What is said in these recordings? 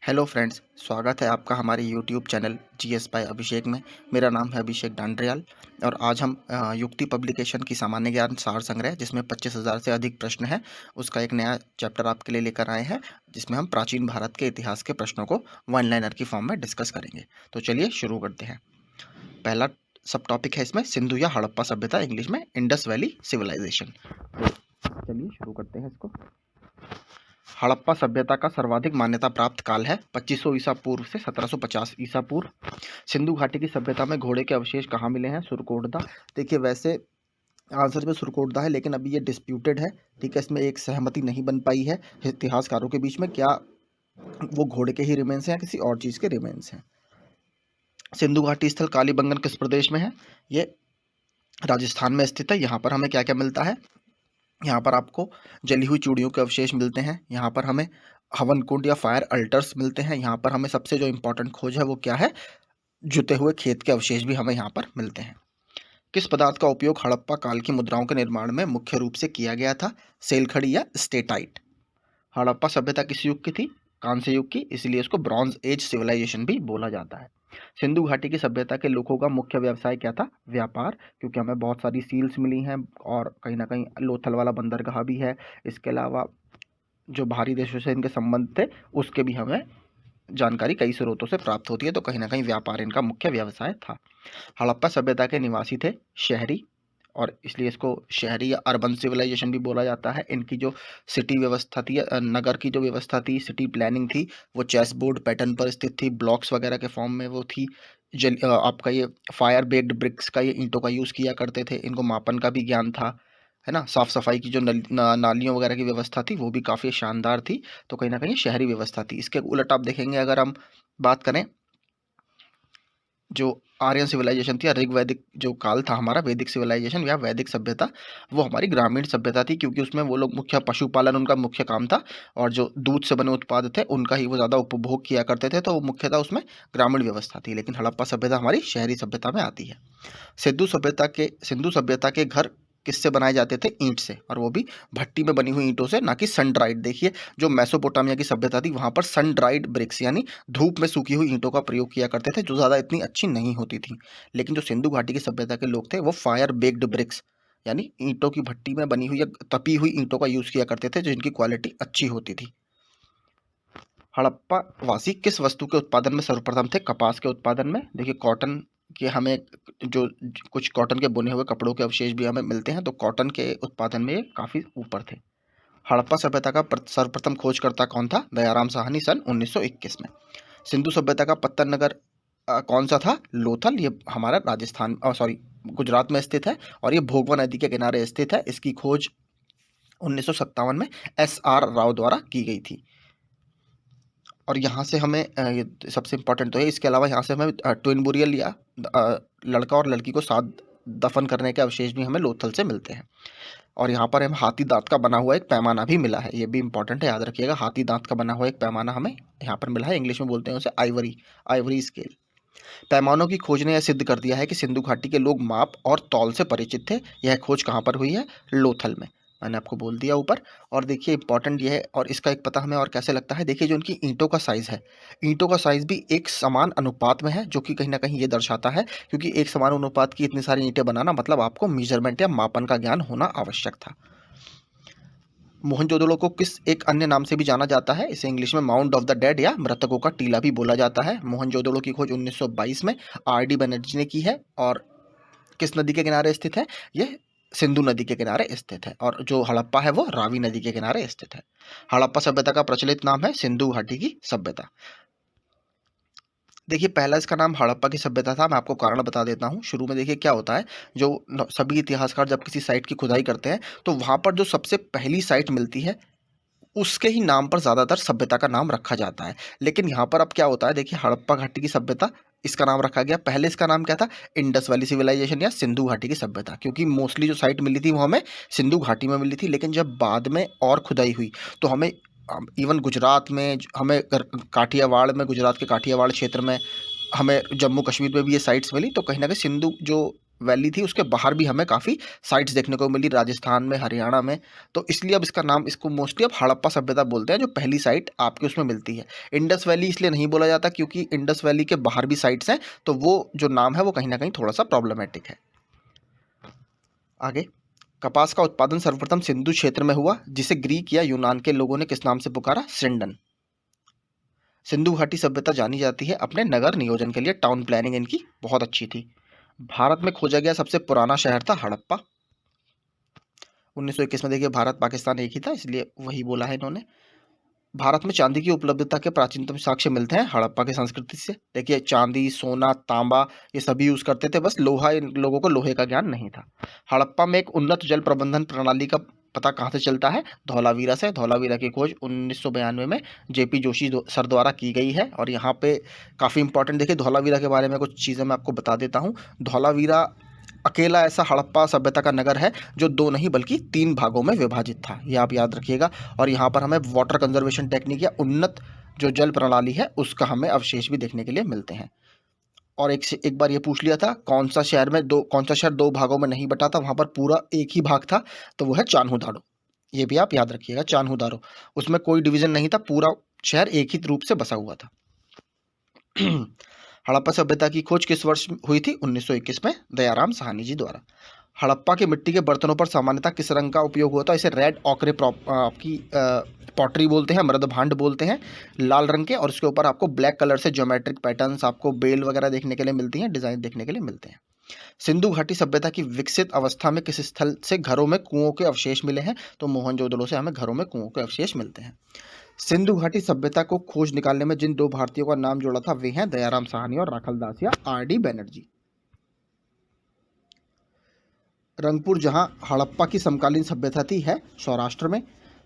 Hello friends, स्वागत है आपका हमारे यूट्यूब चैनल जीएस बाय अभिषेक में। मेरा नाम है अभिषेक डांडरियाल और आज हम युक्ति पब्लिकेशन की सामान्य ज्ञान सार संग्रह जिसमें 25,000 से अधिक प्रश्न हैं, उसका एक नया चैप्टर आपके लिए लेकर आए हैं, जिसमें हम प्राचीन भारत के इतिहास के प्रश्नों को वन लाइनर की फॉर्म में डिस्कस करेंगे। तो चलिए शुरू करते हैं। पहला सब टॉपिक है इसमें सिंधु या हड़प्पा सभ्यता, इंग्लिश में इंडस वैली सिविलाइजेशन। तो चलिए शुरू करते हैं इसको। हड़प्पा सभ्यता का सर्वाधिक मान्यता प्राप्त काल है 2500 ईसा पूर्व से 1750 ईसा पूर्व। सिंधु घाटी की सभ्यता में घोड़े के अवशेष कहाँ मिले हैं? सुरकोटदा। देखिए, वैसे आंसर में सुरकोटदा है, लेकिन अभी ये डिस्प्यूटेड है, ठीक है। इसमें एक सहमति नहीं बन पाई है इतिहासकारों के बीच में, क्या वो घोड़े के ही रिमेन्स हैं या किसी और चीज़ के रिमेन्स हैं। सिंधु घाटी स्थल कालीबंगन किस प्रदेश में है? ये राजस्थान में स्थित है। यहाँ पर हमें क्या क्या मिलता है? यहाँ पर आपको जली हुई चूड़ियों के अवशेष मिलते हैं। यहाँ पर हमें हवन कुंड या फायर अल्टर्स मिलते हैं। यहाँ पर हमें सबसे जो इम्पोर्टेंट खोज है वो क्या है? जुते हुए खेत के अवशेष भी हमें यहाँ पर मिलते हैं। किस पदार्थ का उपयोग हड़प्पा काल की मुद्राओं के निर्माण में मुख्य रूप से किया गया था? सेलखड़ी या स्टेटाइट। हड़प्पा सभ्यता किस युग की थी? कांस्य युग की, इसलिए इसको ब्रॉन्ज एज सिविलाइजेशन भी बोला जाता है। सिंधु घाटी की सभ्यता के लोगों का मुख्य व्यवसाय क्या था? व्यापार, क्योंकि हमें बहुत सारी सील्स मिली हैं और कहीं ना कहीं लोथल वाला बंदरगाह भी है। इसके अलावा जो बाहरी देशों से इनके संबंध थे उसके भी हमें जानकारी कई स्रोतों से प्राप्त होती है, तो कहीं ना कहीं व्यापार इनका मुख्य व्यवसाय था। हड़प्पा सभ्यता के निवासी थे शहरी, और इसलिए इसको शहरी या अर्बन सिविलाइजेशन भी बोला जाता है। इनकी जो सिटी व्यवस्था थी, नगर की जो व्यवस्था थी, सिटी प्लानिंग थी, वो चेस बोर्ड पैटर्न पर स्थित थी, ब्लॉक्स वगैरह के फॉर्म में वो थी। आपका ये फायर बेक्ड ब्रिक्स का, ये ईंटों का यूज़ किया करते थे। इनको मापन का भी ज्ञान था, है ना। साफ सफाई की जो नालियों वगैरह की व्यवस्था थी वो भी काफ़ी शानदार थी। तो कहीं ना कहीं शहरी व्यवस्था थी। इसके उलट आप देखेंगे, अगर हम बात करें, जो आर्यन सिविलाइजेशन थी या ऋग वैदिक जो काल था हमारा, वैदिक सिविलाइजेशन या वैदिक सभ्यता, वो हमारी ग्रामीण सभ्यता थी, क्योंकि उसमें वो लोग मुख्य पशुपालन उनका मुख्य काम था, और जो दूध से बने उत्पाद थे उनका ही वो ज़्यादा उपभोग किया करते थे, तो वो मुख्यतः उसमें ग्रामीण व्यवस्था थी। लेकिन हड़प्पा सभ्यता हमारी शहरी सभ्यता में आती है। सिंधु सभ्यता के घर किससे बनाए जाते थे? ईंट से, और वो भी भट्टी में बनी हुई ईंटों से, ना कि सन ड्राइड। देखिए, जो मेसोपोटामिया की सभ्यता थी वहाँ पर सन ड्राइड ब्रिक्स यानी धूप में सूखी हुई ईंटों का प्रयोग किया करते थे, जो ज़्यादा इतनी अच्छी नहीं होती थी। लेकिन जो सिंधु घाटी की सभ्यता के लोग थे वो फायर बेक्ड ब्रिक्स यानी ईंटों की भट्टी में बनी हुई या तपी हुई ईंटों का यूज़ किया करते थे, जिनकी क्वालिटी अच्छी होती थी। हड़प्पा वासी किस वस्तु के उत्पादन में सर्वप्रथम थे? कपास के उत्पादन में। देखिए, कॉटन के हमें जो कुछ कॉटन के बुने हुए कपड़ों के अवशेष भी हमें मिलते हैं, तो कॉटन के उत्पादन में काफ़ी ऊपर थे। हड़प्पा सभ्यता का सर्वप्रथम खोजकर्ता कौन था? दयाराम साहनी, सन 1921 में। सिंधु सभ्यता का पत्तन नगर कौन सा था? लोथल। ये हमारा राजस्थान, सॉरी, गुजरात में स्थित है, और ये भोगवा नदी के किनारे स्थित है। इसकी खोज 1957 में SR राव द्वारा की गई थी। और यहाँ से हमें ये सबसे इम्पोर्टेंट तो है, इसके अलावा यहाँ से हमें ट्विन बुरियल या लड़का और लड़की को साथ दफन करने के अवशेष भी हमें लोथल से मिलते हैं। और यहाँ पर हमें हाथी दांत का बना हुआ एक पैमाना भी मिला है, ये भी इंपॉर्टेंट है, याद रखिएगा। हाथी दांत का बना हुआ एक पैमाना हमें यहाँ पर मिला है, इंग्लिश में बोलते हैं उसे आइवरी स्केल। पैमानों की खोज ने यह सिद्ध कर दिया है कि सिंधु घाटी के लोग माप और तौल से परिचित थे। यह खोज कहाँ पर हुई है? लोथल में, मैंने आपको बोल दिया ऊपर। और देखिए, इंपॉर्टेंट ये है, और इसका एक पता हमें और कैसे लगता है। देखिए, जो इनकी ईंटों का साइज़ है, ईंटों का साइज़ भी एक समान अनुपात में है, जो कि कहीं ना कहीं ये दर्शाता है, क्योंकि एक समान अनुपात की इतनी सारी ईंटें बनाना मतलब आपको मेजरमेंट या मापन का ज्ञान होना आवश्यक था। मोहनजोदड़ो को किस एक अन्य नाम से भी जाना जाता है? इसे इंग्लिश में माउंट ऑफ द डेड या मृतकों का टीला भी बोला जाता है। मोहनजोदड़ो की खोज 1922 में RD बनर्जी ने की है, और किस नदी के किनारे स्थित है? ये सिंधु नदी के किनारे स्थित है। और जो हड़प्पा है वो रावी नदी के किनारे स्थित है। हड़प्पा सभ्यता का प्रचलित नाम है सिंधु घाटी की सभ्यता। देखिए, पहला इसका नाम हड़प्पा की सभ्यता था। मैं आपको कारण बता देता हूँ। शुरू में देखिए क्या होता है, जो सभी इतिहासकार जब किसी साइट की खुदाई करते हैं, तो वहाँ पर जो सबसे पहली साइट मिलती है उसके ही नाम पर ज़्यादातर सभ्यता का नाम रखा जाता है। लेकिन यहाँ पर अब क्या होता है, देखिए, हड़प्पा घाटी की सभ्यता इसका नाम रखा गया। पहले इसका नाम क्या था? इंडस वैली सिविलाइजेशन या सिंधु घाटी की सभ्यता, क्योंकि मोस्टली जो साइट मिली थी वो हमें सिंधु घाटी में मिली थी। लेकिन जब बाद में और खुदाई हुई तो हमें इवन गुजरात में हमें काठियावाड़ में, गुजरात के काठियावाड़ क्षेत्र में, हमें जम्मू कश्मीर में भी ये साइट्स मिली। तो कहीं ना कहीं सिंधु जो वैली थी उसके बाहर भी हमें काफ़ी साइट्स देखने को मिली, राजस्थान में, हरियाणा में। तो इसलिए अब इसका नाम, इसको मोस्टली अब हड़प्पा सभ्यता बोलते हैं, जो पहली साइट आपके उसमें मिलती है। इंडस वैली इसलिए नहीं बोला जाता क्योंकि इंडस वैली के बाहर भी साइट्स हैं, तो वो जो नाम है वो कहीं ना कहीं थोड़ा सा प्रॉब्लमेटिक है। आगे, कपास का उत्पादन सर्वप्रथम सिंधु क्षेत्र में हुआ, जिसे ग्रीक या यूनान के लोगों ने किस नाम से पुकारा? सिंडन। सिंधु घाटी सभ्यता जानी जाती है अपने नगर नियोजन के लिए, टाउन प्लानिंग इनकी बहुत अच्छी थी। भारत में खोजा गया सबसे पुराना शहर था हड़प्पा। 1921 में, देखिए भारत पाकिस्तान एक ही था इसलिए वही बोला है इन्होंने। भारत में चांदी की उपलब्धता के प्राचीनतम साक्ष्य मिलते हैं हड़प्पा की संस्कृति से। देखिए चांदी, सोना, तांबा ये सभी यूज करते थे, बस लोहा इन लोगों को लोहे का ज्ञान नहीं था। हड़प्पा में एक उन्नत जल प्रबंधन प्रणाली का पता कहाँ से चलता है? धौलावीरा से। धौलावीरा की खोज 1992 में जेपी जोशी सर द्वारा की गई है। और यहाँ पे काफ़ी इंपॉर्टेंट, देखिए धौलावीरा के बारे में कुछ चीज़ें मैं आपको बता देता हूँ। धौलावीरा अकेला ऐसा हड़प्पा सभ्यता का नगर है जो 2 नहीं बल्कि 3 भागों में विभाजित था, ये आप याद रखिएगा। और यहाँ पर हमें वाटर कंजर्वेशन टेक्निक या उन्नत जो जल प्रणाली है उसका हमें अवशेष भी देखने के लिए मिलते हैं। और एक बार ये पूछ लिया था कौन सा शहर 2 भागों में नहीं बटा था, वहाँ पर पूरा एक ही भाग था, तो वो है चान्होदारो। ये भी आप याद रखिएगा, चान्होदारो, उसमें कोई डिवीजन नहीं था, पूरा शहर एक ही रूप से बसा हुआ था। हड़प्पा सभ्यता की खोज किस वर्ष हुई थी? 1921 में, दयाराम साहनी जी द्वारा। हड़प्पा के मिट्टी के बर्तनों पर सामान्यतः किस रंग का उपयोग होता है? इसे रेड ऑकरे आपकी पॉटरी बोलते हैं, मृद भांड बोलते हैं, लाल रंग के। और इसके ऊपर आपको ब्लैक कलर से ज्योमेट्रिक पैटर्न्स, आपको बेल वगैरह देखने के लिए मिलती हैं, डिजाइन देखने के लिए मिलते हैं। सिंधु घाटी सभ्यता की विकसित अवस्था में किस स्थल से घरों में कुओं के अवशेष मिले हैं? तो मोहनजोदड़ो से हमें घरों में कुओं के अवशेष मिलते हैं। सिंधु घाटी सभ्यता को खोज निकालने में जिन 2 भारतीयों का नाम जोड़ा था वे हैं दयाराम साहनी और राखलदास या आर.डी. बनर्जी। रंगपुर, जहां हड़प्पा की समकालीन सभ्यता थी, है सौराष्ट्र में।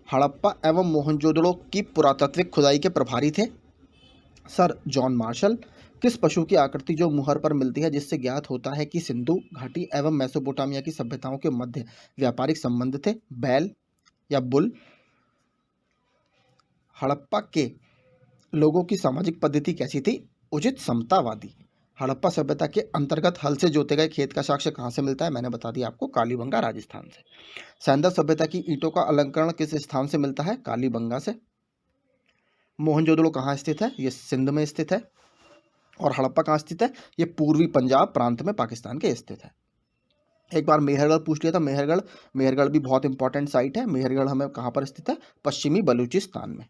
हड़प्पा एवं मोहनजोदड़ो की पुरातात्विक खुदाई के प्रभारी थे सर जॉन मार्शल। किस पशु की आकृति जो मुहर पर मिलती है जिससे ज्ञात होता है कि सिंधु घाटी एवं मेसोपोटामिया की सभ्यताओं के मध्य व्यापारिक संबंध थे? बैल या बुल। हड़प्पा के लोगों की सामाजिक पद्धति कैसी थी? उचित समतावादी। हड़प्पा सभ्यता के अंतर्गत हल से जोते गए खेत का साक्ष्य कहाँ से मिलता है? मैंने बता दिया आपको, कालीबंगा राजस्थान से। सैंदल सभ्यता की ईंटों का अलंकरण किस स्थान से मिलता है? कालीबंगा से। मोहनजोदड़ो कहाँ स्थित है? ये सिंध में स्थित है। और हड़प्पा कहाँ स्थित है? ये पूर्वी पंजाब प्रांत में पाकिस्तान के स्थित है। एक बार मेहरगढ़ पूछ लिया था, मेहरगढ़ भी बहुत इंपॉर्टेंट साइट है। मेहरगढ़ हमें कहाँ पर स्थित है? पश्चिमी बलूचिस्तान में।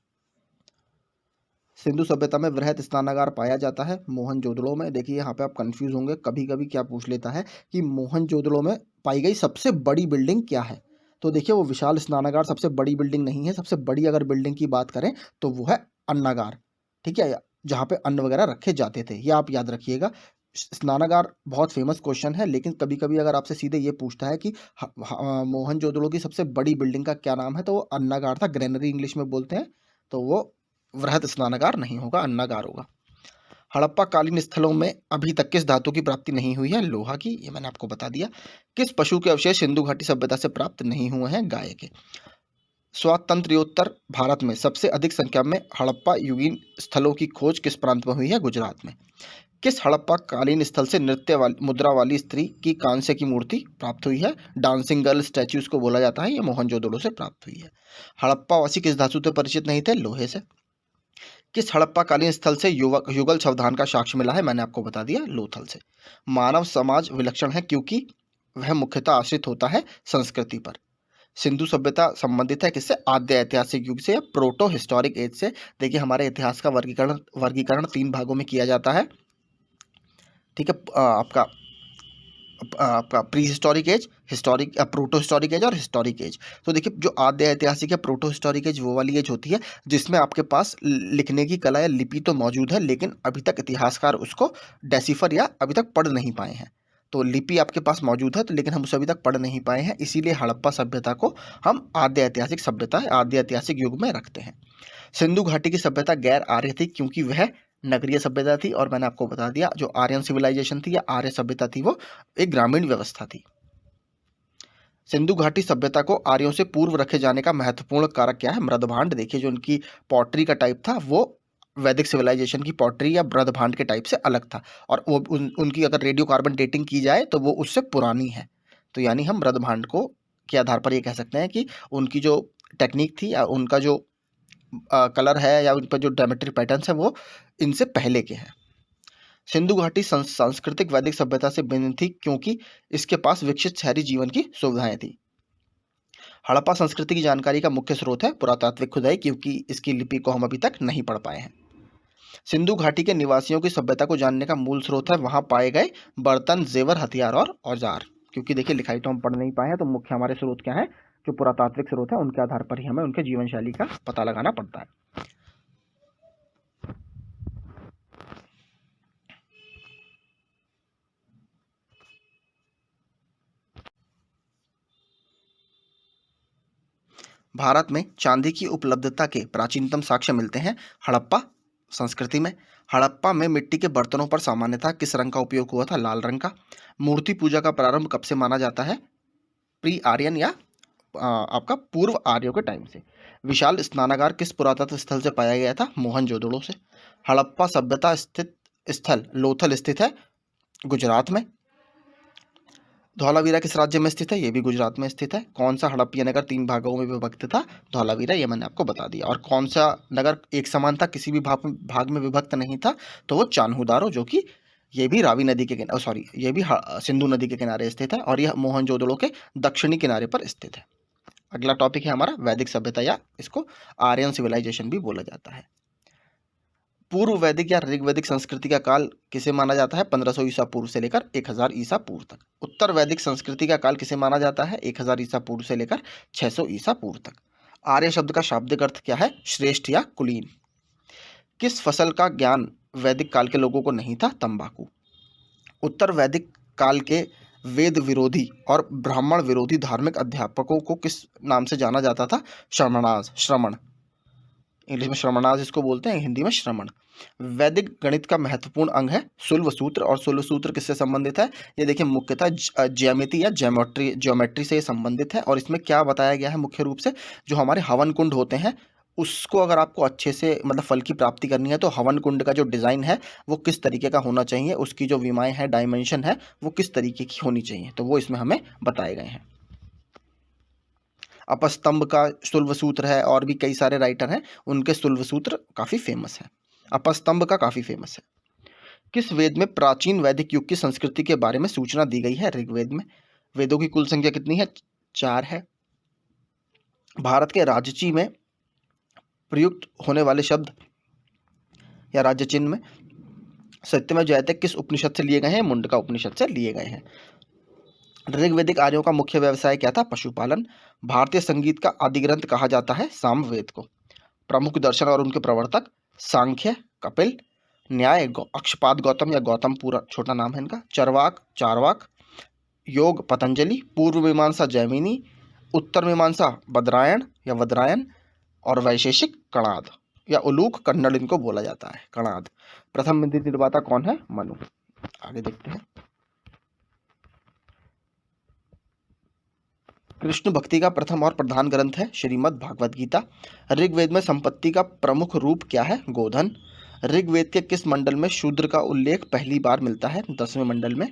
सिंधु सभ्यता में वृहत स्नानागार पाया जाता है मोहनजोदड़ो में। देखिए यहाँ पे आप कंफ्यूज होंगे, कभी कभी क्या पूछ लेता है कि मोहनजोदड़ो में पाई गई सबसे बड़ी बिल्डिंग क्या है? तो देखिए वो विशाल स्नानागार सबसे बड़ी बिल्डिंग नहीं है। सबसे बड़ी अगर बिल्डिंग की बात करें तो वो है अन्नागार, ठीक है, जहाँ पे अन्न वगैरह रखे जाते थे, ये आप याद रखिएगा। स्नानागार बहुत फेमस क्वेश्चन है, लेकिन कभी कभी अगर आपसे सीधे ये पूछता है कि मोहनजोदड़ो की सबसे बड़ी बिल्डिंग का क्या नाम है, तो वो अन्नागार था, ग्रेनरी इंग्लिश में बोलते हैं। तो वो वृहत स्नानागार नहीं होगा, अन्नागार होगा। हड़प्पा कालीन स्थलों में अभी तक किस धातु की प्राप्ति नहीं हुई है? लोहा की, ये मैंने आपको बता दिया। किस पशु के अवशेष सिंधु घाटी सभ्यता से प्राप्त नहीं हुए हैं? गाय के। स्वातंत्र्योत्तर भारत में सबसे अधिक संख्या में हड़प्पा युगीन स्थलों की खोज किस प्रांत में हुई है? गुजरात में। किस हड़प्पा कालीन स्थल से नृत्य वाली मुद्रा वाली स्त्री की कांस्य की मूर्ति प्राप्त हुई है? डांसिंग गर्ल स्टैच्यू इसको बोला जाता है, ये मोहनजोदड़ो से प्राप्त हुई है। हड़प्पा वासी किस धातु से परिचित नहीं थे? लोहे से। किस हड़प्पा कालीन स्थल से युगल सावधान का साक्ष्य मिला है? मैंने आपको बता दिया, लोथल से। मानव समाज विलक्षण है क्योंकि वह मुख्यतः आश्रित होता है संस्कृति पर। सिंधु सभ्यता संबंधित है किससे? आद्य ऐतिहासिक युग से या प्रोटो हिस्टोरिक एज से। देखिए हमारे इतिहास का वर्गीकरण 3 भागों में किया जाता है, ठीक है, आपका prehistoric age, historic protohistoric age और हिस्टोरिक एज। तो देखिए जो आद्य ऐतिहासिक है, प्रोटो हिस्टोरिक एज, वो वाली एज होती है जिसमें आपके पास लिखने की कला या लिपि तो मौजूद है, लेकिन अभी तक इतिहासकार उसको डेसिफर या अभी तक पढ़ नहीं पाए हैं। तो लिपि आपके पास मौजूद है, तो लेकिन हम उसे अभी तक पढ़ नहीं पाए हैं, इसीलिए हड़प्पा सभ्यता को हम आद्य ऐतिहासिक सभ्यता, आद्य ऐतिहासिक युग में रखते हैं। सिंधु घाटी की सभ्यता गैर आर्य थी क्योंकि वह नगरीय सभ्यता थी। और मैंने आपको बता दिया जो आर्यन सिविलाइजेशन थी या आर्य सभ्यता थी वो एक ग्रामीण व्यवस्था थी। सिंधु घाटी सभ्यता को आर्यों से पूर्व रखे जाने का महत्वपूर्ण कारक क्या है? मृदभांड। देखिए जो उनकी पॉटरी का टाइप था वो वैदिक सिविलाइजेशन की पॉटरी या ब्रह्मभांड के टाइप से अलग था, और वो उनकी अगर रेडियो कार्बन डेटिंग की जाए तो वो उससे पुरानी है। तो यानी हम ब्रह्मभांड को के आधार पर ये कह सकते हैं कि उनकी जो टेक्निक थी या उनका जो कलर है या उन पर जो ज्योमेट्री पैटर्न्स है वो इनसे पहले के हैं। सिंधु घाटी सांस्कृतिक वैदिक सभ्यता से भिन्न थी क्योंकि इसके पास विकसित शहरी जीवन की सुविधाएं थी। हड़प्पा संस्कृति की जानकारी का मुख्य स्रोत है पुरातात्विक खुदाई, क्योंकि इसकी लिपि को हम अभी तक नहीं पढ़ पाए हैं। सिंधु घाटी के निवासियों की सभ्यता को जानने का मूल स्रोत है वहां पाए गए बर्तन, जेवर, हथियार और औजार। क्योंकि देखिए लिखाई तो हम पढ़ नहीं पाए हैं, तो मुख्य हमारे स्रोत क्या है, जो पुरातात्विक स्रोत है उनके आधार पर ही हमें उनके जीवन शैली का पता लगाना पड़ता है। भारत में चांदी की उपलब्धता के प्राचीनतम साक्ष्य मिलते हैं हड़प्पा संस्कृति में। हड़प्पा में मिट्टी के बर्तनों पर सामान्यतः किस रंग का उपयोग हुआ था? लाल रंग का। मूर्ति पूजा का प्रारंभ कब से माना जाता है? प्री आर्यन या आपका पूर्व आर्यों के टाइम से। विशाल स्नानागार किस पुरातत्व स्थल से पाया गया था? मोहनजोदड़ो से। हड़प्पा सभ्यता स्थित स्थल लोथल स्थित है गुजरात में। धौलावीरा किस राज्य में स्थित है? ये भी गुजरात में स्थित है। कौन सा हड़प्पा नगर 3 भागों में विभक्त था? धौलावीरा, ये मैंने आपको बता दिया। और कौन सा नगर एक समान था, किसी भी भाग में विभक्त नहीं था? तो वो चान्होदारो, जो कि ये भी रावी नदी के किनारे, सॉरी, ये भी सिंधु नदी के किनारे स्थित है, और यह मोहनजोदड़ो के दक्षिणी किनारे पर स्थित है। अगला टॉपिक है हमारा वैदिक सभ्यता, या इसको आर्यन सिविलाइजेशन भी बोला जाता है। पूर्व वैदिक या ऋग्वैदिक संस्कृति का काल किसे माना जाता है? 1500 ईसा पूर्व से लेकर 1000 ईसा पूर्व तक। उत्तर वैदिक संस्कृति का काल किसे माना जाता है? 1000 ईसा पूर्व से लेकर 600 ईसा पूर्व तक। आर्य शब्द का शाब्दिक अर्थ क्या है? श्रेष्ठ या कुलीन। किस फसल का ज्ञान वैदिक काल के लोगों को नहीं था? तंबाकू। उत्तर वैदिक काल के वेद विरोधी और ब्राह्मण विरोधी धार्मिक अध्यापकों को किस नाम से जाना जाता था? श्रमणाज, श्रमण। इंग्लिश में श्रमणाज इसको बोलते हैं, हिंदी में श्रमण। वैदिक गणित का महत्वपूर्ण अंग है शुल्व सूत्र, और शुल्व सूत्र किससे संबंधित है? ये देखिए मुख्यतः ज्यामिति या ज्योमेट्री से संबंधित है। और इसमें क्या बताया गया है मुख्य रूप से, जो हमारे हवन कुंड होते हैं उसको अगर आपको अच्छे से मतलब फल की प्राप्ति करनी है तो हवन कुंड का जो डिज़ाइन है वो किस तरीके का होना चाहिए, उसकी जो विमाएँ हैं, डायमेंशन है, वो किस तरीके की होनी चाहिए, तो वो इसमें हमें बताए गए हैं। अपस्तंभ का शुल्व सूत्र है, और भी कई सारे राइटर हैं उनके शुल्व सूत्र काफ़ी फेमस है। अपस्तंभ का काफ़ी फेमस है। किस वेद में प्राचीन वैदिक युग की संस्कृति के बारे में सूचना दी गई है? ऋग्वेद में। वेदों की कुल संख्या कितनी है? 4 है। भारत के राज्यची में प्रयुक्त होने वाले शब्द या राज्य चिन्ह में सत्यमेव जयते किस उपनिषद से लिए गए हैं? मुंडका उपनिषद से लिए गए हैं। ऋग्वैदिक आर्यों का मुख्य व्यवसाय क्या था? पशुपालन। भारतीय संगीत का आदि ग्रंथ कहा जाता है सामवेद को। प्रमुख दर्शन और उनके प्रवर्तक सांख्य, कपिल, न्याय अक्षपाद गौतम या गौतम, पूरा छोटा नाम है इनका, चरवाक चारवाक, योग पतंजलि, पूर्व मीमांसा जैमिनी, उत्तर मीमांसा बदरायण या वदरायन, और वैशेषिक कणाद या उलूक कन्नड़ इनको बोला जाता है, कणाद। प्रथम मंदिर निर्माता कौन है? मनु। आगे देखते हैं। कृष्ण भक्ति का प्रथम और प्रधान ग्रंथ है श्रीमद् भागवत गीता। ऋग्वेद में संपत्ति का प्रमुख रूप क्या है? गोधन। ऋग्वेद के किस मंडल में शूद्र का उल्लेख पहली बार मिलता है? 10वें मंडल में।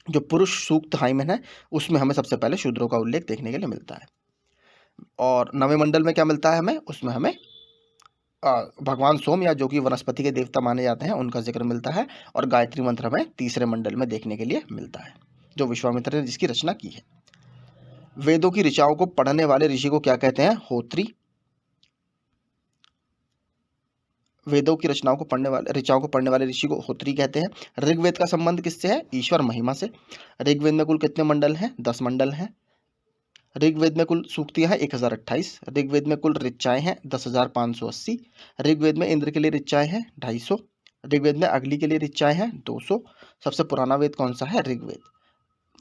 जो पुरुष सूक्त हाइमन है उसमें हमें सबसे पहले शूद्रों का उल्लेख देखने के लिए मिलता है। और 9वें मंडल में क्या मिलता है हमें? उसमें हमें भगवान सोम, या जो कि वनस्पति के देवता माने जाते हैं, उनका जिक्र मिलता है। और गायत्री मंत्र हमें 3रे मंडल में देखने के लिए मिलता है, जो विश्वामित्र ने जिसकी रचना की है। वेदों की ऋचाओं को पढ़ने वाले ऋषि को क्या कहते हैं? होत्री। वेदों की ऋचाओं को पढ़ने वाले ऋषि को होत्री कहते हैं। ऋग्वेद का संबंध किससे है? ईश्वर महिमा से। ऋग्वेद में कुल कितने मंडल हैं? 10 मंडल हैं। ऋग्वेद में कुल सूक्तियां हैं 1028। ऋग्वेद में कुल ऋचाएं हैं 10,580। ऋग्वेद में इंद्र के लिए ऋचाएं हैं 250। ऋग्वेद में अग्नि के लिए ऋचाएं हैं 200। सबसे पुराना वेद कौन सा है? ऋग्वेद।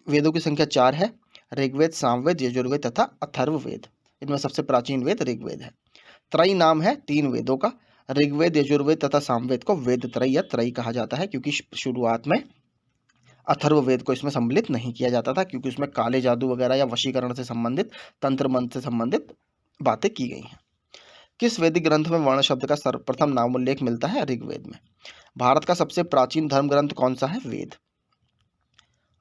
वेदों की संख्या 4 है, ऋग्वेद, सामवेद, यजुर्वेद तथा अथर्ववेद। इनमें सबसे प्राचीन वेद ऋग्वेद है। त्रयी नाम है 3 वेदों का। ऋग्वेद, यजुर्वेद तथा सामवेद को वेद त्रयी या त्रयी कहा जाता है, क्योंकि शुरुआत में अथर्ववेद को इसमें सम्मिलित नहीं किया जाता था, क्योंकि उसमें काले जादू वगैरह या वशीकरण से संबंधित, तंत्र मंत्र से संबंधित बातें की गई हैं। किस वैदिक ग्रंथ में वर्ण शब्द का सर्वप्रथम नामोल्लेख मिलता है? ऋग्वेद में। भारत का सबसे प्राचीन धर्म ग्रंथ कौन सा है? वेद।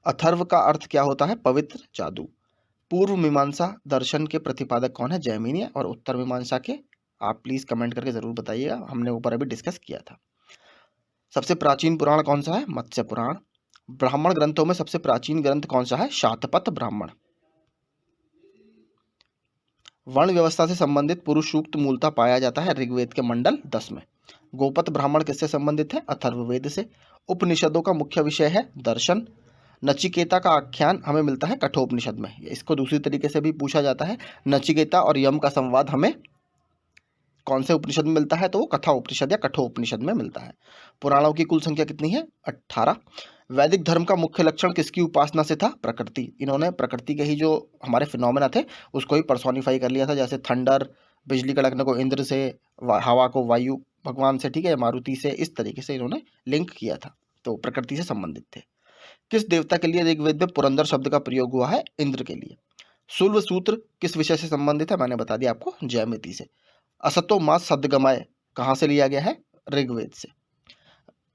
अथर्व का अर्थ क्या होता है? पवित्र, जादू। पूर्व मीमांसा दर्शन के प्रतिपादक कौन है? जैमिनी। और उत्तर मीमांसा के आप प्लीज कमेंट करके जरूर बताइएगा, हमने ऊपर अभी डिस्कस किया था। सबसे प्राचीन पुराण कौन सा है? मत्स्य पुराण। ब्राह्मण ग्रंथों में सबसे प्राचीन ग्रंथ कौन सा है? शातपथ ब्राह्मण। वर्ण व्यवस्था से संबंधित पुरुष सूक्त मूलतः पाया जाता है ऋग्वेद के मंडल 10 में। गोपत ब्राह्मण किससे संबंधित है? अथर्ववेद से। उपनिषदों का मुख्य विषय है दर्शन। नचिकेता का आख्यान हमें मिलता है कठोपनिषद में। इसको दूसरी तरीके से भी पूछा जाता है, नचिकेता और यम का संवाद हमें कौन से उपनिषद में मिलता है? तो वो कथा उपनिषद या कठोपनिषद में मिलता है। पुराणों की कुल संख्या कितनी है? 18। वैदिक धर्म का मुख्य लक्षण किसकी उपासना से था? प्रकृति। इन्होंने प्रकृति के ही जो हमारे फिनोमेना थे उसको ही पर्सोनिफाई कर लिया था, जैसे थंडर, बिजली कड़कने को इंद्र से, हवा को वायु भगवान से, ठीक है, मारुति से, इस तरीके से इन्होंने लिंक किया था, तो प्रकृति से संबंधित थे। किस देवता के लिए ऋग्वेद में पुरंदर शब्द का प्रयोग हुआ है? इंद्र के लिए। शुल्व सूत्र किस विषय से संबंधित है? मैंने बता दिया आपको, ज्यामिति से। असतो मा सद्गमय कहाँ से लिया गया है? ऋग्वेद से।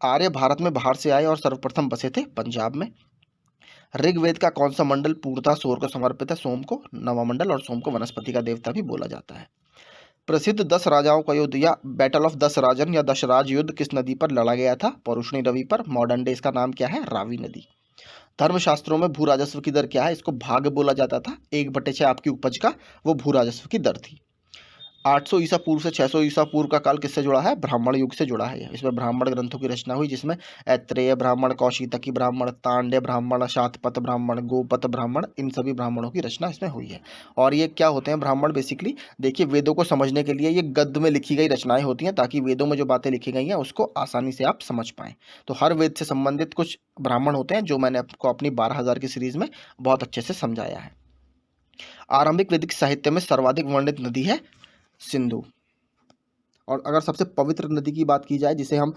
आर्य भारत में बाहर से आए और सर्वप्रथम बसे थे पंजाब में। ऋग्वेद का कौन सा मंडल पूर्णतः सूर्य को समर्पित है? सोम को नवा मंडल, और सोम को वनस्पति का देवता भी बोला जाता है। प्रसिद्ध 10 राजाओं का युद्ध या बैटल ऑफ 10 राजन या दशराज युद्ध किस नदी पर लड़ा गया था? पौरुषणी रवि पर। मॉडर्न डे इसका नाम क्या है? रावी नदी। धर्मशास्त्रों में भू राजस्व की दर क्या है? इसको भाग बोला जाता था। 1/6 आपकी उपज का वो भू राजस्व की दर थी। 800 ईसा पूर्व से 600 ईसा पूर्व का काल किससे जुड़ा है? ब्राह्मण युग से जुड़ा है। इसमें ब्राह्मण ग्रंथों की रचना हुई, जिसमें ऐत्रेय ब्राह्मण, कौशितकी ब्राह्मण, तांड्य ब्राह्मण, शातपथ ब्राह्मण, गोपत ब्राह्मण, इन सभी ब्राह्मणों की रचना इसमें हुई है। और ये क्या होते हैं ब्राह्मण? बेसिकली देखिए, वेदों को समझने के लिए ये गद्य में लिखी गई रचनाएं होती हैं, ताकि वेदों में जो बातें लिखी गई हैं उसको आसानी से आप समझ पाएं। तो हर वेद से संबंधित कुछ ब्राह्मण होते हैं, जो मैंने आपको अपनी 12,000 की सीरीज में बहुत अच्छे से समझाया है। आरंभिक वैदिक साहित्य में सर्वाधिक वर्णित नदी है सिंधु। और अगर सबसे पवित्र नदी की बात की जाए, जिसे हम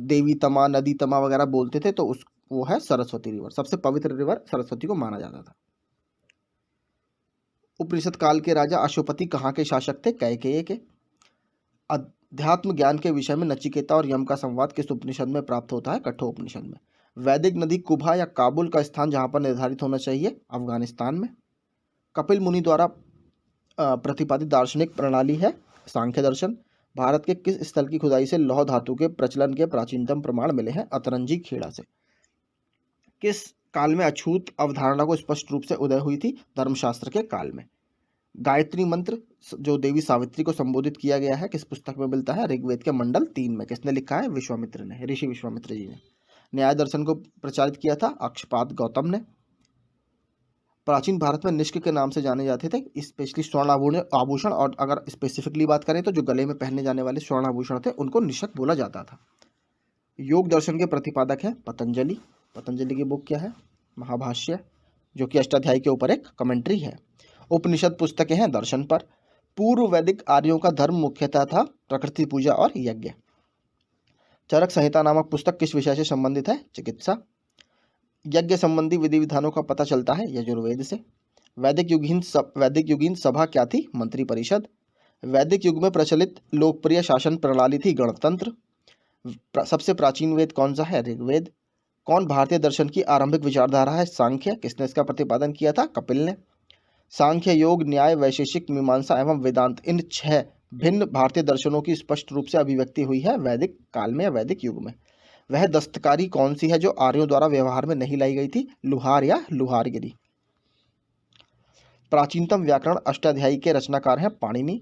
देवी तमा, नदी तमा वगैरह बोलते थे, तो उस वो है सरस्वती रिवर। सबसे पवित्र रिवर सरस्वती को माना जाता था। उपनिषद काल के राजा अशोपति कहाँ के शासक थे? कैकेय के। अध्यात्म ज्ञान के विषय में नचिकेता और यम का संवाद किस उपनिषद में प्राप्त होता है? कठोपनिषद में। वैदिक नदी कुभा या काबुल का स्थान जहाँ पर निर्धारित होना चाहिए? अफगानिस्तान में। कपिल मुनि द्वारा प्रतिपादित दार्शनिक प्रणाली है सांख्य दर्शन। भारत के किस स्थल की खुदाई से लौह धातु के प्रचलन के प्राचीनतम प्रमाण मिले हैं? अतरंजी खेड़ा से। किस काल में अछूत अवधारणा को स्पष्ट रूप से उदय हुई थी? धर्मशास्त्र के काल में। गायत्री मंत्र जो देवी सावित्री को संबोधित किया गया है, किस पुस्तक में मिलता है? ऋग्वेद के मंडल 3 में। किसने लिखा है? विश्वामित्र ने, ऋषि विश्वामित्र जी ने। न्याय दर्शन को प्रचारित किया था अक्षपाद गौतम ने। प्राचीन भारत में निष्क के नाम से जाने जाते थे स्पेशली स्वर्ण आभूषण, और अगर स्पेसिफिकली बात करें तो जो गले में पहने जाने वाले स्वर्ण आभूषण थे उनको निषक बोला जाता था। योग दर्शन के प्रतिपादक है पतंजलि। पतंजलि की बुक क्या है? महाभाष्य, जो कि अष्टाध्यायी के ऊपर एक कमेंट्री है। उपनिषद पुस्तकें हैं दर्शन पर। पूर्व वैदिक आर्यों का धर्म मुख्यतः था प्रकृति पूजा और यज्ञ। चरक संहिता नामक पुस्तक किस विषय से संबंधित है? चिकित्सा। यज्ञ संबंधी विधि विधानों का पता चलता है यजुर्वेद से। वैदिक युगीन सभा क्या थी? मंत्री परिषद। वैदिक युग में प्रचलित लोकप्रिय शासन प्रणाली थी गणतंत्र। सबसे प्राचीन वेद कौन सा है? ऋग्वेद। कौन भारतीय दर्शन की आरंभिक विचारधारा है? सांख्य। किसने इसका प्रतिपादन किया था? कपिल ने। सांख्य, योग, न्याय, वैशेषिक, मीमांसा एवं वेदांत, इन 6 भिन्न भारतीय दर्शनों की स्पष्ट रूप से अभिव्यक्ति हुई है वैदिक काल में या वैदिक युग में। वह दस्तकारी कौन सी है जो आर्यों द्वारा व्यवहार में नहीं लाई गई थी? लुहार या लुहारगिरी। प्राचीनतम व्याकरण अष्टाध्यायी के रचनाकार हैं पाणिनि।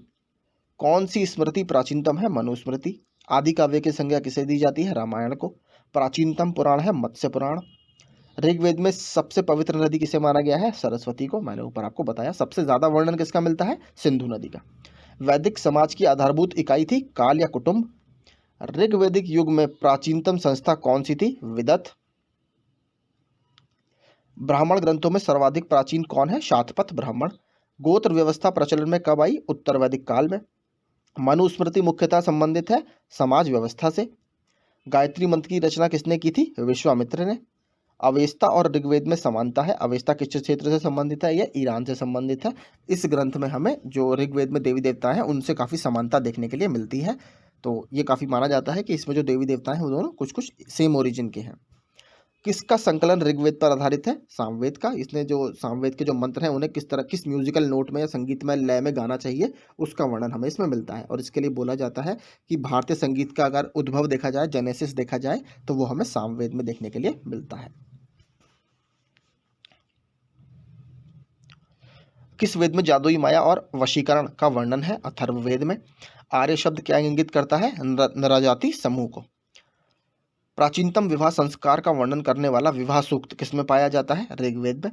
कौन सी स्मृति प्राचीनतम है? मनुस्मृति। आदि काव्य की संज्ञा किसे दी जाती है? रामायण को। प्राचीनतम पुराण है मत्स्य पुराण। ऋग्वेद में सबसे पवित्र नदी किसे माना गया है? सरस्वती को। मैंने ऊपर आपको बताया। सबसे ज्यादा वर्णन किसका मिलता है? सिंधु नदी का। वैदिक समाज की आधारभूत इकाई थी काल या कुटुंब। ऋग्वैदिक युग में प्राचीनतम संस्था कौन सी थी? विदत। ब्राह्मण ग्रंथों में सर्वाधिक प्राचीन कौन है? शातपथ ब्राह्मण। गोत्र व्यवस्था प्रचलन में कब आई? उत्तर वैदिक काल में। मनुस्मृति मुख्यतः संबंधित है समाज व्यवस्था से। गायत्री मंत्र की रचना किसने की थी? विश्वामित्र ने। अवेस्ता और ऋग्वेद में समानता है। अवेस्ता किस क्षेत्र से संबंधित है? ये ईरान से संबंधित है। इस ग्रंथ में हमें जो ऋग्वेद में देवी देवता हैं उनसे काफ़ी समानता देखने के लिए मिलती है। तो ये काफ़ी माना जाता है कि इसमें जो देवी देवता हैं वो दोनों कुछ कुछ सेम ओरिजिन के हैं। किसका संकलन ऋग्वेद पर आधारित है? सामवेद का। इसने जो सामवेद के जो मंत्र हैं उन्हें किस म्यूजिकल नोट में या संगीतमय लय में गाना चाहिए उसका वर्णन हमें इसमें मिलता है। और इसके लिए बोला जाता है कि भारतीय संगीत का अगर उद्भव देखा जाए, जेनेसिस देखा जाए, तो वो हमें सामवेद में देखने के लिए मिलता है। किस वेद में जादुई माया और वशीकरण का वर्णन है? अथर्ववेद में। आर्य शब्द क्या इंगित करता है? नरजाति समूह को। प्राचीनतम विवाह संस्कार का वर्णन करने वाला विवाह सूक्त किसमें पाया जाता है? ऋग्वेद में।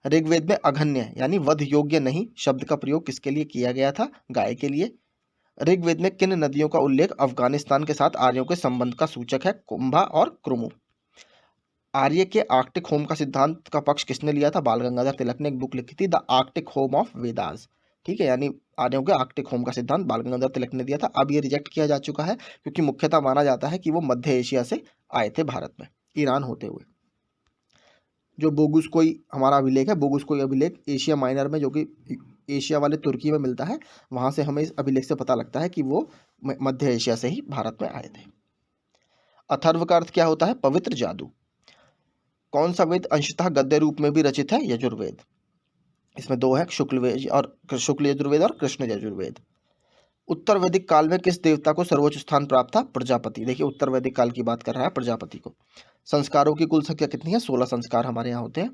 ऋग्वेद में अघन्य यानी वध योग्य नहीं शब्द का प्रयोग किसके लिए किया गया था? गाय के लिए। ऋग्वेद में किन नदियों का उल्लेख अफगानिस्तान के साथ आर्यों के संबंध का सूचक है? कुंभा और क्रुमु। आर्य के आर्कटिक होम का सिद्धांत का पक्ष किसने लिया था? बाल गंगाधर तिलक ने एक बुक लिखी थी, the Arctic home of Vedas. ठीक है, यानी आर्यों के आर्कटिक होम का सिद्धांत बाल गंगाधर तिलक ने दिया था। अब ये रिजेक्ट किया जा चुका है क्योंकि मुख्यतः माना जाता है कि वो मध्य एशिया से आए थे भारत में, ईरान होते हुए। जो बोगुस्कोई हमारा अभिलेख है, बोगुस्कोई अभिलेख एशिया माइनर में, जो कि एशिया वाले तुर्की में मिलता है, वहाँ से हमें इस अभिलेख से पता लगता है कि वो मध्य एशिया से ही भारत में आए थे। अथर्व का अर्थ क्या होता है? पवित्र जादू। कौन सा वेद अंशतः गद्य रूप में भी रचित है? यजुर्वेद। इसमें दो है, शुक्ल यजुर्वेद और कृष्ण यजुर्वेद। उत्तर वैदिक काल में किस देवता को सर्वोच्च स्थान प्राप्त था? प्रजापति। देखिए उत्तर वैदिक काल की बात कर रहा है, प्रजापति को। संस्कारों की कुल संख्या कितनी है? 16 संस्कार हमारे यहाँ होते हैं।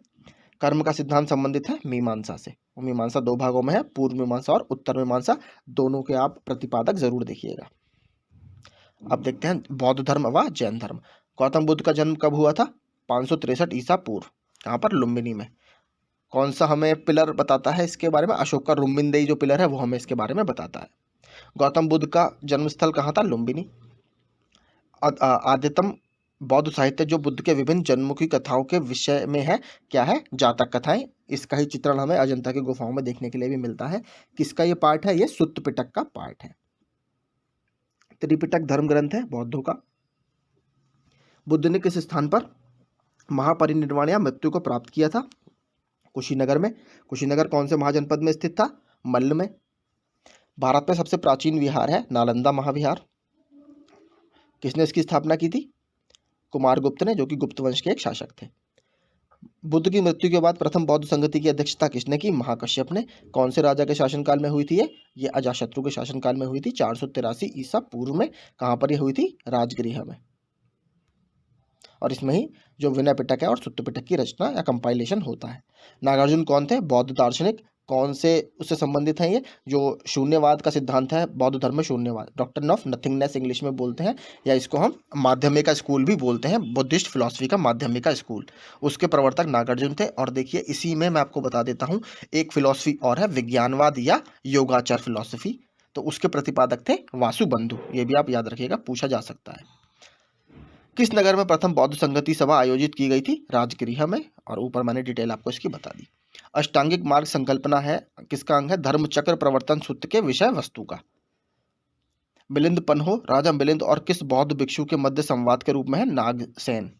कर्म का सिद्धांत संबंधित है मीमांसा से। मीमांसा दो भागों में है, पूर्व मीमांसा और उत्तर मीमांसा। दोनों के आप प्रतिपादक जरूर देखिएगा। अब देखते हैं बौद्ध धर्म व जैन धर्म। गौतम बुद्ध का जन्म कब हुआ था? 563 ईसा पूर्व। कहाँ पर? लुम्बिनी में। कौन सा हमें पिलर बताता है इसके बारे में? अशोक का रुम्बिनदेही जो पिलर है वो हमें इसके बारे में बताता है। गौतम बुद्ध का जन्मस्थल कहाँ था? लुम्बिनी। आद्यतम बौद्ध साहित्य जो बुद्ध के विभिन्न जन्मों की कथाओं के विषय में है, क्या है? जातक कथाएं। इसका ही चित्रण हमें अजंता की गुफाओं में देखने के लिए भी मिलता है। किसका ये पार्ट है? ये सुत्त पिटक का पार्ट है। त्रिपिटक धर्म ग्रंथ है बौद्धों का। बुद्ध ने किस स्थान पर महापरिनिर्वाण या मृत्यु को प्राप्त किया था? कुशीनगर में। कुशीनगर कौन से महाजनपद में स्थित था? मल्ल में। भारत में सबसे प्राचीन विहार है नालंदा महाविहार। किसने इसकी स्थापना की थी? कुमारगुप्त ने, जो कि गुप्त वंश के एक शासक थे। बुद्ध की मृत्यु के बाद प्रथम बौद्ध संगति की अध्यक्षता किसने की? महाकश्यप ने। कौन से राजा के शासनकाल में हुई थी ये अजाशत्रु के शासनकाल में हुई थी, 483 ईसा पूर्व में। कहाँ पर ये हुई थी? राजगृह में। और इसमें ही जो विनय पिटक है और सुत्त पिटक की रचना या कंपाइलेशन होता है। नागार्जुन कौन थे? बौद्ध दार्शनिक। कौन से उससे संबंधित हैं ये? जो शून्यवाद का सिद्धांत है बौद्ध धर्म में, शून्यवाद, डॉक्ट्रिन ऑफ नथिंगनेस इंग्लिश में बोलते हैं, या इसको हम माध्यमिका स्कूल भी बोलते हैं, बुद्धिस्ट फिलॉसफी का माध्यमिका स्कूल। उसके प्रवर्तक नागार्जुन थे। और देखिए इसी में मैं आपको बता देता हूँ एक फिलॉसफी और है, विज्ञानवाद या योगाचार फिलॉसफी। तो उसके प्रतिपादक थे वासुबंधु। ये भी आप याद रखिएगा, पूछा जा सकता है। किस नगर में प्रथम बौद्ध संगति सभा आयोजित की गई थी? राजगृह में। और ऊपर मैंने डिटेल आपको इसकी बता दी। अष्टांगिक मार्ग संकल्पना है किसका अंग है? धर्म चक्र प्रवर्तन सूत्र के विषय वस्तु का। मिलिंद पन्हो राजा मिलिंद और किस बौद्ध भिक्षु के मध्य संवाद के रूप में है? नागसेन।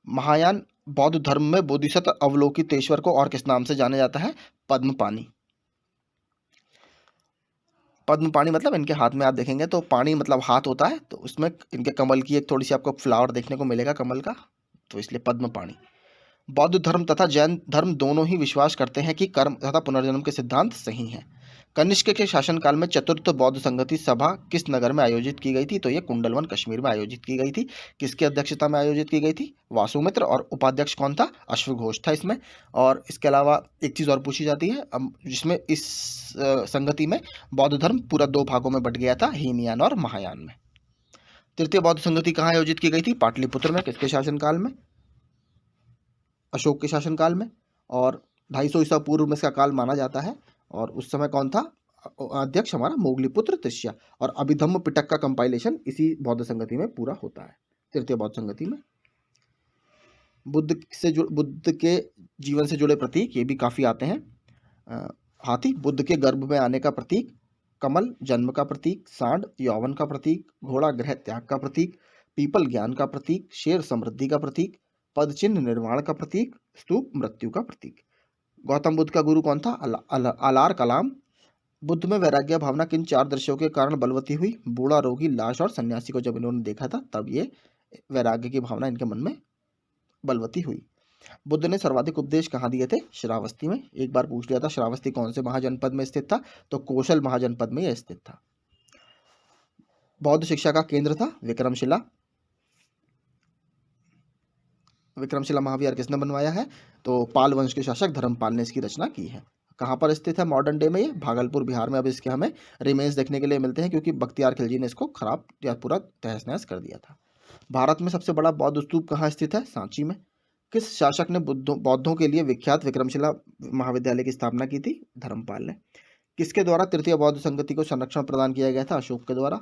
महायान बौद्ध धर्म में बोधिसत्व अवलोकितेश्वर को और किस नाम से जाना जाता है? पद्मपानी। पद्मपाणी मतलब इनके हाथ में आप देखेंगे तो पानी मतलब हाथ होता है, तो उसमें इनके कमल की एक थोड़ी सी आपको फ्लावर देखने को मिलेगा कमल का, तो इसलिए पद्मपाणी। बौद्ध धर्म तथा जैन धर्म दोनों ही विश्वास करते हैं कि कर्म तथा पुनर्जन्म के सिद्धांत सही हैं। कनिष्क के शासनकाल में चतुर्थ बौद्ध संगति सभा किस नगर में आयोजित की गई थी? तो ये कुंडलवन कश्मीर में आयोजित की गई थी। किसकी अध्यक्षता में आयोजित की गई थी? वासुमित्र। और उपाध्यक्ष कौन था? अश्वघोष था इसमें। और इसके अलावा एक चीज़ और पूछी जाती है, जिसमें इस संगति में बौद्ध धर्म पूरा दो भागों में बट गया था, हीनयान और महायान में। तृतीय बौद्ध संगति कहाँ आयोजित की गई थी? पाटलिपुत्र में। किसके शासनकाल में? अशोक के शासनकाल में। और 250 ईसा पूर्व में इसका काल माना जाता है। और उस समय कौन था अध्यक्ष? हमारा मोगलीपुत्र तिष्या। और अभिधम्म पिटक का कंपाइलेशन इसी बौद्ध संगति में पूरा होता है, तृतीय बौद्ध संगति में। बुद्ध के जीवन से जुड़े प्रतीक ये भी काफ़ी आते हैं। हाथी बुद्ध के गर्भ में आने का प्रतीक, कमल जन्म का प्रतीक, सांड यौवन का प्रतीक, घोड़ा गृह त्याग का प्रतीक, पीपल ज्ञान का प्रतीक, शेर समृद्धि का प्रतीक, पद चिन्ह निर्माण का प्रतीक, स्तूप मृत्यु का प्रतीक। गौतम बुद्ध का गुरु कौन था? अलार कलाम। बुद्ध में वैराग्य भावना किन 4 दृश्यों के कारण बलवती हुई? बूढ़ा, रोगी, लाश और सन्यासी को जब इन्होंने देखा था तब ये वैराग्य की भावना इनके मन में बलवती हुई। बुद्ध ने सर्वाधिक उपदेश कहाँ दिए थे? श्रावस्ती में। एक बार पूछ लिया था श्रावस्ती कौन से महाजनपद में स्थित था, तो कौशल महाजनपद में यह स्थित था। बौद्ध शिक्षा का केंद्र था विक्रमशिला। विक्रमशिला महाविहार किसने बनवाया है? तो पाल वंश के शासक धर्मपाल ने इसकी रचना की है। कहाँ पर स्थित है मॉडर्न डे में? ये भागलपुर बिहार में। अब इसके हमें रिमेन्स देखने के लिए मिलते हैं क्योंकि बख्तियार खिलजी ने इसको खराब या पूरा तहस नहस कर दिया था। भारत में सबसे बड़ा बौद्ध स्तूप कहाँ स्थित है? सांची में। किस शासक ने बौद्धों के लिए विख्यात विक्रमशिला महाविद्यालय की स्थापना की थी? धर्मपाल ने। किसके द्वारा तृतीय बौद्ध संगति को संरक्षण प्रदान किया गया था? अशोक के द्वारा।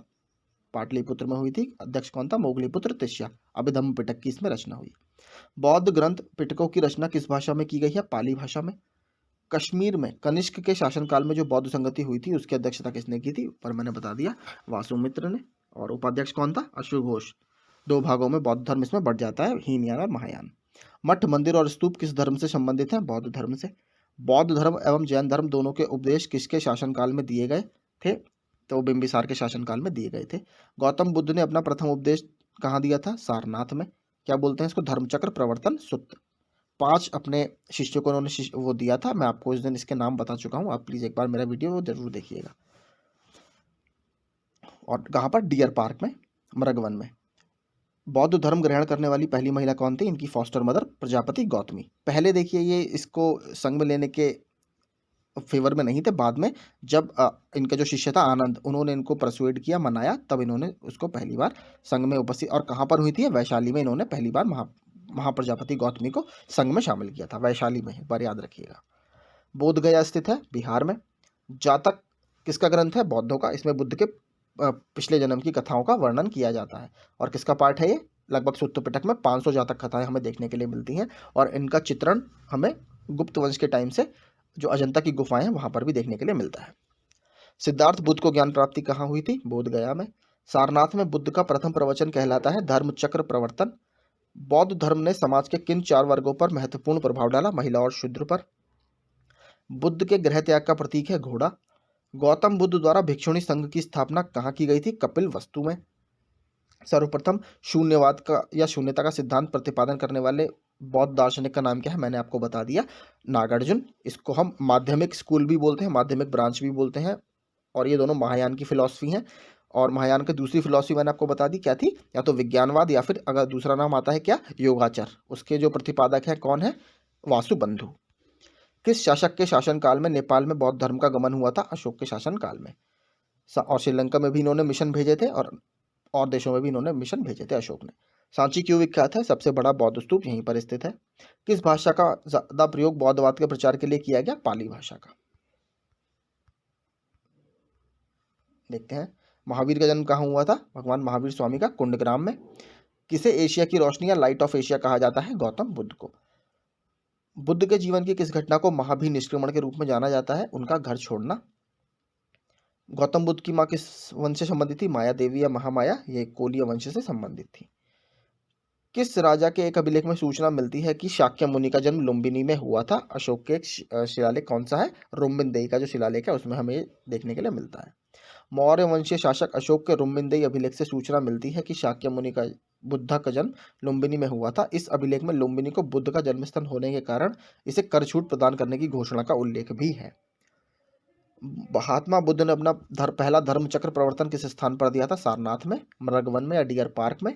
पाटलिपुत्र में हुई थी। अध्यक्ष कौन था? मोगलीपुत्र तिष्या। अभिधम्म पिटक की इसमें रचना हुई। बौद्ध ग्रंथ पिटकों की रचना किस भाषा में की गई है? पाली भाषा में। कश्मीर में कनिष्क के शासनकाल में जो बौद्ध संगति हुई थी उसकी अध्यक्षता किसने की थी? पर मैंने बता दिया, वासुमित्र ने। और उपाध्यक्ष कौन था? अश्वघोष। 2 भागों में बौद्ध धर्म इसमें बढ़ जाता है, हीनयान और महायान। मठ, मंदिर और स्तूप किस धर्म से संबंधित हैं? बौद्ध धर्म से। बौद्ध धर्म एवं जैन धर्म दोनों के उपदेश किसके शासनकाल में दिए गए थे? तो बिंबिसार के शासनकाल में दिए गए थे। गौतम बुद्ध ने अपना प्रथम उपदेश कहाँ दिया था? सारनाथ में। क्या बोलते हैं इसको? धर्मचक्र प्रवर्तन सूत्र। 5 अपने शिष्यों को उन्होंने वो दिया था। मैं आपको उस दिन इसके नाम बता चुका हूँ, आप प्लीज एक बार मेरा वीडियो वो जरूर देखिएगा। और कहाँ पर? डियर पार्क में, मृगवन में। बौद्ध धर्म ग्रहण करने वाली पहली महिला कौन थी? इनकी फॉस्टर मदर प्रजापति गौतमी। पहले देखिए ये इसको संग में लेने के फेवर में नहीं थे। बाद में जब इनका जो शिष्य था आनंद, उन्होंने इनको परसुएड किया, मनाया, तब इन्होंने उसको पहली बार संघ में उपस्थित। और कहाँ पर हुई थी? वैशाली में इन्होंने पहली बार महाप्रजापति गौतमी को संघ में शामिल किया था। वैशाली में, एक बार याद रखिएगा। बोध गया स्थित है बिहार में। जातक किसका ग्रंथ है? बौद्धों का। इसमें बुद्ध के पिछले जन्म की कथाओं का वर्णन किया जाता है। और किसका पाठ है ये? लगभग सूत्र पिटक में 500 जातक कथाएं हमें देखने के लिए मिलती हैं और इनका चित्रण हमें गुप्त वंश के टाइम से जो अजंता की गुफाएं हैं वहां पर भी देखने के लिए मिलता है। सिद्धार्थ बुद्ध को ज्ञान प्राप्ति कहाँ हुई थी? बोध गया में। सारनाथ में बुद्ध का प्रथम प्रवचन कहलाता है धर्म चक्र प्रवर्तन। बौद्ध धर्म ने समाज के किन 4 वर्गों पर महत्वपूर्ण प्रभाव डाला? महिला और शूद्र पर। बुद्ध के गृह त्याग का प्रतीक है घोड़ा। गौतम बुद्ध द्वारा भिक्षुणी संघ की स्थापना कहाँ की गई थी? कपिल वस्तु में। सर्वप्रथम शून्यवाद का या शून्यता का सिद्धांत प्रतिपादन करने वाले बौद्ध दार्शनिक का नाम क्या है? मैंने आपको बता दिया, नागार्जुन। इसको हम माध्यमिक स्कूल भी बोलते हैं, माध्यमिक ब्रांच भी बोलते हैं। और ये दोनों महायान की फिलॉसफी हैं। और महायान की दूसरी फिलॉसफी मैंने आपको बता दी क्या थी? या तो विज्ञानवाद या फिर अगर दूसरा नाम आता है क्या? योगाचार। उसके जो प्रतिपादक हैं कौन है? वासुबंधु। किस शासक के शासनकाल में नेपाल में बौद्ध धर्म का गमन हुआ था? अशोक के शासनकाल में। और श्रीलंका में भी इन्होंने मिशन भेजे थे और देशों में भी इन्होंने मिशन भेजे थे अशोक ने। सांची क्यों विख्यात है? सबसे बड़ा बौद्ध स्तूप यहीं पर स्थित है। किस भाषा का ज्यादा प्रयोग बौद्धवाद के प्रचार के लिए किया गया? पाली भाषा का। देखते हैं महावीर का जन्म कहाँ हुआ था? भगवान महावीर स्वामी का कुंडग्राम में। किसे एशिया की रोशनी या लाइट ऑफ एशिया कहा जाता है? गौतम बुद्ध को। बुद्ध के जीवन की किस घटना को महाभिनिष्क्रमण के रूप में जाना जाता है? उनका घर छोड़ना। गौतम बुद्ध की माँ किस वंश से संबंधित थी? माया देवी या महामाया। ये कोलिय वंश से संबंधित थी। किस राजा के एक अभिलेख में सूचना मिलती है कि शाक्य मुनि का जन्म लुम्बिनी में हुआ था? अशोक के एक शिलालेख कौन सा है? रुम्बिनदेही का जो शिलालेख है उसमें हमें देखने के लिए मिलता है। मौर्य वंशीय शासक अशोक के रुम्बिनदेही अभिलेख से सूचना मिलती है कि शाक्य मुनि का बुद्ध का जन्म लुम्बिनी में हुआ था। इस अभिलेख में लुम्बिनी को बुद्ध का जन्मस्थल होने के कारण इसे कर छूट प्रदान करने की घोषणा का उल्लेख भी है। महात्मा बुद्ध ने अपना पहला धर्म चक्र प्रवर्तन किस स्थान पर दिया था? सारनाथ में, मृगवन में या डियर पार्क में।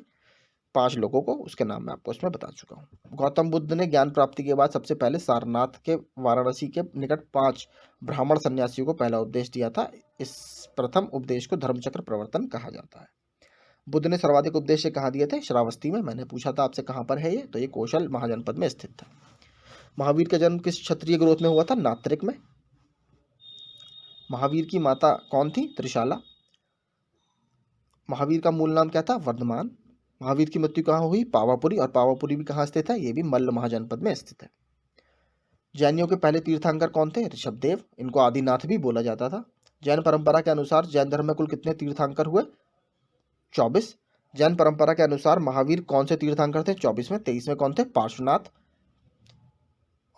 5 लोगों को उसके नाम मैं आपको इसमें बता चुका हूँ। गौतम बुद्ध ने ज्ञान प्राप्ति के बाद सबसे पहले सारनाथ के वाराणसी के निकट 5 ब्राह्मण सन्यासियों को पहला उपदेश दिया था। इस प्रथम उपदेश को धर्मचक्र प्रवर्तन कहा जाता है। बुद्ध ने सर्वाधिक उपदेश कहाँ दिए थे? श्रावस्ती में। मैंने पूछा था आपसे कहाँ पर है ये, तो ये कौशल महाजनपद में स्थित था। महावीर का जन्म किस क्षत्रिय गोत्र में हुआ था? नात्रिक में। महावीर की माता कौन थी? त्रिशाला। महावीर का मूल नाम क्या था? वर्धमान। महावीर की मृत्यु कहाँ हुई? पावापुरी। और पावापुरी भी कहाँ स्थित है? ये भी मल्ल महाजनपद में स्थित है। जैनियों के पहले तीर्थंकर कौन थे? ऋषभदेव। इनको आदिनाथ भी बोला जाता था। जैन परंपरा के अनुसार जैन धर्म में कुल कितने तीर्थंकर हुए? 24। जैन परंपरा के अनुसार महावीर कौन से तीर्थंकर थे? 24 में। 23 में कौन थे? पार्श्वनाथ।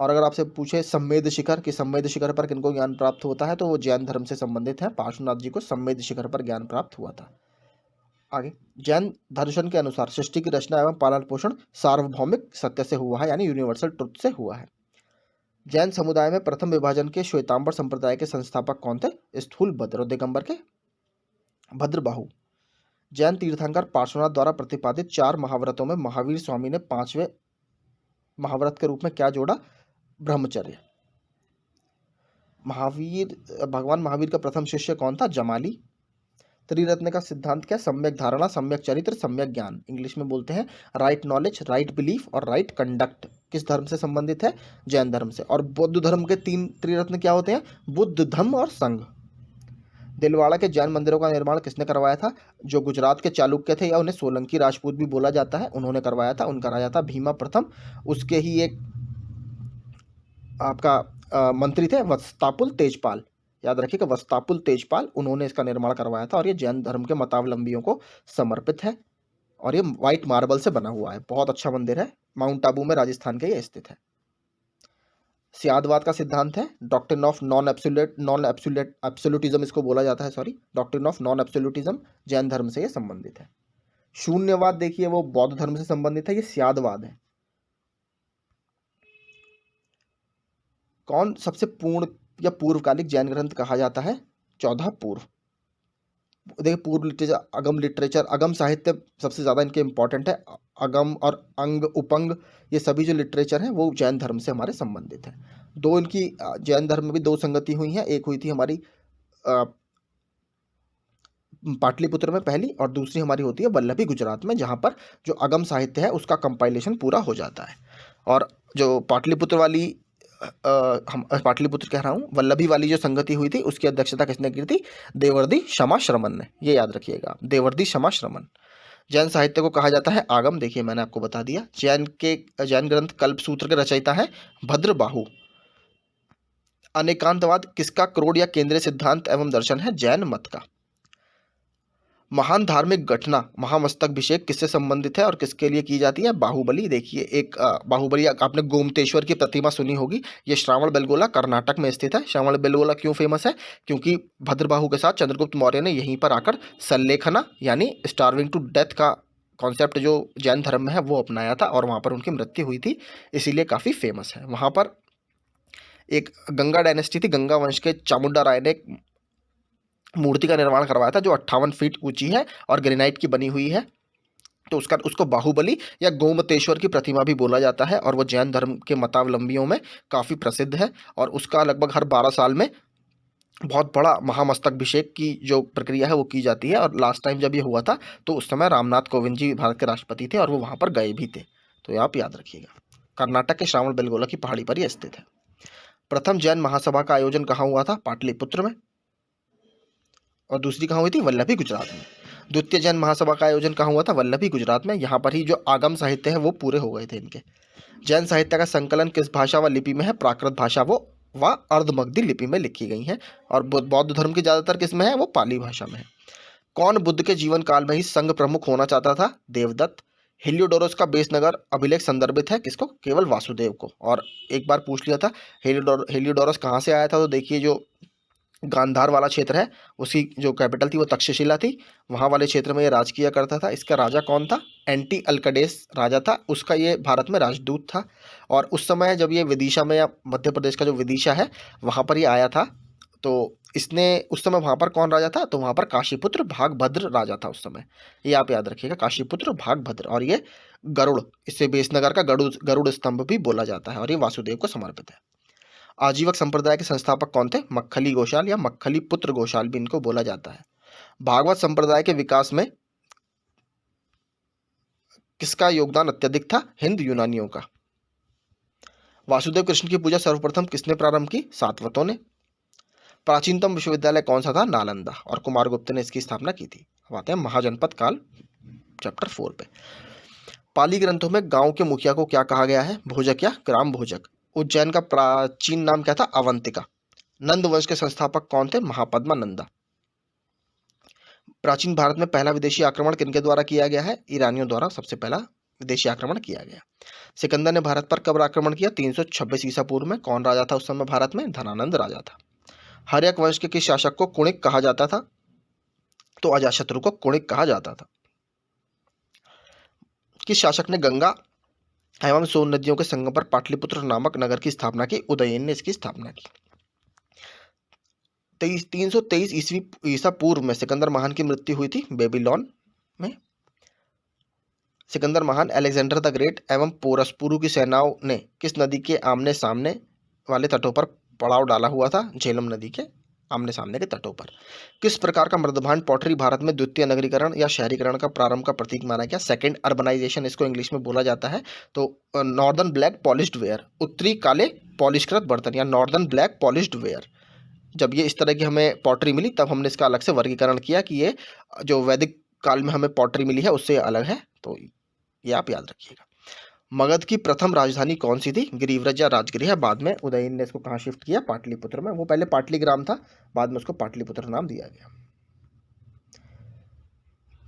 और अगर आपसे पूछे संवेद शिखर कि संवेद शिखर पर किनको ज्ञान प्राप्त होता है, तो वो जैन धर्म से संबंधित है। पार्श्वनाथ जी को संवेद शिखर पर ज्ञान प्राप्त हुआ था। आगे, जैन दर्शन के अनुसार सृष्टि की रचना एवं पालन पोषण सार्वभौमिक सत्य से हुआ है, यानी यूनिवर्सल ट्रुथ से हुआ है। जैन समुदाय में प्रथम विभाजन के श्वेतांबर संप्रदाय के संस्थापक कौन थे? स्थूलभद्र और दिगंबर के भद्रबाहु। जैन तीर्थंकर पार्श्वनाथ द्वारा प्रतिपादित 4 महाव्रतों में महावीर स्वामी ने 5वें महाव्रत के रूप में क्या जोड़ा? ब्रह्मचर्य। भगवान महावीर का प्रथम शिष्य कौन था? जमाली। त्रिरत्न का सिद्धांत क्या? सम्यक धारणा, सम्यक चरित्र, सम्यक ज्ञान। इंग्लिश में बोलते हैं राइट नॉलेज, राइट बिलीफ और राइट कंडक्ट। किस धर्म से संबंधित है? जैन धर्म से। और बौद्ध धर्म के 3 त्रिरत्न क्या होते हैं? बुद्ध, धम्म और संघ। दिलवाड़ा के जैन मंदिरों का निर्माण किसने करवाया था? जो गुजरात के चालुक्य थे, या उन्हें सोलंकी राजपूत भी बोला जाता है, उन्होंने करवाया था। उनका राजा था भीमा प्रथम। उसके ही एक आपका मंत्री थे वत्स्तापुल तेजपाल। याद रखिएगा, वत्स्तापुल तेजपाल, उन्होंने इसका निर्माण करवाया था। और ये जैन धर्म के मतावलंबियों को समर्पित है। और ये व्हाइट मार्बल से बना हुआ है, बहुत अच्छा मंदिर है। माउंट आबू में राजस्थान के ये स्थित है। स्यादवाद का सिद्धांत है डॉक्ट्रिन ऑफ नॉन एब्सोल्यूटिज्म, इसको बोला जाता है, sorry, doctrine of non absolutism. Jain धर्म से ये संबंधित है। शून्यवाद देखिए, वो बौद्ध धर्म से संबंधित है। ये स्यादवाद है। कौन सबसे पूर्ण या पूर्वकालिक जैन ग्रंथ कहा जाता है? 14 पूर्व। देखिए, पूर्व लिटरेचर, अगम लिटरेचर, अगम साहित्य सबसे ज़्यादा इनके इंपॉर्टेंट है। अगम और अंग, उपंग, ये सभी जो लिटरेचर हैं वो जैन धर्म से हमारे संबंधित है। दो इनकी जैन धर्म में भी 2 संगति हुई हैं। एक हुई थी हमारी पाटलिपुत्र में पहली, और दूसरी हमारी होती है वल्लभी गुजरात में, जहाँ पर जो अगम साहित्य है उसका कंपाइलेशन पूरा हो जाता है। और जो पाटलिपुत्र वाली हम पाटलिपुत्र कह रहा हूँ, वल्लभी वाली जो संगति हुई थी उसकी अध्यक्षता किसने की थी? देवर्षि क्षमा श्रमण ने। ये याद रखिएगा, देवर्षि क्षमा श्रमण। जैन साहित्य को कहा जाता है आगम। देखिए, मैंने आपको बता दिया। जैन ग्रंथ कल्पसूत्र के रचयिता है भद्रबाहु। अनेकांतवाद किसका क्रोड या केंद्रीय सिद्धांत एवं दर्शन है? जैन मत का। महान धार्मिक घटना महामस्तकाभिषेक किससे संबंधित है और किसके लिए की जाती है? बाहुबली। देखिए, एक बाहुबली, आपने गोमतेश्वर की प्रतिमा सुनी होगी। ये श्रावण बेलगोला कर्नाटक में स्थित है। श्रावण बेलगोला क्यों फेमस है? क्योंकि भद्रबाहु के साथ चंद्रगुप्त मौर्य ने यहीं पर आकर सल्लेखना, यानी स्टार्विंग टू डेथ का कॉन्सेप्ट जो जैन धर्म में है वो अपनाया था, और वहाँ पर उनकी मृत्यु हुई थी, इसीलिए काफ़ी फेमस है। वहाँ पर एक गंगा डायनेस्टी थी, गंगा वंश के चामुंडा राय ने मूर्ति का निर्माण करवाया था, जो 58 फीट ऊंची है और ग्रेनाइट की बनी हुई है। तो उसको बाहुबली या गोमतेश्वर की प्रतिमा भी बोला जाता है, और वो जैन धर्म के मतावलंबियों में काफ़ी प्रसिद्ध है। और उसका लगभग हर 12 साल में बहुत बड़ा महामस्तकाभिषेक की जो प्रक्रिया है वो की जाती है। और लास्ट टाइम जब ये हुआ था तो उस समय रामनाथ कोविंद जी भारत के राष्ट्रपति थे, और वो वहाँ पर गए भी थे। तो ये आप याद रखिएगा। कर्नाटक के श्रावण बेलगोला की पहाड़ी पर ही स्थित है। प्रथम जैन महासभा का आयोजन कहाँ हुआ था? पाटलिपुत्र में। और दूसरी कहाँ हुई थी? वल्लभी गुजरात में। द्वितीय जैन महासभा का आयोजन कहाँ हुआ था? वल्लभी गुजरात में। यहाँ पर ही जो आगम साहित्य है वो पूरे हो गए थे इनके। जैन साहित्य का संकलन किस भाषा व लिपि में है? प्राकृत भाषा वो व अर्धमगधी लिपि में लिखी गई हैं। और बौद्ध धर्म की ज़्यादातर किस में है? वो पाली भाषा में है। कौन बुद्ध के जीवन काल में ही संघ प्रमुख होना चाहता था? देवदत्त। हेलियोडोरस का बेस नगर अभिलेख संदर्भित है किसको? केवल वासुदेव को। और एक बार पूछ लिया था हेलियोडोरस कहाँ से आया था, तो देखिए, जो गांधार वाला क्षेत्र है उसकी जो कैपिटल थी वो तक्षशिला थी। वहाँ वाले क्षेत्र में ये राज किया करता था। इसका राजा कौन था? एंटी अल्कडेस राजा था, उसका ये भारत में राजदूत था। और उस समय जब ये विदिशा में, या मध्य प्रदेश का जो विदिशा है वहाँ पर ये आया था, तो इसने उस समय वहाँ पर कौन राजा था? तो वहाँ पर काशीपुत्र भागभद्र राजा था उस समय। ये आप याद रखिएगा, काशीपुत्र भागभद्र। और ये गरुड़, इसे बेसनगर का गरुड़ स्तंभ भी बोला जाता है, और ये वासुदेव को समर्पित है। आजीवक संप्रदाय के संस्थापक कौन थे? मक्खली घोषाल या मक्खली पुत्र घोषाल भी इनको बोला जाता है। भागवत संप्रदाय के विकास में किसका योगदान अत्यधिक था? हिंद यूनानियों का। वासुदेव कृष्ण की पूजा सर्वप्रथम किसने प्रारंभ की? सातवतों ने। प्राचीनतम विश्वविद्यालय कौन सा था? नालंदा। और कुमारगुप्त ने इसकी स्थापना की थी। अब आते हैं महाजनपद काल, चैप्टर 4 पे। पाली ग्रंथों में गांव के मुखिया को क्या कहा गया है? भोजक या ग्राम भोजक। उज्जैन का प्राचीन नाम क्या था? अवंतिका। नंद वंश के संस्थापक कौन थे? महापद्मा नंदा। प्राचीन भारत में पहला विदेशी आक्रमण किनके द्वारा किया गया है? ईरानियों द्वारा सबसे पहला विदेशी आक्रमण किया गया। सिकंदर ने भारत पर कब आक्रमण किया? 326 ईसा पूर्व में। कौन राजा था उस समय भारत में? धनानंद राजा था। हर्यक वंश के किस शासक को कुणिक कहा जाता था? तो अजातशत्रु को कुणिक कहा जाता था। किस शासक ने गंगा एवं सोन नदियों के संगम पर पाटलिपुत्र नामक नगर की स्थापना की? उदयन ने इसकी स्थापना की। 323 ईसा पूर्व में सिकंदर महान की मृत्यु हुई थी बेबीलोन में। सिकंदर महान, अलेक्जेंडर द ग्रेट एवं पोरसपुरु की सेनाओं ने किस नदी के आमने सामने वाले तटों पर पड़ाव डाला हुआ था? झेलम नदी के आमने सामने के तटों पर। किस प्रकार का मृदभांड पॉटरी भारत में द्वितीय नगरीकरण या शहरीकरण का प्रारंभ का प्रतीक माना गया? सेकेंड अर्बनाइजेशन इसको इंग्लिश में बोला जाता है। तो नॉर्दर्न ब्लैक पॉलिश्ड वेयर, उत्तरी काले पॉलिशकृत बर्तन या नॉर्दर्न ब्लैक पॉलिश्ड वेयर। जब ये इस तरह की हमें पॉटरी मिली तब हमने इसका अलग से वर्गीकरण किया कि ये जो वैदिक काल में हमें पॉटरी मिली है उससे अलग है, तो ये आप याद रखिएगा। मगध की प्रथम राजधानी कौन सी थी? गिरिव्रज या राजगृह। बाद में उदयन ने इसको कहाँ शिफ्ट किया? पाटलिपुत्र में। वो पहले पाटलिग्राम था, बाद में उसको पाटलिपुत्र नाम दिया गया।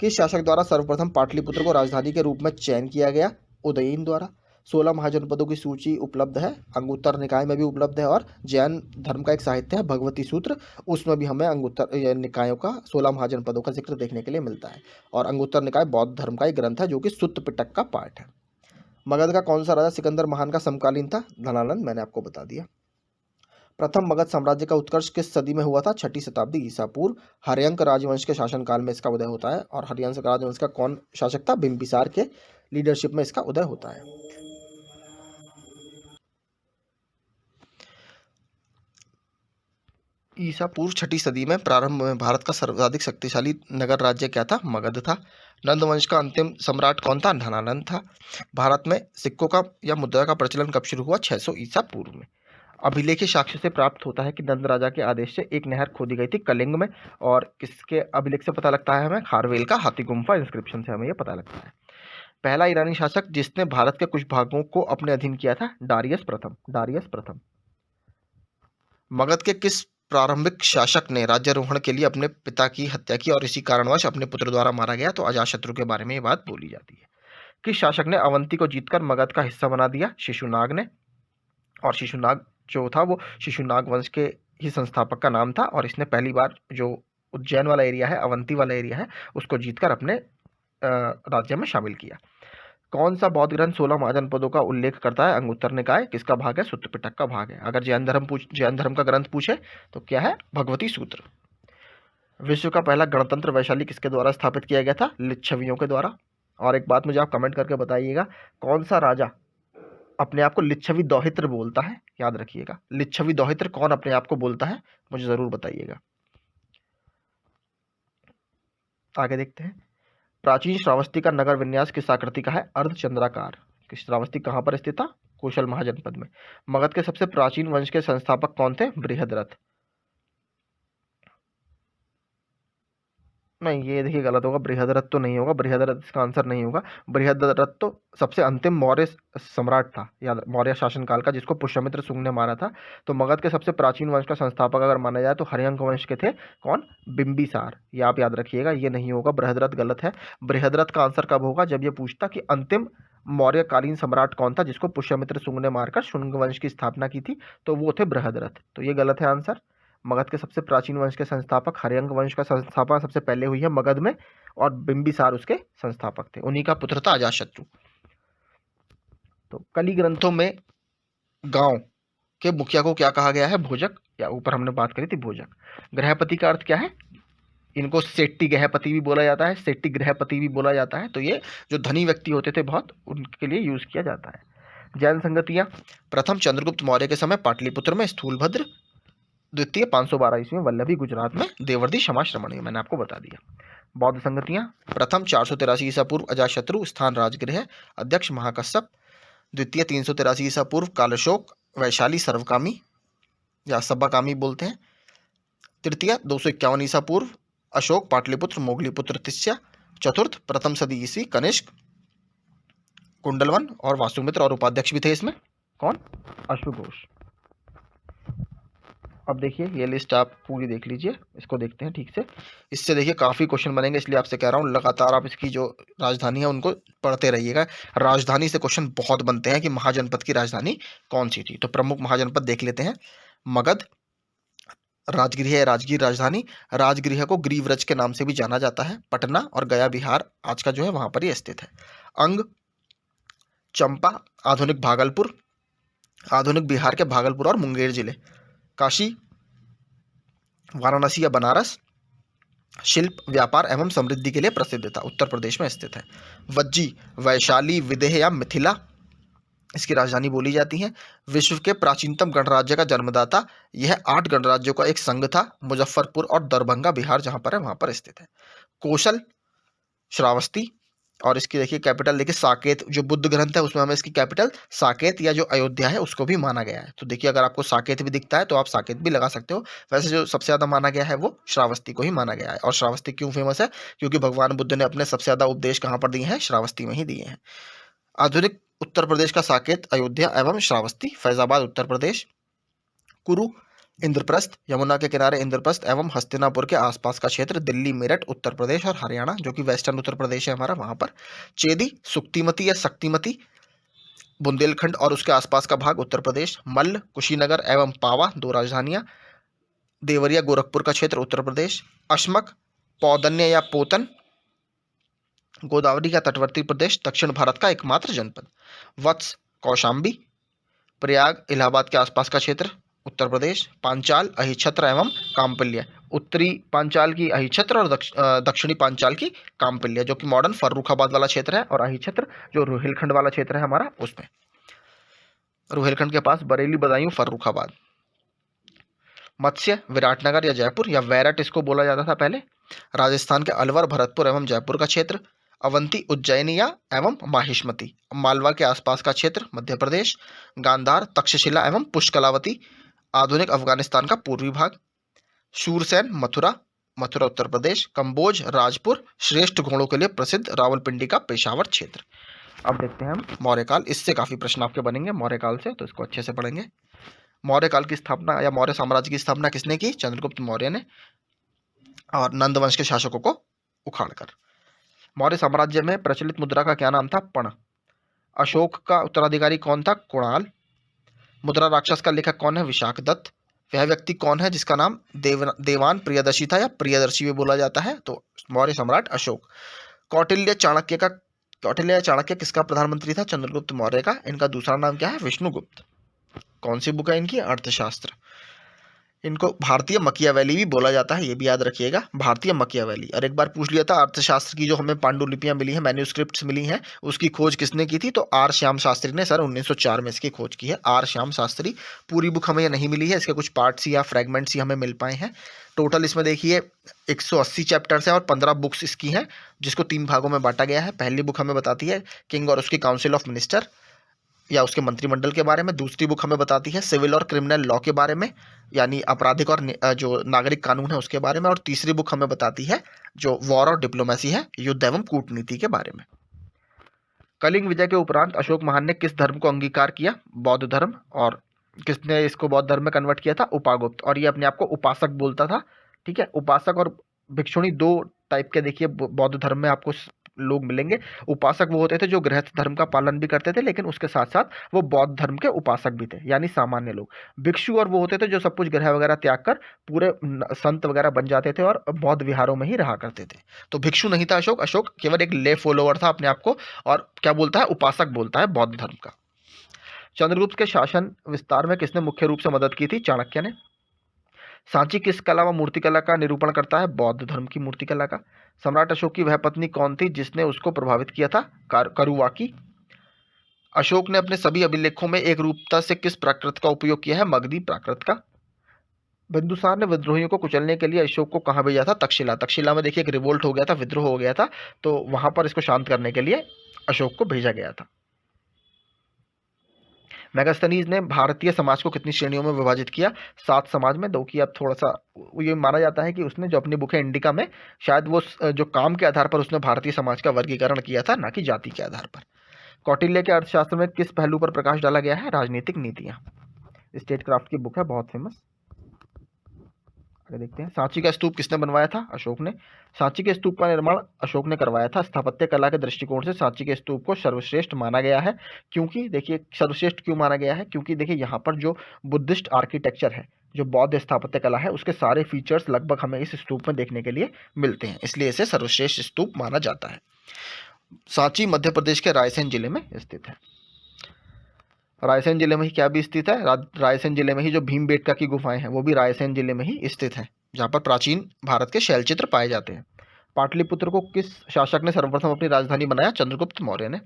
किस शासक द्वारा सर्वप्रथम पाटलिपुत्र को राजधानी के रूप में चयन किया गया? उदयन द्वारा। 16 महाजनपदों की सूची उपलब्ध है, अंगुत्तर निकाय में भी उपलब्ध है, और जैन धर्म का एक साहित्य है भगवती सूत्र, उसमें भी हमें अंगुत्तर निकायों का 16 महाजनपदों का जिक्र देखने के लिए मिलता है। और अंगुत्तर निकाय बौद्ध धर्म का एक ग्रंथ है जो कि सुत्त पिटक का पाठ है। मगध का कौन सा राजा सिकंदर महान का समकालीन था? धनानंद, मैंने आपको बता दिया। प्रथम मगध साम्राज्य का उत्कर्ष किस सदी में हुआ था? 6ठी शताब्दी ईसा पूर्व। हर्यंक राजवंश के शासनकाल में इसका उदय होता है। और हर्यंक राजवंश का कौन शासक था? बिंबिसार के लीडरशिप में इसका उदय होता है। ईसा पूर्व 6ठी सदी में प्रारंभ में भारत का सर्वाधिक शक्तिशाली नगर राज्य क्या था? मगध था। नंद वंश का अंतिम सम्राट कौन था? धनानंद था। भारत में सिक्कों का या मुद्रा का प्रचलन कब शुरू हुआ? 600 ईसा पूर्व में। अभिलेखीय साक्ष्य से प्राप्त होता है कि नंद राजा के आदेश से एक नहर खोदी गई थी कलिंग में। और किसके अभिलेख से पता लगता है? हमें खारवेल का हाथी गुम्फा इंस्क्रिप्शन से हमें यह पता लगता है। पहला ईरानी शासक जिसने भारत के कुछ भागों को अपने अधीन किया था? डारियस प्रथम। डारियस प्रथम। मगध के किस प्रारंभिक शासक ने राज्यारोहण के लिए अपने पिता की हत्या की और इसी कारणवश अपने पुत्र द्वारा मारा गया? तो अजातशत्रु के बारे में ये बात बोली जाती है। किस शासक ने अवंती को जीतकर मगध का हिस्सा बना दिया? शिशुनाग ने। और शिशुनाग जो था वो शिशुनाग वंश के ही संस्थापक का नाम था, और इसने पहली बार जो उज्जैन वाला एरिया है, अवंती वाला एरिया है, उसको जीतकर अपने राज्य में शामिल किया। कौन सा बौद्ध ग्रंथ 16 महाजनपदों का उल्लेख करता है? अंगुत्तर निकाय। किसका भाग है? सुत्त पिटक का भाग है। अगर जैन धर्म का ग्रंथ पूछे तो क्या है? भगवती सूत्र। विश्व का पहला गणतंत्र वैशाली किसके द्वारा स्थापित किया गया था? लिच्छवियों के द्वारा। और एक बात मुझे आप कमेंट करके बताइएगा, कौन सा राजा अपने आप को लिच्छवी दौहित्र बोलता है? याद रखिएगा, लिच्छवी दौहित्र कौन अपने आप को बोलता है? मुझे जरूर बताइएगा। आगे देखते हैं। प्राचीन श्रावस्ती का नगर विन्यास किस आकृति का है? अर्धचंद्राकार। श्रावस्ती कहाँ पर स्थित था? कौशल महाजनपद में। मगध के सबसे प्राचीन वंश के संस्थापक कौन थे? बृहद्रथ। नहीं, ये देखिए गलत होगा, बृहद्रथ तो नहीं होगा, बृहद्रथ इसका आंसर नहीं होगा। बृहद्रथ तो सबसे अंतिम मौर्य सम्राट था, याद, मौर्य शासनकाल का, जिसको पुष्यमित्र शुंग ने मारा था। तो मगध के सबसे प्राचीन वंश का संस्थापक अगर माना जाए तो हर्यंक वंश के थे। कौन? बिंबिसार। ये आप याद रखिएगा, ये नहीं होगा, बृहद्रथ गलत है। बृहद्रथ का आंसर कब होगा? जब ये पूछता कि अंतिम मौर्यकालीन सम्राट कौन था जिसको पुष्यमित्र शुंग ने मारकर शुंग वंश की स्थापना की थी, तो वो थे बृहद्रथ। तो ये गलत है आंसर। मगध के सबसे प्राचीन वंश के संस्थापक, हर्यंक वंश का संस्थापना सबसे पहले हुई है मगध में, और बिंबिसार उसके संस्थापक थे। उन्हीं का पुत्र था अजातशत्रु। तो कली ग्रंथों में गांव के मुखिया को क्या कहा गया है? भोजक, या ऊपर हमने बात करी थी भोजक। गृहपति का अर्थ क्या है? इनको सेट्टी गृहपति भी बोला जाता है, सेट्टी गृहपति भी बोला जाता है। तो ये जो धनी व्यक्ति होते थे बहुत, उनके लिए यूज किया जाता है। जैन संगतियां। प्रथम चंद्रगुप्त मौर्य के समय पाटलिपुत्र में स्थूलभद्र, द्वितीय 512 ईस्वी में वल्लभी, गुजरात में देवर्दी क्षमाश्रमण, मैंने आपको बता दिया। बौद्ध संगतियां। प्रथम 483 ईसा पूर्व अजातशत्रु, स्थान राजगृह, अध्यक्ष महाकश्यप। द्वितीय 383 ईसा पूर्व कालशोक, वैशाली सर्वकामी या सब्बाकामी बोलते हैं। तृतीय 251 ईसा पूर्व अशोक, पाटलिपुत्र, मोगलीपुत्र तिस्या। चतुर्थ प्रथम सदी ईस्वी कनिष्क, कुंडलवन और वासुमित्र, और उपाध्यक्ष भी थे इसमें। कौन? अश्वघोष। अब देखिए ये लिस्ट आप पूरी देख लीजिए, इसको देखते हैं ठीक से। इससे देखिए काफ़ी क्वेश्चन बनेंगे, इसलिए आपसे कह रहा हूँ लगातार आप इसकी जो राजधानी है उनको पढ़ते रहिएगा। राजधानी से क्वेश्चन बहुत बनते हैं कि महाजनपद की राजधानी कौन सी थी। तो प्रमुख महाजनपद देख लेते हैं। मगध, राजगृह है राजगीर राजधानी। राजगृह को ग्रीवरज के नाम से भी जाना जाता है। पटना और गया बिहार आज का जो है वहां पर ही स्थित है। अंग, चंपा, आधुनिक भागलपुर, आधुनिक बिहार के भागलपुर और मुंगेर जिले। काशी, वाराणसी या बनारस शिल्प, व्यापार एवं समृद्धि के लिए प्रसिद्ध था, उत्तर प्रदेश में स्थित है। वज्जी, वैशाली, विदेह या मिथिला इसकी राजधानी बोली जाती है। विश्व के प्राचीनतम गणराज्य का जन्मदाता, यह 8 गणराज्यों का एक संघ था। मुजफ्फरपुर और दरभंगा बिहार जहां पर है वहां पर स्थित है। कौशल, श्रावस्ती, और इसकी देखिए कैपिटल देखिए साकेत, जो बुद्ध ग्रंथ है उसमें हमें इसकी कैपिटल साकेत या जो अयोध्या है उसको भी माना गया है। तो देखिए अगर आपको साकेत भी दिखता है तो आप साकेत भी लगा सकते हो। वैसे जो सबसे ज्यादा माना गया है वो श्रावस्ती को ही माना गया है। और श्रावस्ती क्यों फेमस है? क्योंकि भगवान बुद्ध ने अपने सबसे ज्यादा उपदेश कहाँ पर दिए हैं? श्रावस्ती में ही दिए हैं। आधुनिक उत्तर प्रदेश का साकेत, अयोध्या एवं श्रावस्ती, फैजाबाद उत्तर प्रदेश। कुरु, इंद्रप्रस्थ, यमुना के किनारे इंद्रप्रस्थ एवं हस्तिनापुर के आसपास का क्षेत्र, दिल्ली, मेरठ उत्तर प्रदेश और हरियाणा जो कि वेस्टर्न उत्तर प्रदेश है हमारा वहां पर। चेदी, सुक्तिमती या शक्तिमती, बुंदेलखंड और उसके आसपास का भाग उत्तर प्रदेश। मल्ल, कुशीनगर एवं पावा 2 राजधानियां। देवरिया, गोरखपुर का क्षेत्र उत्तर प्रदेश। अश्मक, पौदन्य या पोतन, गोदावरी का तटवर्ती प्रदेश, दक्षिण भारत का एकमात्र जनपद। वत्स, कौशाम्बी, प्रयाग, इलाहाबाद के आसपास का क्षेत्र उत्तर प्रदेश। पांचाल, अहिछत्र एवं काम्पल्य, उत्तरी पांचाल की अहिछत्र और दक्षिणी पांचाल की काम्पल्य जो कि मॉडर्न फर्रुखाबाद वाला क्षेत्र है। और अहिछत्र जो रोहिलखंड वाला क्षेत्र है हमारा उसमें, रोहिलखंड के पास बरेली, बदायूं, फर्रुखाबाद। मत्स्य, विराटनगर या जयपुर या वैरट इसको बोला जाता था पहले, राजस्थान के अलवर, भरतपुर एवं जयपुर का क्षेत्र। अवंती, उज्जैनी या एवं माहिष्मती, मालवा के आसपास का क्षेत्र मध्य प्रदेश। गांधार, तक्षशिला एवं पुष्कलावती, आधुनिक अफगानिस्तान का पूर्वी भाग। शूरसेन, मथुरा, मथुरा उत्तर प्रदेश। कंबोज, राजपुर, श्रेष्ठ घोड़ों के लिए प्रसिद्ध, रावलपिंडी का पेशावर क्षेत्र। अब देखते हैं हम मौर्यकाल, इससे काफी प्रश्न आपके बनेंगे मौर्यकाल से, तो इसको अच्छे से पढ़ेंगे। मौर्यकाल की स्थापना या मौर्य साम्राज्य की स्थापना किसने की? चंद्रगुप्त मौर्य ने, और नंद वंश के शासकों को उखाड़कर। मौर्य साम्राज्य में प्रचलित मुद्रा का क्या नाम था? पण। अशोक का उत्तराधिकारी कौन था? कुणाल। मुद्रा राक्षस का लेखक कौन है? विशाखदत्त। वह व्यक्ति कौन है जिसका नाम देवान प्रियदर्शी था या प्रियदर्शी भी बोला जाता है? तो मौर्य सम्राट अशोक। कौटिल्य या चाणक्य किसका प्रधानमंत्री था? चंद्रगुप्त मौर्य का। इनका दूसरा नाम क्या है? विष्णुगुप्त। कौन सी बुक है इनकी? अर्थशास्त्र। इनको भारतीय मकियावैली भी बोला जाता है, ये भी याद रखिएगा, भारतीय मकियावैली। और एक बार पूछ लिया था अर्थशास्त्र की जो हमें पांडुलिपियां मिली हैं, मैन्यूस्क्रिप्ट्स मिली हैं, उसकी खोज किसने की थी? तो आर श्याम शास्त्री ने सर 1904 में इसकी खोज की है, आर श्याम शास्त्री। पूरी बुक हमें नहीं मिली है, इसके कुछ पार्ट्स या फ्रेगमेंट्स ही हमें मिल पाए हैं। टोटल इसमें देखिए 180 चैप्टर्स हैं और 15 बुक्स इसकी हैं, जिसको 3 भागों में बांटा गया है। पहली बुक हमें बताती है किंग और उसकी काउंसिल ऑफ मिनिस्टर या उसके मंत्रिमंडल के बारे में। दूसरी बुक हमें बताती है सिविल और क्रिमिनल लॉ के बारे में, यानी आपराधिक और जो नागरिक कानून है उसके बारे में। और तीसरी बुक हमें बताती है जो वॉर और डिप्लोमेसी है, युद्ध एवं कूटनीति के बारे में। कलिंग विजय के उपरांत अशोक महान ने किस धर्म को अंगीकार किया? बौद्ध धर्म। और किसने इसको बौद्ध धर्म में कन्वर्ट किया था? उपागुप्त। और ये अपने आप को उपासक बोलता था। ठीक है, उपासक और भिक्षुणी 2 टाइप के देखिए बौद्ध धर्म में आपको लोग मिलेंगे। उपासक वो होते थे जो गृहस्थ धर्म का पालन भी करते थे, लेकिन उसके साथ साथ वो बौद्ध धर्म के उपासक भी थे, यानी सामान्य लोग। भिक्षु और वो होते थे जो सब कुछ गृह वगैरह त्याग कर पूरे संत वगैरह बन जाते थे और बौद्ध विहारों में ही रहा करते थे। तो भिक्षु नहीं था अशोक, अशोक केवल एक ले फॉलोअर था अपने आप को, और क्या बोलता है? उपासक बोलता है बौद्ध धर्म का। चंद्रगुप्त के शासन विस्तार में किसने मुख्य रूप से मदद की थी? चाणक्य ने। सांची किस कला व मूर्तिकला का निरूपण करता है? बौद्ध धर्म की मूर्तिकला का। सम्राट अशोक की वह पत्नी कौन थी जिसने उसको प्रभावित किया था? करुवाकी। अशोक ने अपने सभी अभिलेखों में एक रूपता से किस प्राकृत का उपयोग किया है? मगधी प्राकृत का। बिंदुसार ने विद्रोहियों को कुचलने के लिए अशोक को कहां भेजा था? तक्षशिला। तक्षशिला में देखिए एक रिवोल्ट हो गया था, विद्रोह हो गया था, तो वहां पर इसको शांत करने के लिए अशोक को भेजा गया था। मेगास्थनीज ने भारतीय समाज को कितनी श्रेणियों में विभाजित किया? 7 समाज में। दो की अब थोड़ा सा ये माना जाता है कि उसने जो अपनी बुक है इंडिका में, शायद वो जो काम के आधार पर उसने भारतीय समाज का वर्गीकरण किया था, ना कि जाति के आधार पर। कौटिल्य के अर्थशास्त्र में किस पहलू पर प्रकाश डाला गया है? राजनीतिक नीतियां। स्टेट क्राफ्ट की बुक है, बहुत फेमस। आगे देखते हैं, सांची का स्तूप किसने बनवाया था? अशोक ने। सांची के स्तूप का निर्माण अशोक ने करवाया था। स्थापत्य कला के दृष्टिकोण से सांची के स्तूप को सर्वश्रेष्ठ माना गया है। क्योंकि देखिए सर्वश्रेष्ठ क्यों माना गया है? क्योंकि देखिए यहाँ पर जो बुद्धिस्ट आर्किटेक्चर है, जो बौद्ध स्थापत्य कला है, उसके सारे फीचर्स लगभग हमें इस स्तूप में देखने के लिए मिलते हैं, इसलिए इसे सर्वश्रेष्ठ स्तूप माना जाता है। सांची मध्य प्रदेश के रायसेन जिले में स्थित है। रायसेन जिले में ही क्या भी स्थित है? रायसेन जिले में ही जो भीमबेटका की गुफाएं हैं वो भी रायसेन जिले में ही स्थित हैं, जहाँ पर प्राचीन भारत के शैलचित्र पाए जाते हैं। पाटलिपुत्र को किस शासक ने सर्वप्रथम अपनी राजधानी बनाया? चंद्रगुप्त मौर्य ने।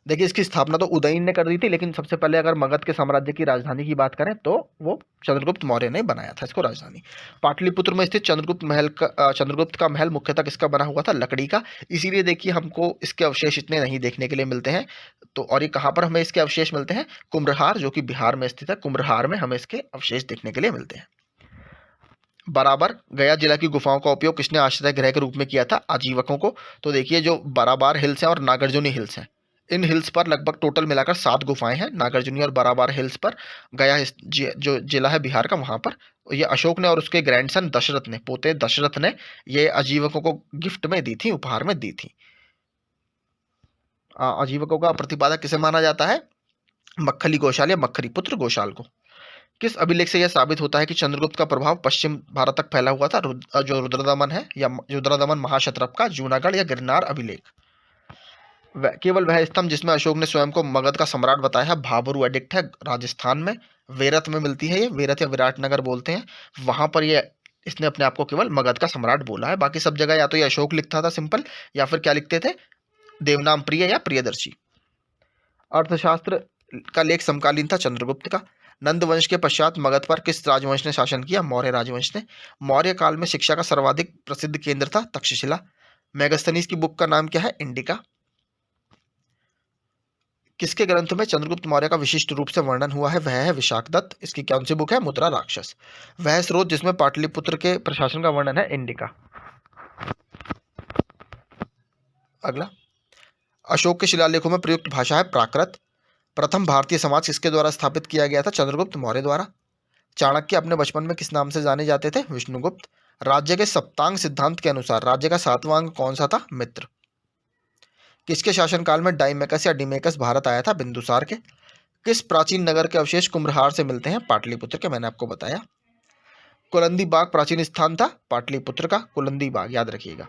देखिए इसकी स्थापना तो उदयन ने कर दी थी, लेकिन सबसे पहले अगर मगध के साम्राज्य की राजधानी की बात करें तो वो चंद्रगुप्त मौर्य ने बनाया था इसको राजधानी। पाटलिपुत्र में स्थित चंद्रगुप्त का महल मुख्यतः किसका बना हुआ था? लकड़ी का। इसीलिए देखिए हमको इसके अवशेष इतने नहीं देखने के लिए मिलते हैं। तो और ये कहाँ पर हमें इसके अवशेष मिलते हैं? कुम्हरार, जो कि बिहार में स्थित है, कुम्हरार में हमें इसके अवशेष देखने के लिए मिलते हैं। बराबर गया जिला की गुफाओं का उपयोग किसने आश्रय गृह के रूप में किया था? आजीवकों को। तो देखिए जो बाराबार हिल्स हैं और नागार्जुनी हिल्स हैं, इन हिल्स पर लगभग टोटल मिलाकर 7 गुफाएं हैं, नागार्जुनी और बाराबार हिल्स पर। गया जो जिला है बिहार का, वहां पर ये अशोक ने और उसके ग्रैंडसन दशरथ ने, पोते दशरथ ने, ये आजीवकों को गिफ्ट में दी थी, उपहार में दी थी। आजीवकों का प्रतिपादक किसे माना जाता है? मक्खली घोषाल या मक्खरी पुत्र घोषाल को। किस अभिलेख से यह साबित होता है कि चंद्रगुप्त का प्रभाव पश्चिम भारत तक फैला हुआ था? जो रुद्रदमन है या रुद्रदमन महाक्षत्रप का जूनागढ़ या गिरनार अभिलेख। केवल वह स्तंभ जिसमें अशोक ने स्वयं को मगध का सम्राट बताया है, भाबरू एडिक्ट है, राजस्थान में वेरत में मिलती है। ये वेरत या विराटनगर बोलते हैं, वहां पर ये इसने अपने आप को केवल मगध का सम्राट बोला है। बाकी सब जगह या तो ये अशोक लिखता था सिंपल, या फिर क्या लिखते थे? देवनाम प्रिय या प्रियदर्शी। अर्थशास्त्र का लेख समकालीन था चंद्रगुप्त का। नंद वंश के पश्चात मगध पर किस राजवंश ने शासन किया? मौर्य राजवंश ने। मौर्य काल में शिक्षा का सर्वाधिक प्रसिद्ध केंद्र था तक्षशिला। मेगास्थनीज की बुक का नाम क्या है? इंडिका। किसके ग्रंथ में चंद्रगुप्त मौर्य का विशिष्ट रूप से वर्णन हुआ है? वह है विशाखदत्त। इसकी कौन सी बुक है? मुद्रा राक्षस। वह स्रोत जिसमें पाटलिपुत्र के प्रशासन का वर्णन है? इंडिका। अगला, अशोक के शिलालेखों में प्रयुक्त भाषा है प्राकृत। प्रथम भारतीय समाज किसके द्वारा स्थापित किया गया था? चंद्रगुप्त मौर्य द्वारा। चाणक्य अपने बचपन में किस नाम से जाने जाते थे? विष्णुगुप्त। राज्य के सप्तांग सिद्धांत के अनुसार राज्य का 7वां अंग कौन सा था? मित्र। किसके शासनकाल में डाइमेकस या डिमेकस भारत आया था? बिंदुसार के। किस प्राचीन नगर के अवशेष कुम्भरहार से मिलते हैं? पाटलिपुत्र के, मैंने आपको बताया। कुलंदी बाग प्राचीन स्थान था पाटलिपुत्र का, कुलंदी बाग याद रखिएगा।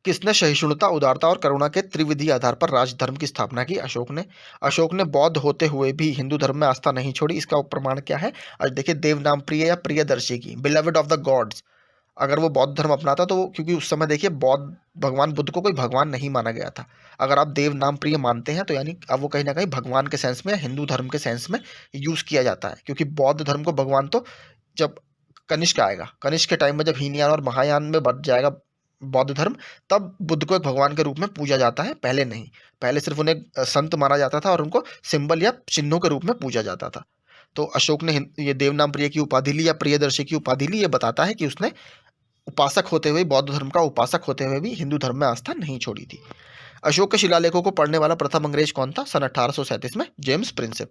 किसने सहिष्णुता, उदारता और करुणा के त्रिविधि आधार पर राजधर्म की स्थापना की? अशोक ने। अशोक ने बौद्ध होते हुए भी हिंदू धर्म में आस्था नहीं छोड़ी, इसका प्रमाण क्या है? आज देखिए, देवनाम प्रिय या प्रियदर्शी की, बिलवेड ऑफ द गॉड्स, अगर वो बौद्ध धर्म अपनाता तो वो, क्योंकि उस समय देखिए बौद्ध भगवान बुद्ध को कोई भगवान नहीं माना गया था। अगर आप देव नाम प्रिय मानते हैं तो यानी अब वो कहीं ना कहीं भगवान के सेंस में या हिंदू धर्म के सेंस में यूज किया जाता है, क्योंकि बौद्ध धर्म को भगवान तो जब कनिष्क आएगा, कनिष्क के टाइम में जब हीनयान और महायान में बढ़ जाएगा बौद्ध धर्म, तब बुद्ध को एक भगवान के रूप में पूजा जाता है। पहले नहीं, पहले सिर्फ उन्हें संत माना जाता था और उनको सिंबल या चिन्हों के रूप में पूजा जाता था। तो अशोक ने ये देवनाम प्रिय की उपाधि ली या प्रियदर्शी की उपाधि ली, ये बताता है कि उसने उपासक होते हुए, बौद्ध धर्म का उपासक होते हुए भी हिंदू धर्म में आस्था नहीं छोड़ी थी। अशोक के शिलालेखों को पढ़ने वाला प्रथम अंग्रेज कौन था? सन 1837 में जेम्स प्रिंसेप।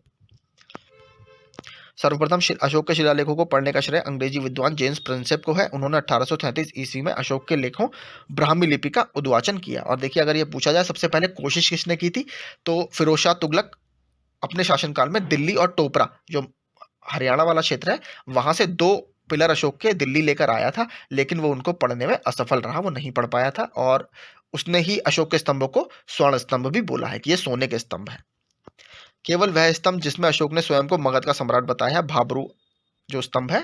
सर्वप्रथम अशोक के शिलालेखों को पढ़ने का श्रेय अंग्रेजी विद्वान जेम्स प्रिंसेप को है। उन्होंने 1833 ईस्वी में अशोक के लेखों ब्राह्मी लिपि का उद्वाचन किया। और देखिए, अगर ये पूछा जाए सबसे पहले कोशिश किसने की थी, तो फिरोज शाह तुगलक अपने शासनकाल में दिल्ली और टोपरा, जो हरियाणा वाला क्षेत्र है, वहां से 2 पिलर अशोक के दिल्ली लेकर आया था, लेकिन वो उनको पढ़ने में असफल रहा, वो नहीं पढ़ पाया था। और उसने ही अशोक के स्तंभों को स्वर्ण स्तंभ भी बोला है कि ये सोने के स्तंभ है। केवल वह स्तंभ जिसमें अशोक ने स्वयं को मगध का सम्राट बताया है, भाबरू जो स्तंभ है,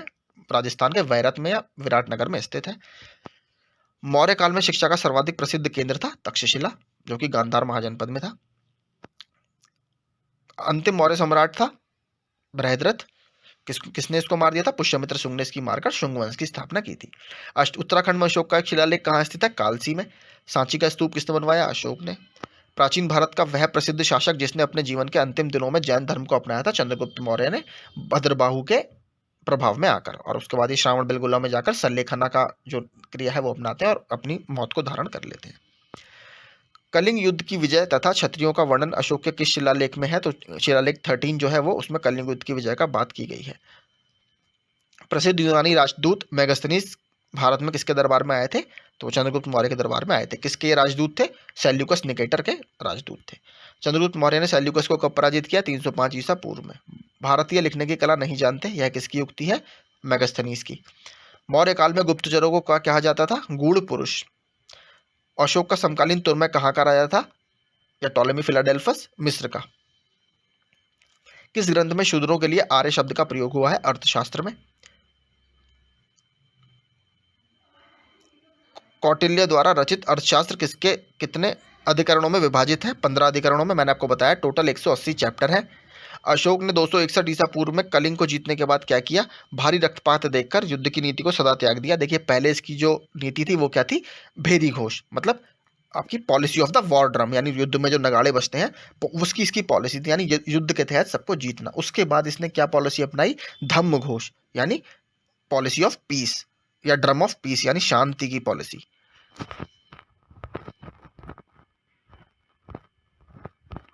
राजस्थान के वैरत में या विराटनगर में स्थित है। मौर्य काल में शिक्षा का सर्वाधिक प्रसिद्ध केंद्र था तक्षशिला, जो कि गांधार महाजनपद में था। अंतिम मौर्य सम्राट था बृहद्रथ। किसने इसको मार दिया था? पुष्यमित्र शुंग ने इसकी मारकर शुंग वंश की स्थापना की थी। उत्तराखंड में अशोक का एक शिलालेख कहाँ स्थित है? कालसी में। सांची का स्तूप किसने बनवाया? अशोक ने। प्राचीन भारत का वह प्रसिद्ध शासक जिसने अपने जीवन के अंतिम दिनों में जैन धर्म को अपनाया था? चंद्रगुप्त मौर्य ने, भद्रबाहु के प्रभाव में आकर। और उसके बाद ये श्रावण बेलगोला में जाकर सल्लेखना का जो क्रिया है वो अपनाते हैं और अपनी मौत को धारण कर लेते हैं। कलिंग युद्ध की विजय तथा क्षत्रियों का वर्णन अशोक के किस शिलालेख में है? तो शिलालेख 13 जो है वो, उसमें कलिंग युद्ध की विजय का बात की गई है। प्रसिद्ध यूनानी राजदूत मेगास्थनीज भारत में किसके दरबार में आए थे? तो चंद्रगुप्त मौर्य के दरबार में आए थे। किसके राजदूत थे? सेल्यूकस निकेटर के राजदूत थे। चंद्रगुप्त मौर्य ने सेल्यूकस को कब पराजित किया? 305 ईसा पूर्व में। भारतीय लिखने की कला नहीं जानते, यह किसकी युक्ति है? मेगास्थनीज की। मौर्य काल में गुप्तचरों को क्या कहा जाता था? गूढ़ पुरुष। अशोक का समकालीन तुर्मे कहाँ का राजा था? या टॉलेमी फिलाडेल्फस, मिस्र का। किस ग्रंथ में शूद्रों के लिए आर्य शब्द का प्रयोग हुआ है? अर्थशास्त्र में। कौटिल्य द्वारा रचित अर्थशास्त्र किसके कितने अधिकरणों में विभाजित है? 15 अधिकरणों में। मैंने आपको बताया टोटल 180 चैप्टर है। अशोक ने 261 ईसा पूर्व में कलिंग को जीतने के बाद क्या किया? भारी रक्तपात देखकर युद्ध की नीति को सदा त्याग दिया। देखिए पहले इसकी जो नीति थी वो क्या थी? भेरी घोष, मतलब आपकी policy of the war drum, यानी युद्ध में जो नगाड़े बजते हैं उसकी इसकी पॉलिसी थी, यानी युद्ध के तहत सबको जीतना। उसके बाद इसने क्या पॉलिसी अपनाई? धम्म घोष, यानी पॉलिसी ऑफ पीस या ड्रम ऑफ पीस, यानी शांति की पॉलिसी।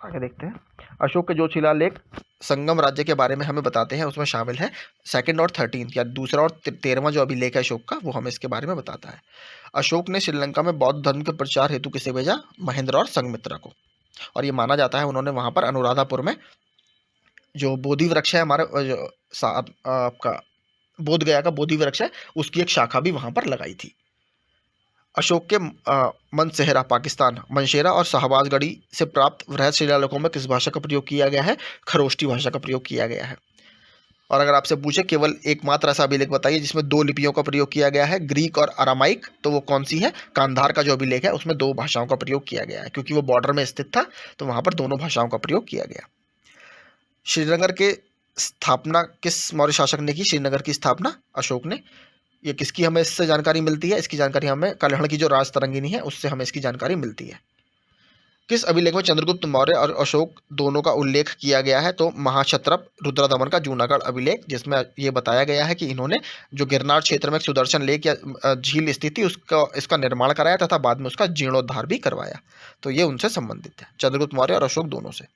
आगे देखते हैं। अशोक के जो शिलालेख संगम राज्य के बारे में हमें बताते हैं उसमें शामिल है सेकंड और 13 या दूसरा और 13वां जो अभिलेख है अशोक का, वो हमें इसके बारे में बताता है। अशोक ने श्रीलंका में बौद्ध धर्म के प्रचार हेतु किसे भेजा? महेंद्र और संघमित्रा को। और ये माना जाता है उन्होंने वहां पर अनुराधापुर में जो बोधि वृक्ष है हमारे आपका बोध गया का बोधि वृक्ष है, उसकी एक शाखा भी वहां पर लगाई थी। अशोक के मनसेहरा पाकिस्तान, मनशेरा और शाहबाजगढ़ी से प्राप्त वृहद शिलालेखों में किस भाषा का प्रयोग किया गया है? खरोष्टी भाषा का प्रयोग किया गया है। और अगर आपसे पूछे केवल एकमात्र ऐसा अभिलेख बताइए जिसमें 2 लिपियों का प्रयोग किया गया है, ग्रीक और अरामाइक, तो वो कौन सी है? कांधार का जो अभिलेख है उसमें 2 भाषाओं का प्रयोग किया गया है, क्योंकि वो बॉर्डर में स्थित था तो वहां पर दोनों भाषाओं का प्रयोग किया गया। श्रीनगर के स्थापना किस मौर्य शासक ने की? श्रीनगर की स्थापना अशोक ने। ये किसकी हमें इससे जानकारी मिलती है? इसकी जानकारी हमें कल्हड़ की जो राज तरंगिनी है उससे हमें इसकी जानकारी मिलती है। किस अभिलेख में चंद्रगुप्त मौर्य और अशोक दोनों का उल्लेख किया गया है? तो महाक्षत्रप रुद्रदमन का जूनागढ़ अभिलेख, जिसमें ये बताया गया है कि इन्होंने जो गिरनार क्षेत्र में एक सुदर्शन लेक या झील स्थित थी उसका इसका निर्माण कराया तथा बाद में उसका जीर्णोद्धार भी करवाया। तो ये उनसे संबंधित है, चंद्रगुप्त मौर्य और अशोक दोनों से।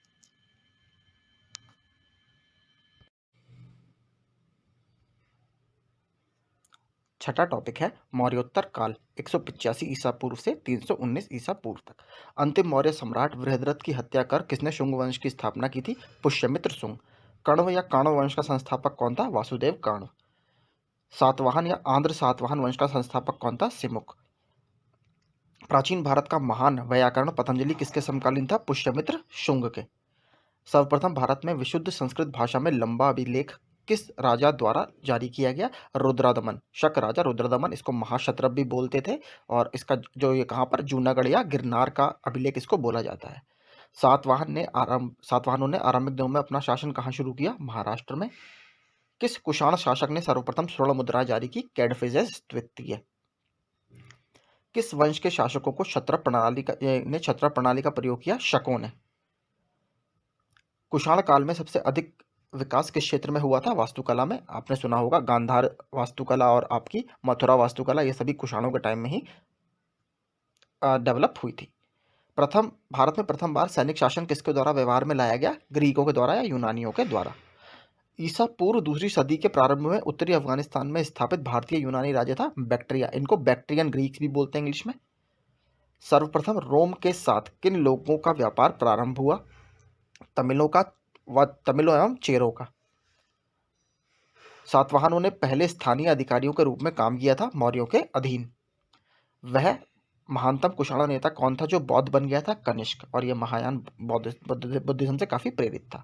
छठा टॉपिक है मौर्योत्तर काल, 185 ईसा पूर्व से 319 ईसा पूर्व तक। अंतिम मौर्य सम्राट बृहद्रथ की हत्या कर किसने शुंग वंश की स्थापना की थी? पुष्यमित्र शुंग। कण्व या काण्व वंश का संस्थापक कौन था? वासुदेव काण्व। सातवाहन या आंध्र सातवाहन वंश का संस्थापक कौन था? सिमुक। प्राचीन भारत का महान व्याकरण पतंजलि किसके समकालीन था? पुष्यमित्र शुंग के। सर्वप्रथम भारत में विशुद्ध संस्कृत भाषा में लंबा अभिलेख किस राजा द्वारा जारी किया गया? रुद्रदमन, शक राजा रुद्रदमन, इसको महाक्षत्रप भी बोलते थे। और इसका जो ये कहाँ पर जूनागढ़ या गिरनार का अभिलेख इसको बोला जाता है। सातवाहनों ने आरंभिक दिनों में अपना शासन कहाँ शुरू किया? महाराष्ट्र में। किस कुषाण शासक ने सर्वप्रथम स्वर्ण मुद्रा जारी की? कैडफिसेस द्वितीय। किस वंश के शासकों को क्षत्रप प्रणाली का प्रयोग किया? शकों ने। कुषाण काल में सबसे अधिक विकास किस क्षेत्र में हुआ था? वास्तुकला में। आपने सुना होगा गांधार वास्तुकला और आपकी मथुरा वास्तुकला, ये सभी कुषाणों के टाइम में ही डेवलप हुई थी। भारत में प्रथम बार सैनिक शासन किसके द्वारा व्यवहार में लाया गया? ग्रीकों के द्वारा या यूनानियों के द्वारा। ईसा पूर्व 2री सदी के प्रारंभ में उत्तरी अफगानिस्तान में स्थापित भारतीय यूनानी राज्य था बैक्ट्रिया, इनको बैक्ट्रियन ग्रीक्स भी बोलते हैं इंग्लिश में। सर्वप्रथम रोम के साथ किन लोगों का व्यापार प्रारंभ हुआ? तमिलों एवं चेरों का। सातवाहनों ने पहले स्थानीय अधिकारियों के रूप में काम किया था मौर्यों के अधीन। वह महानतम कुषाण नेता कौन था जो बौद्ध बन गया था? कनिष्क, और यह महायान बुद्धिज्म से काफी प्रेरित था।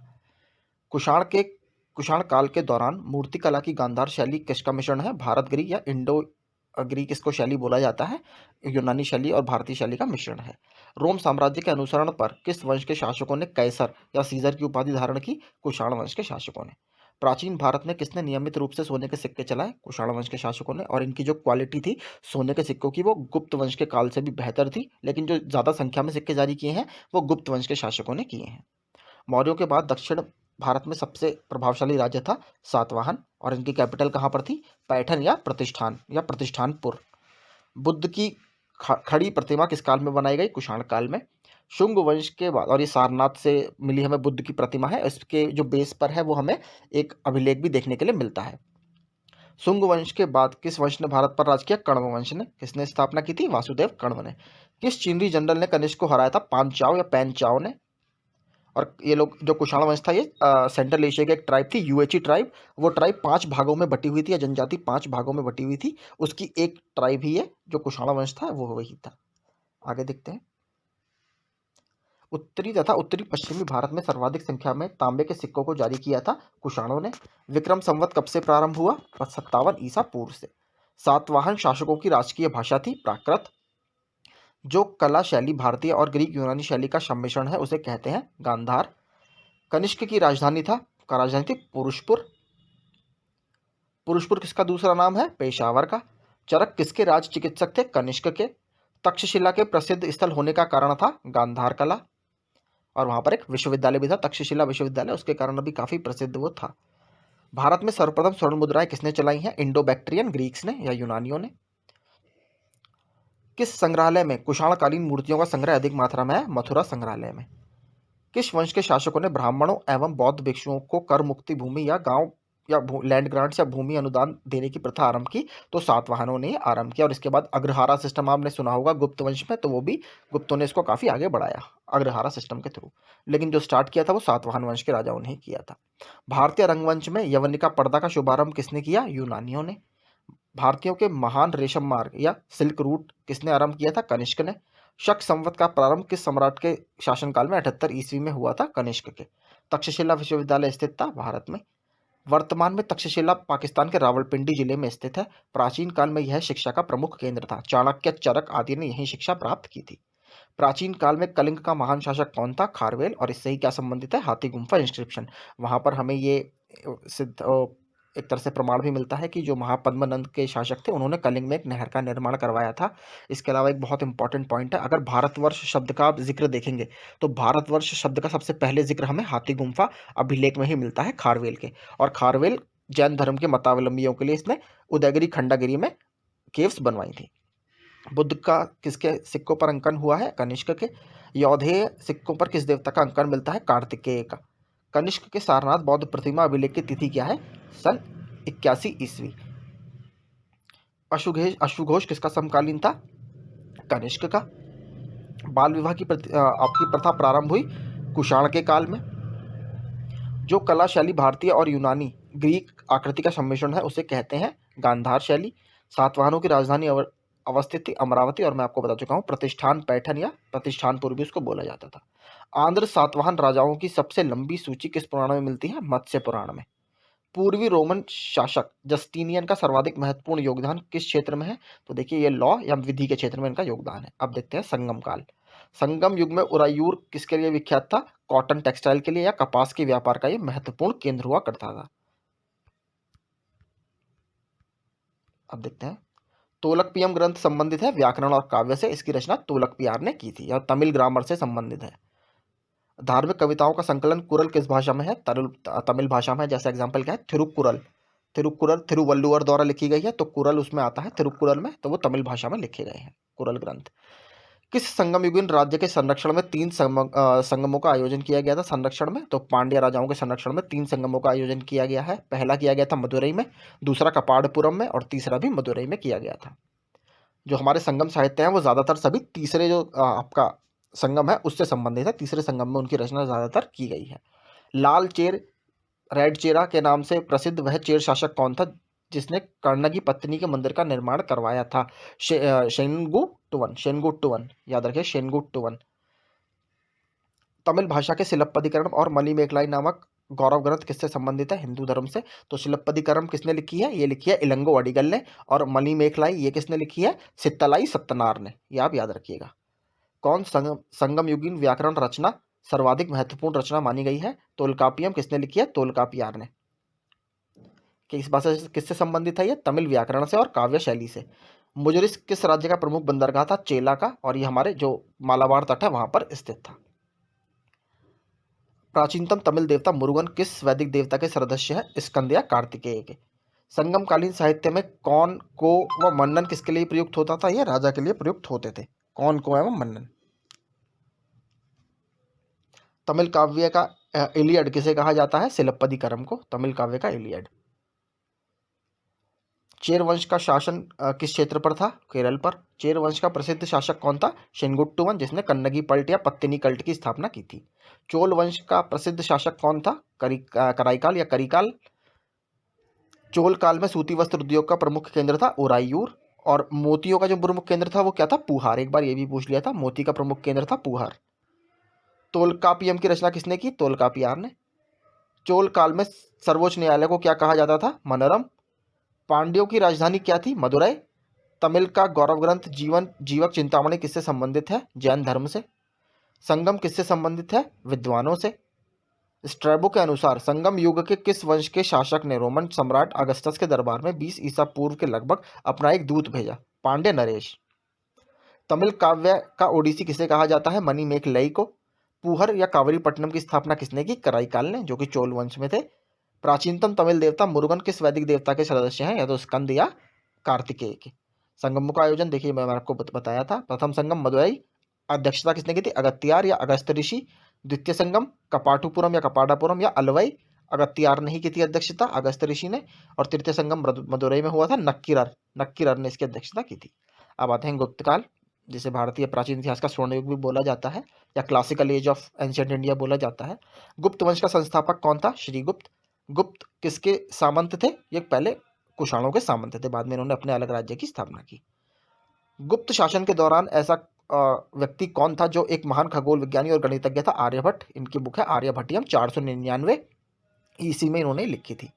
कुषाण काल के दौरान मूर्तिकला की गांधार शैली किसका मिश्रण है? भारत ग्रीक या इंडो ग्रीक इसको शैली बोला जाता है, यूनानी शैली और भारतीय शैली का मिश्रण है। रोम साम्राज्य के अनुसरण पर किस वंश के शासकों ने कैसर या सीजर की उपाधि धारण की? कुषाण वंश के शासकों ने। प्राचीन भारत में किसने नियमित रूप से सोने के सिक्के चलाए? कुषाण वंश के शासकों ने। और इनकी जो क्वालिटी थी सोने के सिक्कों की वो गुप्त वंश के काल से भी बेहतर थी, लेकिन जो ज़्यादा संख्या में सिक्के जारी किए हैं वो गुप्त वंश के शासकों ने किए हैं। मौर्यों के बाद दक्षिण भारत में सबसे प्रभावशाली राज्य था सातवाहन, और इनकी कैपिटल कहाँ पर थी? पैठन या प्रतिष्ठानपुर। बुद्ध की खड़ी प्रतिमा किस काल में बनाई गई? कुषाण काल में। शुंग वंश के बाद, और ये सारनाथ से मिली हमें बुद्ध की प्रतिमा है, इसके जो बेस पर है वो हमें एक अभिलेख भी देखने के लिए मिलता है। शुंग वंश के बाद किस वंश ने भारत पर राज किया? कण्व वंश ने। किसने स्थापना की थी? वासुदेव कण्व ने। किस चीनी जनरल ने कनिष्क को हराया था? पांचाओ या पैनचाओ ने। और ये लोग जो कुषाण वंश था, ये सेंट्रल एशिया की एक ट्राइब थी, यूएची ट्राइब। वो ट्राइब 5 भागों में बटी हुई थी, या जनजाति 5 भागों में बटी हुई थी। उसकी एक ट्राइब ही है जो कुषाण वंश था, वो वही था। आगे देखते हैं। उत्तरी तथा उत्तरी पश्चिमी भारत में सर्वाधिक संख्या में तांबे के सिक्कों को जारी किया था कुषाणों ने। विक्रम संवत कब से प्रारंभ हुआ? 57 ईसा पूर्व से। सातवाहन शासकों की राजकीय भाषा थी प्राकृत। जो कला शैली भारतीय और ग्रीक यूनानी शैली का सम्मिश्रण है उसे कहते हैं गांधार। कनिष्क की राजधानी थी पुरुषपुर। पुरुषपुर किसका दूसरा नाम है? पेशावर का। चरक किसके राज चिकित्सक थे? कनिष्क के। तक्षशिला के प्रसिद्ध स्थल होने का कारण था गांधार कला, और वहां पर एक विश्वविद्यालय भी था, तक्षशिला विश्वविद्यालय, उसके कारण भी काफी प्रसिद्ध वो था। भारत में सर्वप्रथम स्वर्ण मुद्राएं किसने चलाई हैं? इंडो बैक्ट्रियन ग्रीक्स ने या यूनानियों ने। किस संग्रहालय में कुषाणकालीन मूर्तियों का संग्रह अधिक मात्रा में है? मथुरा संग्रहालय में। किस वंश के शासकों ने ब्राह्मणों एवं बौद्ध भिक्षुओं को कर मुक्ति भूमि या गांव या लैंड ग्रांट्स या भूमि अनुदान देने की प्रथा आरंभ की? तो सातवाहनों ने आरंभ किया। और इसके बाद अग्रहारा सिस्टम आपने सुना होगा गुप्त वंश में, तो वो भी गुप्तों ने इसको काफी आगे बढ़ाया अग्रहारा सिस्टम के थ्रू। लेकिन जो स्टार्ट किया था वो सातवाहन वंश के राजाओं ने ही किया था। भारतीय रंगमंच में यवनिका पर्दा का शुभारंभ किसने किया? यूनानियों ने। भारतीयों के महान रेशम मार्ग या सिल्क रूट किसने आरंभ किया था? कनिष्क ने। शक संवत का प्रारंभ किस सम्राट के शासनकाल में? 78 ईस्वी में हुआ था, कनिष्क के। तक्षशिला विश्वविद्यालय स्थित था भारत में। वर्तमान में तक्षशिला पाकिस्तान के रावलपिंडी जिले में स्थित है। प्राचीन काल में यह शिक्षा का प्रमुख केंद्र था। चाणक्य, चरक आदि ने यही शिक्षा प्राप्त की थी। प्राचीन काल में कलिंग का महान शासक कौन था? खारवेल। और इससे ही क्या संबंधित है? हाथी गुम्फा इंस्क्रिप्शन। वहां पर हमें ये सिद्ध एक तरह से प्रमाण भी मिलता है कि जो महापद्मनंद के शासक थे उन्होंने कलिंग में एक नहर का निर्माण करवाया था। इसके अलावा एक बहुत इंपॉर्टेंट पॉइंट है, अगर भारतवर्ष शब्द का आप जिक्र देखेंगे तो भारतवर्ष शब्द का सबसे पहले जिक्र हमें हाथी गुम्फा अभिलेख में ही मिलता है, खारवेल के। और खारवेल जैन धर्म के मतावलंबियों के लिए इसने उदयगिरी खंडागिरी में केव्स बनवाई थी। बुद्ध का किसके सिक्कों पर अंकन हुआ है? कनिष्क के। यौधेय सिक्कों पर किस देवता का अंकन मिलता है? कार्तिकेय का। कनिष्क के सारनाथ बौद्ध प्रतिमा अभिलेख की तिथि क्या है? सन 81 ईस्वी। अश्वघोष किसका समकालीन था? कनिष्क का। बाल विवाह की आपकी प्रथा प्रारंभ हुई कुषाण के काल में। जो कला शैली भारतीय और यूनानी ग्रीक आकृति का सम्मिश्रण है उसे कहते हैं गांधार शैली। सातवाहनों की राजधानी अवस्थित थी अमरावती, और मैं आपको बता चुका हूँ प्रतिष्ठान पैठन या प्रतिष्ठानपुर भी उसको बोला जाता था। आंध्र सातवाहन राजाओं की सबसे लंबी सूची किस पुराण में मिलती है? मत्स्य पुराण में। पूर्वी रोमन शासक जस्टिनियन का सर्वाधिक महत्वपूर्ण योगदान किस क्षेत्र में है? तो देखिए ये लॉ या विधि के क्षेत्र में इनका योगदान है। अब देखते हैं संगम काल। संगम युग में उरायूर किसके लिए विख्यात था? कॉटन टेक्सटाइल के लिए या कपास के व्यापार का ये महत्वपूर्ण केंद्र हुआ करता था। अब देखते हैं तोलकपियम ग्रंथ संबंधित है व्याकरण और काव्य से। इसकी रचना तोलकपियार ने की थी और तमिल ग्रामर से संबंधित है। धार्मिक कविताओं का संकलन कुरल किस भाषा में है? तमिल भाषा में। जैसे एग्जांपल क्या है? थिरुकुरल। तिरुकुरल तिरुवल्लुवर द्वारा लिखी गई है, तो कुरल उसमें आता है तिरुकुरल में, तो वो तमिल भाषा में लिखे गए हैं कुरल ग्रंथ। किस संगम युगीन राज्य के संरक्षण में 3 संगमों का आयोजन किया गया था? संरक्षण में तो पांड्य राजाओं के संरक्षण में 3 संगमों का आयोजन किया गया है। पहला किया गया था मदुरई में, दूसरा कपाड़पुरम में, और तीसरा भी मदुरई में किया गया था। जो हमारे संगम साहित्य हैं वो ज़्यादातर सभी तीसरे जो आपका संगम है उससे संबंधित है। तीसरे संगम में उनकी रचना ज़्यादातर की गई है। लाल चेर रेड चेरा के नाम से प्रसिद्ध वह चेर शासक कौन था जिसने कर्ण की पत्नी के मंदिर का निर्माण करवाया था? शेनगुट्टुवन, याद रखिए शेनगुट्टुवन। तमिल भाषा के सिलप्पदिकरण और मणिमेखलाई नामक गौरव ग्रंथ किससे संबंधित है? हिंदू धर्म से। तो सिलप्पदिकरण किसने लिखी है? ये लिखी है इलंगो अडिगल ने। और मणिमेखलाई ये किसने लिखी है? सित्तलाई सत्तनार ने। ये आप याद रखिएगा। कौन संगम युगीन व्याकरण रचना सर्वाधिक महत्वपूर्ण रचना मानी गई है? तोलकापियम किसने लिखी है? तोलकापियार ने। किस भाषा से किससे संबंधित है? ये तमिल व्याकरण से और काव्य शैली से। मुजरिस किस राज्य का प्रमुख बंदरगाह था? चेला का, और ये हमारे जो मालाबार तट है वहां पर स्थित था। प्राचीनतम तमिल देवता मुरुगन किस वैदिक देवता के सदस्य है? स्कंद या कार्तिकेय के। संगमकालीन साहित्य में कौन को व मन्नन किसके लिए प्रयुक्त होता था? ये राजा के लिए प्रयुक्त होते थे। कौन को एवं मन्नन। तमिल काव्य का इलियड किसे कहा जाता है? सिलप्पदिकरम को, तमिल काव्य का इलियड। चेर वंश का शासन किस क्षेत्र पर था? केरल पर। चेर वंश का प्रसिद्ध शासक कौन था? शिनगुट्टुवन, जिसने कन्नगी पल्ट या पत्तिनी कल्ट की स्थापना की थी। चोल वंश का प्रसिद्ध शासक कौन था? कराईकाल या करिकाल। चोल काल में सूती वस्त्र उद्योग का प्रमुख केंद्र था उरायूर। और मोतियों का जो प्रमुख केंद्र था वो क्या था? पुहार। एक बार ये भी पूछ लिया था, मोती का प्रमुख केंद्र था पुहार। तोलकापियम की रचना किसने की? तोलकापियार ने। चोल काल में सर्वोच्च न्यायालय को क्या कहा जाता था? मनोरम। पांड्यों की राजधानी क्या थी? मदुरै। तमिल का गौरव ग्रंथ जीवन जीवक चिंतामणि किससे संबंधित है? जैन धर्म से। संगम किससे संबंधित है? विद्वानों से। स्ट्रैबो के अनुसार संगम युग के किस वंश के शासक ने रोमन सम्राट अगस्टस के दरबार में 20 ईसा पूर्व के लगभग अपना एक दूत भेजा? पांड्य नरेश। तमिल काव्य का ओडिसी किसे कहा जाता है? मणिमेख लई को। पुहर या कावरीपट्टनम की स्थापना किसने की? कराईकाल ने, जो कि चोल वंश में थे। प्राचीनतम तमिल देवता मुरुगन किस वैदिक देवता के सदस्य हैं? या तो स्कंद या कार्तिकेय के। संगमों का आयोजन देखिए, मैं आपको बताया था। प्रथम संगम मदुरई, अध्यक्षता किसने की थी? अगत्यार या अगस्त ऋषि। द्वितीय संगम कपाटुपुरम या कपाडापुरम या अलवई, अगत्यार नहीं की थी अध्यक्षता, अगस्त ऋषि ने। और तृतीय संगम मदुरई में हुआ था, नक्कीरर, नक्कीरर ने इसकी अध्यक्षता की थी। अब आते हैं गुप्त काल, जिसे भारतीय प्राचीन इतिहास का स्वर्ण युग भी बोला जाता है, या classical as of ancient India बोला जाता है। गुप्त वंश का संस्थापक कौन था? श्रीगुप्त। गुप्त किसके सामंत थे? ये पहले कुषाणों के सामंत थे, बाद में इन्होंने अपने अलग राज्य की स्थापना की। गुप्त शासन के दौरान ऐसा व्यक्ति कौन था जो एक महान खगोल विज्ञानी और गणितज्ञ था? आर्यभट्ट। इनकी बुक है आर्यभट्टियम, 499 ईस्वी में इन्होंने लिखी थी।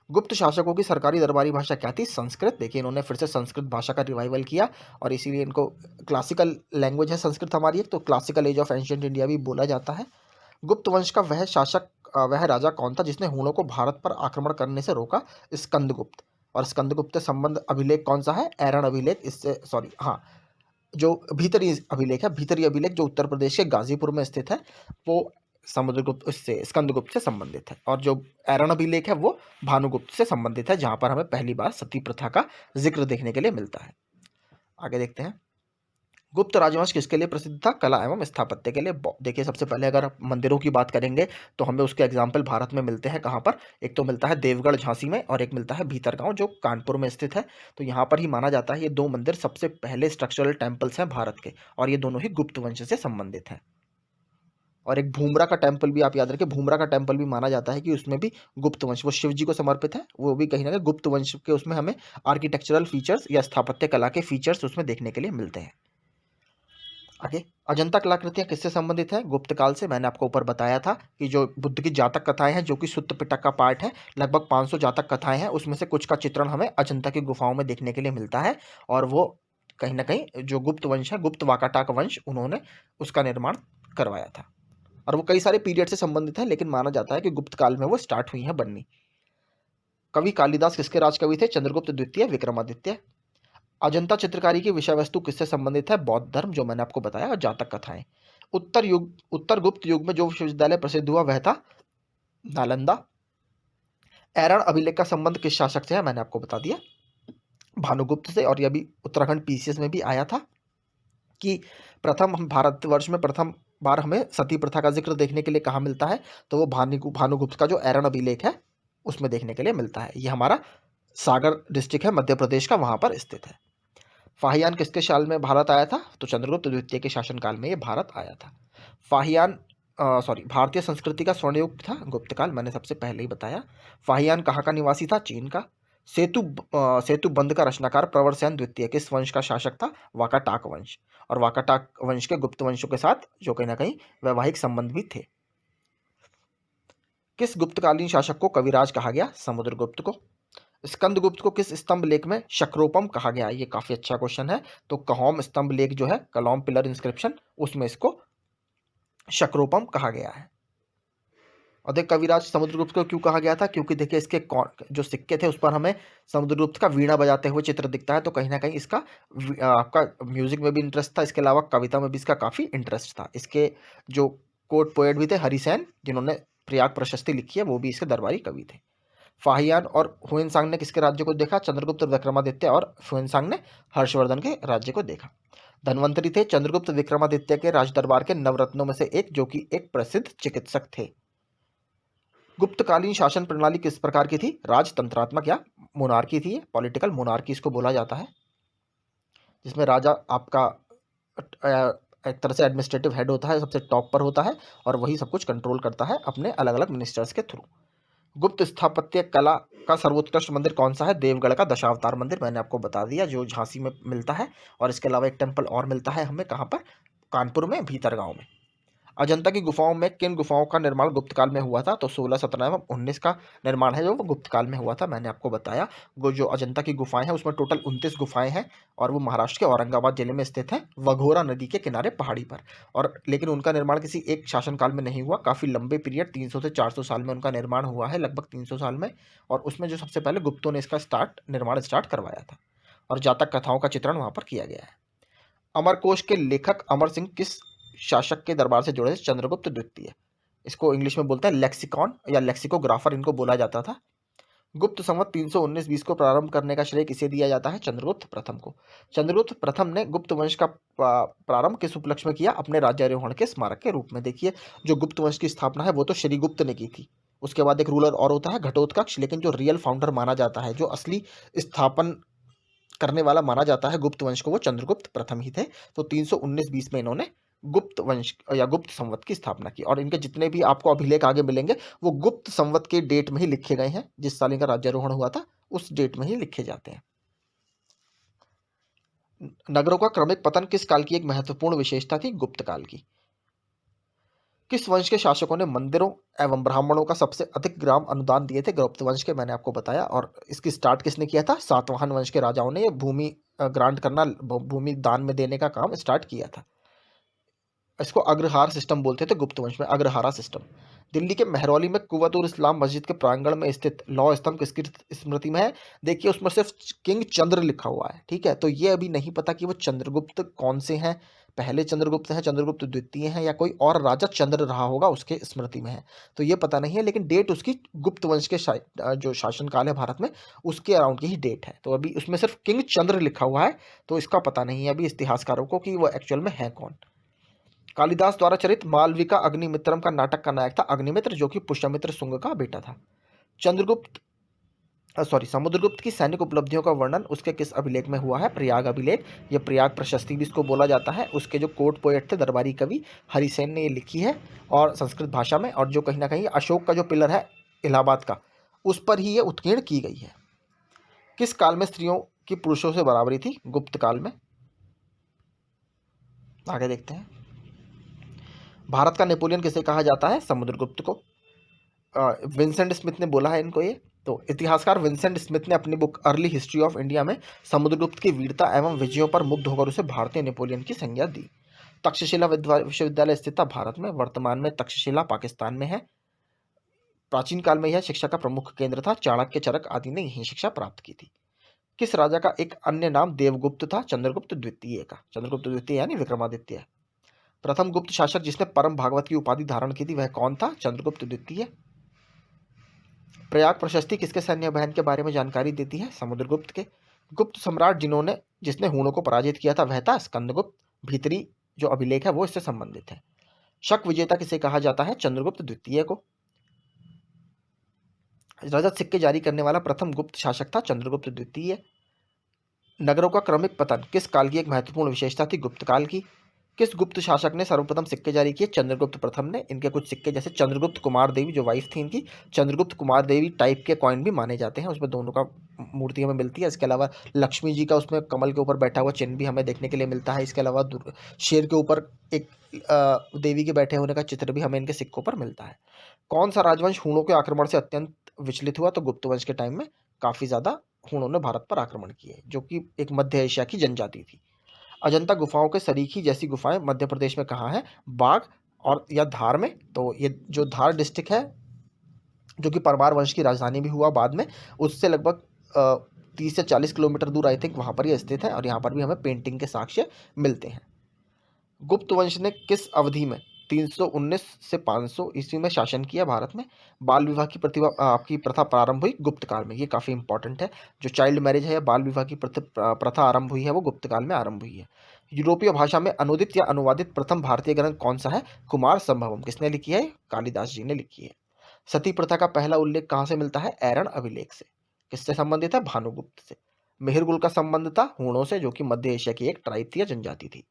गुप्त शासकों की सरकारी दरबारी भाषा क्या थी? संस्कृत। देखिए, इन्होंने फिर से संस्कृत भाषा का रिवाइवल किया और इसीलिए इनको क्लासिकल लैंग्वेज है संस्कृत हमारी एक, तो classical as of ancient India भी बोला जाता है। गुप्त वंश का वह शासक वह राजा कौन था जिसने हूणों को भारत पर आक्रमण करने से रोका? स्कंदगुप्त। और स्कंदगुप्त से संबंध अभिलेख कौन सा है? ऐरण अभिलेख। इससे सॉरी, हाँ, जो भीतरी अभिलेख है, भीतरी अभिलेख जो उत्तर प्रदेश के गाजीपुर में स्थित है, वो समुद्रगुप्त से स्कंदगुप्त से संबंधित है। और जो ऐरण अभिलेख है वो भानुगुप्त से संबंधित है, जहां पर हमें पहली बार सती प्रथा का जिक्र देखने के लिए मिलता है। आगे देखते हैं, गुप्त राजवंश किसके लिए प्रसिद्ध था? कला एवं स्थापत्य के लिए। देखिए, सबसे पहले अगर मंदिरों की बात करेंगे तो हमें उसके एग्जाम्पल भारत में मिलते हैं। कहाँ पर? एक तो मिलता है देवगढ़ झांसी में, और एक मिलता है भीतरगांव जो कानपुर में स्थित है। तो यहाँ पर ही माना जाता है ये दो मंदिर सबसे पहले स्ट्रक्चरल टेम्पल्स हैं भारत के, और ये दोनों ही गुप्त वंश से संबंधित हैं। और एक भूमरा का टेम्पल भी आप याद रखें, भूमरा का टेम्पल भी माना जाता है कि उसमें भी गुप्त वंश, वो शिव जी को समर्पित है, वो भी कहीं ना कहीं गुप्त वंश के उसमें हमें आर्किटेक्चरल फीचर्स या स्थापत्य कला के फीचर्स उसमें देखने के लिए मिलते हैं। आगे, अजंता कलाकृतियां किससे संबंधित है? गुप्त काल से। मैंने आपको ऊपर बताया था कि जो बुद्ध की जातक कथाएं हैं, जो कि सुत्त पिटक का पार्ट है, लगभग 500 जातक कथाएं हैं, उसमें से कुछ का चित्रण हमें अजंता की गुफाओं में देखने के लिए मिलता है। और वो कहीं ना कहीं जो गुप्त वंश है, गुप्त वाकाटाक वंश, उन्होंने उसका निर्माण करवाया था। और वो कई सारे पीरियड से संबंधित है, लेकिन माना जाता है कि गुप्त काल में वो स्टार्ट हुई है बननी। कवि कालिदास किसके राज कवि थे? चंद्रगुप्त द्वितीय, विक्रमादित्य। अजंता चित्रकारी की विषय वस्तु किससे संबंधित है? बौद्ध धर्म, जो मैंने आपको बताया, और जातक कथाएं। उत्तर गुप्त युग में जो विश्वविद्यालय प्रसिद्ध हुआ वह था नालंदा। ऐरण अभिलेख का संबंध किस शासक से है? मैंने आपको बता दिया, भानुगुप्त से। और यह भी उत्तराखंड पीसीएस में भी आया था कि प्रथम हम भारतवर्ष में प्रथम बार हमें सती प्रथा का जिक्र देखने के लिए कहाँ मिलता है? तो वो भानुगुप्त का जो ऐरण अभिलेख है उसमें देखने के लिए मिलता है। ये हमारा सागर डिस्ट्रिक्ट है मध्य प्रदेश का, वहां पर स्थित है। फाहियान किसके साल में भारत आया था? तो चंद्रगुप्त द्वितीय के शासनकाल में ये भारत आया था। फाहियान भारतीय संस्कृति का स्वर्ण युग था गुप्त काल, मैंने सबसे पहले ही बताया। फाहियान कहाँ का निवासी था? चीन का। सेतु बंध का रचनाकार प्रवरसेन द्वितीय किस वंश का शासक था? वाकाटाक वंश। और वाकाटाक वंश के गुप्त वंशों के साथ जो कहीं ना कहीं वैवाहिक संबंध भी थे। किस गुप्तकालीन शासक को कविराज कहा गया? समुद्रगुप्त को। स्कंदगुप्त को किस स्तंभ लेख में शक्रोपम कहा गया? ये काफी अच्छा क्वेश्चन है। तो कलौम स्तंभ लेख जो है, कलौम पिलर इंस्क्रिप्शन, उसमें इसको शक्रोपम कहा गया है। और देख, कविराज समुद्रगुप्त को क्यों कहा गया था? क्योंकि देखिए, इसके जो सिक्के थे उस पर हमें समुद्रगुप्त का वीणा बजाते हुए चित्र दिखता है, तो कहीं ना कहीं इसका आपका म्यूजिक में भी इंटरेस्ट था, इसके अलावा कविता में भी इसका काफी इंटरेस्ट था। इसके जो कोर्ट पोएट भी थे हरिसेन, जिन्होंने प्रयाग प्रशस्ति लिखी है, वो भी इसके दरबारी कवि थे। फाहियान और हुएनसांग ने किसके राज्य को देखा? चंद्रगुप्त विक्रमादित्य और हुएनसांग ने हर्षवर्धन के राज्य को देखा। धन्वंतरी थे चंद्रगुप्त विक्रमादित्य के राजदरबार के नवरत्नों में से एक, जो कि एक प्रसिद्ध चिकित्सक थे। गुप्तकालीन शासन प्रणाली किस प्रकार की थी? राजतंत्रात्मक या मोनार्की थी, पॉलिटिकल मोनार्की इसको बोला जाता है, जिसमें राजा आपका एक तरह से एडमिनिस्ट्रेटिव हेड होता है, सबसे टॉप पर होता है और वही सब कुछ कंट्रोल करता है अपने अलग अलग मिनिस्टर्स के थ्रू। गुप्त स्थापत्य कला का सर्वोत्कृष्ट मंदिर कौन सा है? देवगढ़ का दशावतार मंदिर, मैंने आपको बता दिया, जो झांसी में मिलता है। और इसके अलावा एक टेम्पल और मिलता है हमें, कहाँ पर? कानपुर में, भीतरगांव में। अजंता की गुफाओं में किन गुफाओं का निर्माण गुप्त काल में हुआ था? तो 16, 17 एवं 19 का निर्माण है जो वो गुप्त काल में हुआ था, मैंने आपको बताया। वो जो अजंता की गुफाएं हैं उसमें टोटल 29 गुफाएं हैं और वो महाराष्ट्र के औरंगाबाद जिले में स्थित है, वघोरा नदी के किनारे पहाड़ी पर। और लेकिन उनका निर्माण किसी एक शासनकाल में नहीं हुआ, काफ़ी लंबे पीरियड 300 से 400 साल में उनका निर्माण हुआ है, लगभग 300 साल में। और उसमें जो सबसे पहले गुप्तों ने इसका निर्माण स्टार्ट करवाया था और जातक कथाओं का चित्रण वहाँ पर किया गया है। अमरकोश के लेखक अमर सिंह किस शासक के दरबार से जुड़े थे? चंद्रगुप्त द्वितीय। इसको इंग्लिश में बोलते हैं लेक्सिकॉन या लेक्सिकोग्राफर इनको बोला जाता था। गुप्त संवत 319-20 को प्रारंभ करने का श्रेय किसे दिया जाता है? चंद्रगुप्त प्रथम को। चंद्रगुप्त प्रथम ने गुप्त वंश का प्रारंभ किस उपलक्ष्य में किया? अपने राज्यारोहण के स्मारक के रूप में। देखिए, जो गुप्त वंश की स्थापना है वो तो श्रीगुप्त ने की थी, उसके बाद एक रूलर और होता है घटोत्कच, लेकिन जो रियल फाउंडर माना जाता है, जो असली स्थापन करने वाला माना जाता है गुप्त वंश को, वो चंद्रगुप्त प्रथम ही थे। तो 319-20 में इन्होंने गुप्त वंश या गुप्त संवत की स्थापना की और इनके जितने भी आपको अभिलेख आगे मिलेंगे वो गुप्त संवत के डेट में ही लिखे गए हैं, जिस साल इनका राज्यारोहण हुआ था उस डेट में ही लिखे जाते हैं। नगरों का क्रमिक पतन किस काल की एक महत्वपूर्ण विशेषता थी? गुप्त काल की। किस वंश के शासकों ने मंदिरों एवं ब्राह्मणों का सबसे अधिक ग्राम अनुदान दिए थे? गुप्त वंश के, मैंने आपको बताया। और इसकी स्टार्ट किसने किया था? सातवाहन वंश के राजाओं ने ये भूमि ग्रांट करना, भूमि दान में देने का काम स्टार्ट किया था। इसको अग्रहार सिस्टम बोलते थे गुप्त वंश में, अग्रहारा सिस्टम। दिल्ली के महरौली में कुव्वतुल इस्लाम मस्जिद के प्रांगण में स्थित लौह स्तंभ किसकी स्मृति में है? देखिए, उसमें सिर्फ किंग चंद्र लिखा हुआ है, ठीक है। तो ये अभी नहीं पता कि वो चंद्रगुप्त कौन से हैं, पहले चंद्रगुप्त हैं, चंद्रगुप्त द्वितीय हैं, या कोई और राजा चंद्र रहा होगा उसके स्मृति में है, तो ये पता नहीं है। लेकिन डेट उसकी गुप्त वंश के जो शासनकाल है भारत में उसके अराउंड की ही डेट है। तो अभी उसमें सिर्फ किंग चंद्र लिखा हुआ है, तो इसका पता नहीं है अभी इतिहासकारों को कि वो एक्चुअल में है कौन। कालिदास द्वारा चरित मालविका अग्निमित्रम का नाटक का नायक था अग्निमित्र, जो कि पुष्यमित्र शुंग का बेटा था। समुद्रगुप्त की सैनिक उपलब्धियों का वर्णन उसके किस अभिलेख में हुआ है? प्रयाग अभिलेख। ये प्रयाग प्रशस्ति भी इसको बोला जाता है। उसके जो कोर्ट पोएट थे, दरबारी कवि हरिसेन ने ये लिखी है और संस्कृत भाषा में, और जो कहीं ना कहीं अशोक का जो पिलर है इलाहाबाद का, उस पर ही ये उत्कीर्ण की गई है। किस काल में स्त्रियों की पुरुषों से बराबरी थी? गुप्त काल में। आगे देखते हैं। भारत का नेपोलियन किसे कहा जाता है? समुद्रगुप्त को। विंसेंट स्मिथ ने बोला है इनको ये। तो इतिहासकार विंसेंट स्मिथ ने अपनी book early history of India में समुद्रगुप्त की वीरता एवं विजयों पर मुग्ध होकर उसे भारतीय नेपोलियन की संज्ञा दी। तक्षशिला विश्वविद्यालय स्थित था भारत में, वर्तमान में तक्षशिला पाकिस्तान में है। प्राचीन काल में यह शिक्षा का प्रमुख केंद्र था, चाणक्य, चरक आदि ने यही शिक्षा प्राप्त की थी। किस राजा का एक अन्य नाम देवगुप्त था? चंद्रगुप्त द्वितीय का। चंद्रगुप्त द्वितीय यानी विक्रमादित्य। प्रथम गुप्त शासक जिसने परम भागवत की उपाधि धारण की थी वह कौन था? चंद्रगुप्त द्वितीय। प्रयाग प्रशस्ति किसके सैन्य अभियान के बारे में जानकारी देती है? समुद्रगुप्त के। गुप्त सम्राट जिसने हूणों को पराजित किया था वह था स्कंदगुप्त। भीतरी जो अभिलेख है वो इससे संबंधित है। शक विजेता किसे कहा जाता है? चंद्रगुप्त द्वितीय को। रजत सिक्के जारी करने वाला प्रथम गुप्त शासक था चंद्रगुप्त द्वितीय। नगरों का क्रमिक पतन किस काल की एक महत्वपूर्ण विशेषता थी? गुप्त काल की। किस गुप्त शासक ने सर्वप्रथम सिक्के जारी किए? चंद्रगुप्त प्रथम ने। इनके कुछ सिक्के जैसे चंद्रगुप्त कुमार देवी जो वाइफ थी इनकी, चंद्रगुप्त कुमार देवी टाइप के कॉइन भी माने जाते हैं, उसमें दोनों का मूर्ति हमें मिलती है। इसके अलावा लक्ष्मी जी का उसमें कमल के ऊपर बैठा हुआ चिन्ह भी हमें देखने के लिए मिलता है। इसके अलावा शेर के ऊपर एक देवी के बैठे होने का चित्र भी हमें इनके सिक्कों पर मिलता है। कौन सा राजवंश हूणों के आक्रमण से अत्यंत विचलित हुआ? तो गुप्त वंश के टाइम में काफ़ी ज़्यादा हूणों ने भारत पर आक्रमण किए, जो कि एक मध्य एशिया की जनजाति थी। अजंता गुफाओं के सरीखी जैसी गुफाएं मध्य प्रदेश में कहाँ है? बाघ और या धार में। तो ये जो धार डिस्ट्रिक्ट है, जो कि परमार वंश की राजधानी भी हुआ बाद में, उससे लगभग 30 से 40 किलोमीटर दूर आई थिंक वहाँ पर ये स्थित है, और यहाँ पर भी हमें पेंटिंग के साक्ष्य मिलते हैं। गुप्त वंश ने किस अवधि में 319 से 500 ईस्वी में शासन किया भारत में? बाल विवाह की आपकी प्रथा प्रारंभ हुई गुप्त काल में, ये काफ़ी इंपॉर्टेंट है। जो चाइल्ड मैरिज है या बाल विवाह की प्रथा आरंभ हुई है वो गुप्त काल में आरंभ हुई है। यूरोपीय भाषा में अनुदित या अनुवादित प्रथम भारतीय ग्रंथ कौन सा है? कुमार संभवम। किसने लिखी है? कालिदास जी ने लिखी है। सती प्रथा का पहला उल्लेख कहाँ से मिलता है? ऐरण अभिलेख से। किससे संबंधित है? भानुगुप्त से। मिहिरगुल का संबंध था हूणों से, जो कि मध्य एशिया की एक ट्राइब थी या जनजाति थी।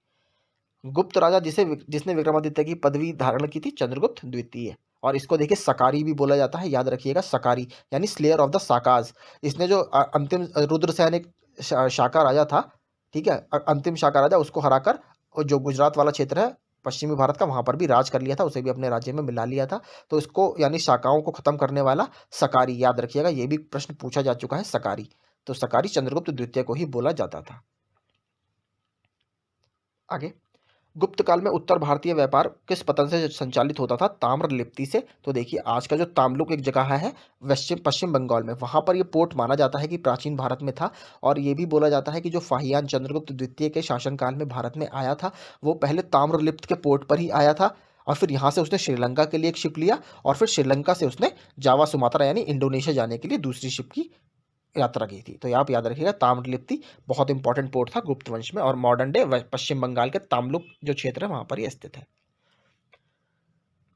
गुप्त राजा जिसने विक्रमादित्य की पदवी धारण की थी, चंद्रगुप्त द्वितीय। और इसको देखिए सकारी भी बोला जाता है, याद रखिएगा, सकारी यानी स्लेयर ऑफ द साकाज। इसने जो अंतिम रुद्रसेन एक शाका राजा था, ठीक है, अंतिम शाका राजा, उसको हराकर और जो गुजरात वाला क्षेत्र है पश्चिमी भारत का, वहां पर भी राज कर लिया था, उसे भी अपने राज्य में मिला लिया था। तो इसको यानी शाकाओं को खत्म करने वाला सकारी, याद रखिएगा, ये भी प्रश्न पूछा जा चुका है, सकारी। तो सकारी चंद्रगुप्त द्वितीय को ही बोला जाता था। आगे, गुप्त काल में उत्तर भारतीय व्यापार किस पतन से संचालित होता था? ताम्र लिप्ति से। तो देखिए आज का जो ताम्लुक एक जगह है पश्चिम बंगाल में, वहां पर ये पोर्ट माना जाता है कि प्राचीन भारत में था। और ये भी बोला जाता है कि जो फाहियान चंद्रगुप्त द्वितीय के शासनकाल में भारत में आया था, वो पहले ताम्रलिप्त के पोर्ट पर ही आया था, और फिर यहाँ से उसने श्रीलंका के लिए एक शिप लिया, और फिर श्रीलंका से उसने जावा सुमात्रा यानी इंडोनेशिया जाने के लिए दूसरी शिप की यात्रा की थी। तो आप याद रखिएगा, ताम्रलिप्ति बहुत इंपॉर्टेंट पोर्ट था गुप्त वंश में, और मॉडर्न डे पश्चिम बंगाल के ताम्लुक जो क्षेत्र है वहां पर यह स्थित है।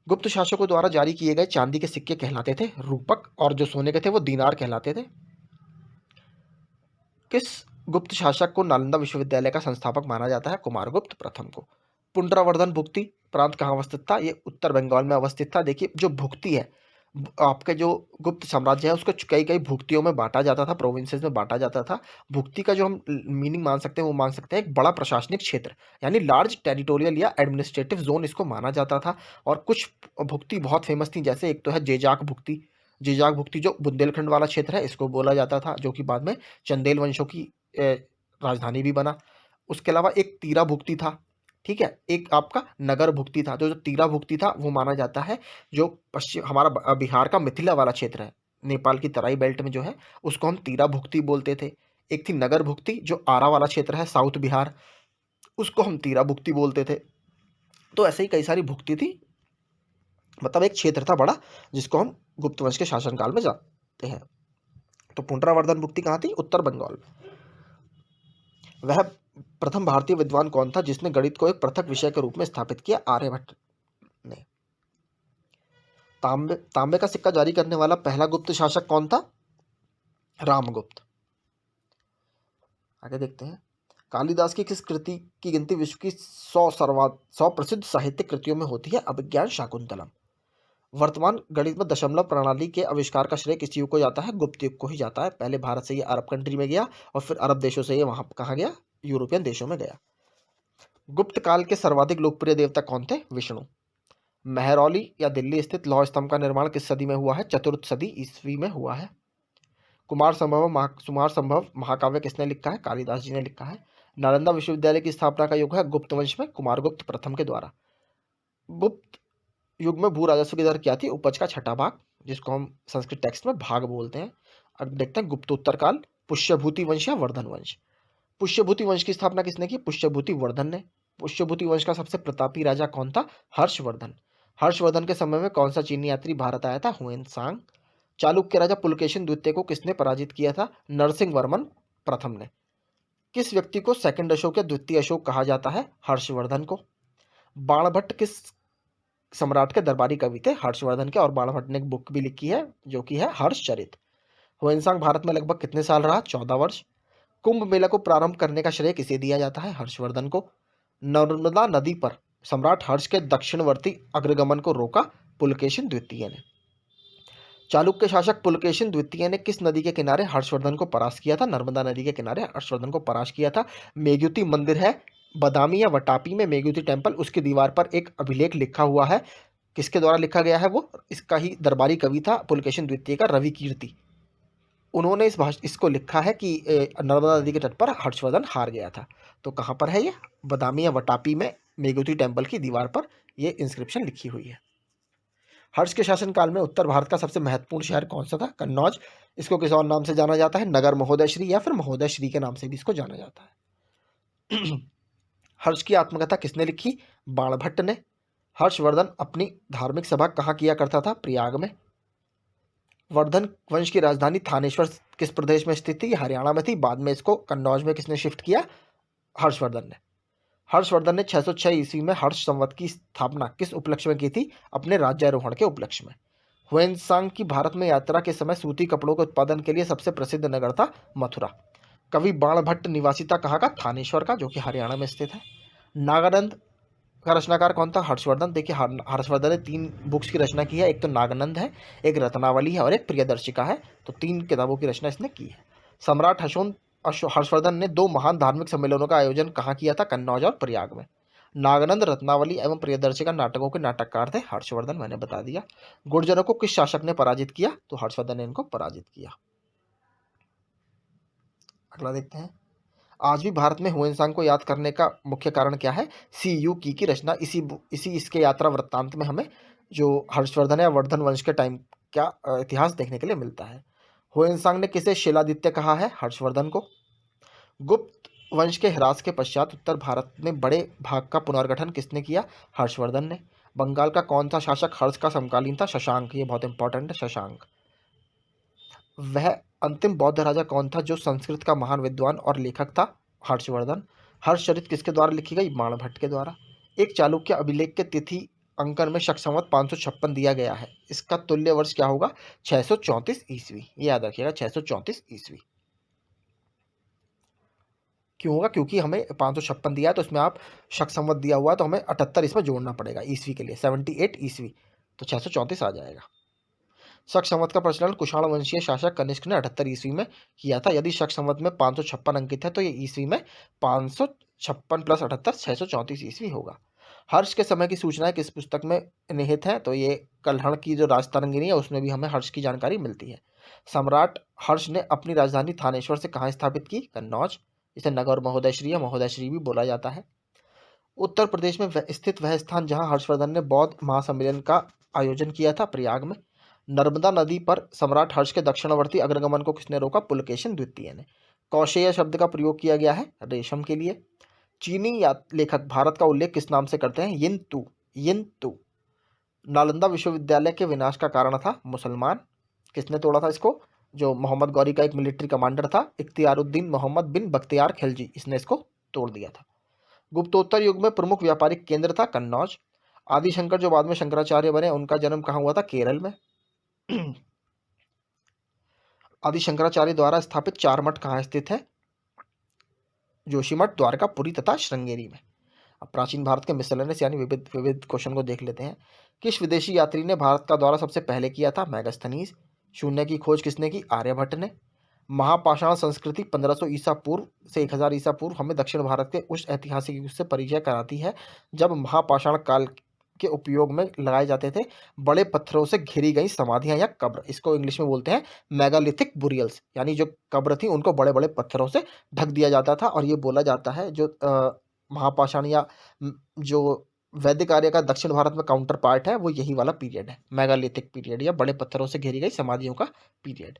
गुप्त शासकों द्वारा जारी किए गए चांदी के सिक्के कहलाते थे रूपक, और जो सोने के थे वो दीनार कहलाते थे। किस गुप्त शासक को नालंदा विश्वविद्यालय का संस्थापक माना जाता है? कुमारगुप्त प्रथम को। पुंड्रवर्धन भुक्ति प्रांत कहाँ अवस्थित था? ये उत्तर बंगाल में अवस्थित था। देखिए जो भुक्ति है, आपके जो गुप्त साम्राज्य है उसको कई कई भुक्तियों में बांटा जाता था, प्रोविंसेस में बांटा जाता था। भुक्ति का जो हम मीनिंग मान सकते हैं वो मान सकते हैं एक बड़ा प्रशासनिक क्षेत्र, यानी लार्ज टेरिटोरियल या एडमिनिस्ट्रेटिव जोन इसको माना जाता था। और कुछ भुक्ति बहुत फेमस थी, जैसे एक तो है जेजाक भुक्ति। जेजाक भुक्ति जो बुंदेलखंड वाला क्षेत्र है इसको बोला जाता था, जो कि बाद में चंदेल वंशों की राजधानी भी बना। उसके अलावा एक तीरा भुक्ति था, ठीक है, एक आपका नगर भुक्ति था। जो तीरा भुक्ति था वो माना जाता है जो पश्चिम हमारा बिहार का मिथिला वाला क्षेत्र है, नेपाल की तराई बेल्ट में जो है, उसको हम तीरा भुक्ति बोलते थे। एक थी नगर भुक्ति जो आरा वाला क्षेत्र है साउथ बिहार, उसको हम तीरा भुक्ति बोलते थे। तो ऐसे ही कई सारी भुक्ति थी, मतलब एक क्षेत्र था बड़ा जिसको हम गुप्त वंश के शासनकाल में जानते हैं। तो पुंड्रवर्धन भुक्ति कहाँ थी? उत्तर बंगाल में। वह प्रथम भारतीय विद्वान कौन था जिसने गणित को एक पृथक विषय के रूप में स्थापित किया? आर्यभट्ट ने। तांबे का सिक्का जारी करने वाला पहला गुप्त शासक कौन था? रामगुप्त। आगे देखते हैं, कालिदास की किस कृति की गिनती विश्व की 100 प्रसिद्ध साहित्यिक कृतियों में होती है? अभिज्ञान शाकुंतलम। वर्तमान गणित में दशमलव प्रणाली के आविष्कार का श्रेय किस युग को जाता है? गुप्त युग को ही जाता है। पहले भारत से ये अरब कंट्री में गया, और फिर अरब देशों से ये वहां कहाँ गया? यूरोपियन देशों में गया। गुप्त काल के सर्वाधिक लोकप्रिय देवता कौन थे? विष्णु। मेहरौली या दिल्ली स्थित लौह स्तंभ का निर्माण किस सदी में हुआ है? चतुर्थ सदी ईस्वी में हुआ है। कुमार संभव महाकाव्य किसने लिखा है? कालिदास जी ने लिखा है। नालंदा विश्वविद्यालय की स्थापना का युग है गुप्त वंश में कुमारगुप्त प्रथम के द्वारा। गुप्त युग में भू राजस्व की दर क्या थी? उपज का छठा भाग, जिसको हम संस्कृत टेक्स्ट में भाग बोलते हैं। अब देखते हैं गुप्तोत्तर काल, पुष्यभूति वंश या वर्धन वंश। पुष्यभूति वंश की स्थापना किसने की? पुष्यभूति वर्धन ने। पुष्यभूति वंश का सबसे प्रतापी राजा कौन था? हर्षवर्धन। हर्षवर्धन के समय में कौन सा चीनी यात्री भारत आया था? हुएनसांग। चालुक्य राजा पुलकेशिन द्वितीय को किसने पराजित किया था? नरसिंह वर्मन प्रथम ने। किस व्यक्ति को सेकंड अशोक या द्वितीय अशोक कहा जाता है? हर्षवर्धन को। बाणभट्ट किस सम्राट के दरबारी कवि थे? हर्षवर्धन के। और बाणभट्ट ने एक बुक भी लिखी है जो कि है हर्षचरित। हुएनसांग भारत में लगभग कितने साल रहा? 14 वर्ष। कुंभ मेला को प्रारंभ करने का श्रेय किसे दिया जाता है? हर्षवर्धन को। नर्मदा नदी पर सम्राट हर्ष के दक्षिणवर्ती अग्रगमन को रोका? पुलकेशिन द्वितीय ने। चालुक्य शासक पुलकेशिन द्वितीय ने किस नदी के किनारे हर्षवर्धन को परास्त किया था? नर्मदा नदी के किनारे हर्षवर्धन को परास्त किया था। मेघुति मंदिर है बदामी या वटापी में, मेघुति टेम्पल, उसकी दीवार पर एक अभिलेख लिखा हुआ है। किसके द्वारा लिखा गया है वो? इसका ही दरबारी कवि था पुलकेशिन द्वितीय का, रवि कीर्ति। उन्होंने इसको लिखा है कि नर्मदा नदी के तट पर हर्षवर्धन हार गया था। तो कहाँ पर है ये? बदामी या वटापी में मेघुति टेम्पल की दीवार पर ये इंस्क्रिप्शन लिखी हुई है। हर्ष के शासनकाल में उत्तर भारत का सबसे महत्वपूर्ण शहर कौन सा था? कन्नौज। इसको किस और नाम से जाना जाता है? नगर महोदय श्री या फिर महोदय श्री के नाम से भी इसको जाना जाता है। हर्ष की आत्मकथा किसने लिखी? बाणभट्ट ने। हर्षवर्धन अपनी धार्मिक सभा कहाँ किया करता था? प्रयाग में। वर्धन वंश की राजधानी थानेश्वर किस प्रदेश में स्थित थी? हरियाणा में थी। बाद में इसको कन्नौज में किसने शिफ्ट किया? हर्षवर्धन ने। हर्षवर्धन ने 606 ईस्वी में हर्ष संवत की स्थापना किस उपलक्ष्य में की थी? अपने राज्यारोहण के उपलक्ष्य में। हुएनसांग की भारत में यात्रा के समय सूती कपड़ों के उत्पादन के लिए सबसे प्रसिद्ध नगर था मथुरा। कवि बाणभट्ट निवासी था कहाँ का? थानेश्वर का, जो कि हरियाणा में स्थित है। नागानंद का रचनाकार कौन था? हर्षवर्धन। देखिए हर्षवर्धन ने 3 बुक्स की रचना की है, एक तो नागानंद है, एक रत्नावली है और एक प्रियदर्शिका है। तो 3 किताबों की रचना इसने की है। सम्राट हर्षवर्धन ने 2 महान धार्मिक सम्मेलनों का आयोजन कहाँ किया था? कन्नौज और प्रयाग में। नागानंद, रत्नावली एवं प्रियदर्शिका नाटकों के नाटककार थे हर्षवर्धन, मैंने बता दिया। गुर्जरों को किस शासक ने पराजित किया? तो हर्षवर्धन ने इनको पराजित किया। अगला देखते हैं। आज भी भारत में हुएनसांग को याद करने का मुख्य कारण क्या है? सी यू की रचना। इसी इसके यात्रा वृत्तांत में हमें जो हर्षवर्धन या वर्धन वंश के टाइम का इतिहास देखने के लिए मिलता है। हुएनसांग ने किसे शिलादित्य कहा है? हर्षवर्धन को। गुप्त वंश के ह्रास के पश्चात उत्तर भारत में बड़े भाग का पुनर्गठन किसने किया? हर्षवर्धन ने। बंगाल का कौन सा शासक हर्ष का समकालीन था? शशांक। ये बहुत इंपॉर्टेंट है, शशांक। वह अंतिम बौद्ध राजा कौन था जो संस्कृत का महान विद्वान और लेखक था? हर्षवर्धन। हर्षचरित किसके द्वारा लिखी गई? बाणभट्ट के द्वारा। एक चालुक्य अभिलेख के तिथि अंकन में शक संवत 556 दिया गया है, इसका तुल्य वर्ष क्या होगा? 634 ईस्वी। ये याद रखिएगा, 634 ईस्वी। क्यों होगा? क्योंकि हमें 556 दिया है, तो इसमें आप शक संवत दिया हुआ है तो हमें 78 इसमें जोड़ना पड़ेगा ईस्वी के लिए, 78 ईस्वी, तो 634 आ जाएगा। शक संवत का प्रचलन कुषाण वंशीय शासक कनिष्क ने 78 ईस्वी में किया था। यदि शक संवत में 556 अंकित है तो ये ईस्वी में 556 प्लस 78 634 ईस्वी होगा। हर्ष के समय की सूचनाएं किस पुस्तक में निहित हैं? तो ये कल्हण की जो राजतरंगिणी है उसमें भी हमें हर्ष की जानकारी मिलती है। सम्राट हर्ष ने अपनी राजधानी थानेश्वर से कहाँ स्थापित की? कन्नौज। इसे नगर महोदयश्री या महोदयश्री भी बोला जाता है। उत्तर प्रदेश में स्थित वह स्थान जहां हर्षवर्धन ने बौद्ध महासम्मेलन का आयोजन किया था, प्रयाग में। नर्मदा नदी पर सम्राट हर्ष के दक्षिणवर्ती अग्रगमन को किसने रोका? पुलकेशिन द्वितीय ने। कौशेय शब्द का प्रयोग किया गया है रेशम के लिए। चीनी लेखक भारत का उल्लेख किस नाम से करते हैं? यिन तू। यिन तू। नालंदा विश्वविद्यालय के विनाश का कारण था मुसलमान। किसने तोड़ा था इसको? जो मोहम्मद गौरी का एक मिलिट्री कमांडर था, इख्तियारुद्दीन मोहम्मद बिन बख्तियार खिलजी, इसने इसको तोड़ दिया था। गुप्तोत्तर युग में प्रमुख व्यापारिक केंद्र था कन्नौज। आदिशंकर जो बाद में शंकराचार्य बने, उनका जन्म कहाँ हुआ था? केरल में। आदि शंकराचार्य द्वारा स्थापित 4 मठ कहाँ स्थित है? जोशीमठ, द्वारकापुरी तथा श्रृंगेरी में। अब प्राचीन भारत के मिसलेनियस यानी विविध विविध क्वेश्चन को देख लेते हैं। किस विदेशी यात्री ने भारत का दौरा सबसे पहले किया था? मैगस्थनीज। शून्य की खोज किसने की? आर्यभट्ट ने। महापाषाण संस्कृति 1500 ईसा पूर्व से 1000 ईसा पूर्व हमें दक्षिण भारत के उस ऐतिहासिक युग से परिचय कराती है जब महापाषाण काल के उपयोग में लगाए जाते थे बड़े पत्थरों से घिरी गई समाधियां या कब्र। इसको इंग्लिश में बोलते हैं मेगालिथिक बुरियल्स, यानी जो कब्र थी उनको बड़े बड़े पत्थरों से ढक दिया जाता था। और ये बोला जाता है जो महापाषाण या जो वैदिक आर्य का दक्षिण भारत में काउंटर पार्ट है वो यही वाला पीरियड है, मेगालिथिक पीरियड या बड़े पत्थरों से घेरी गई समाधियों का पीरियड।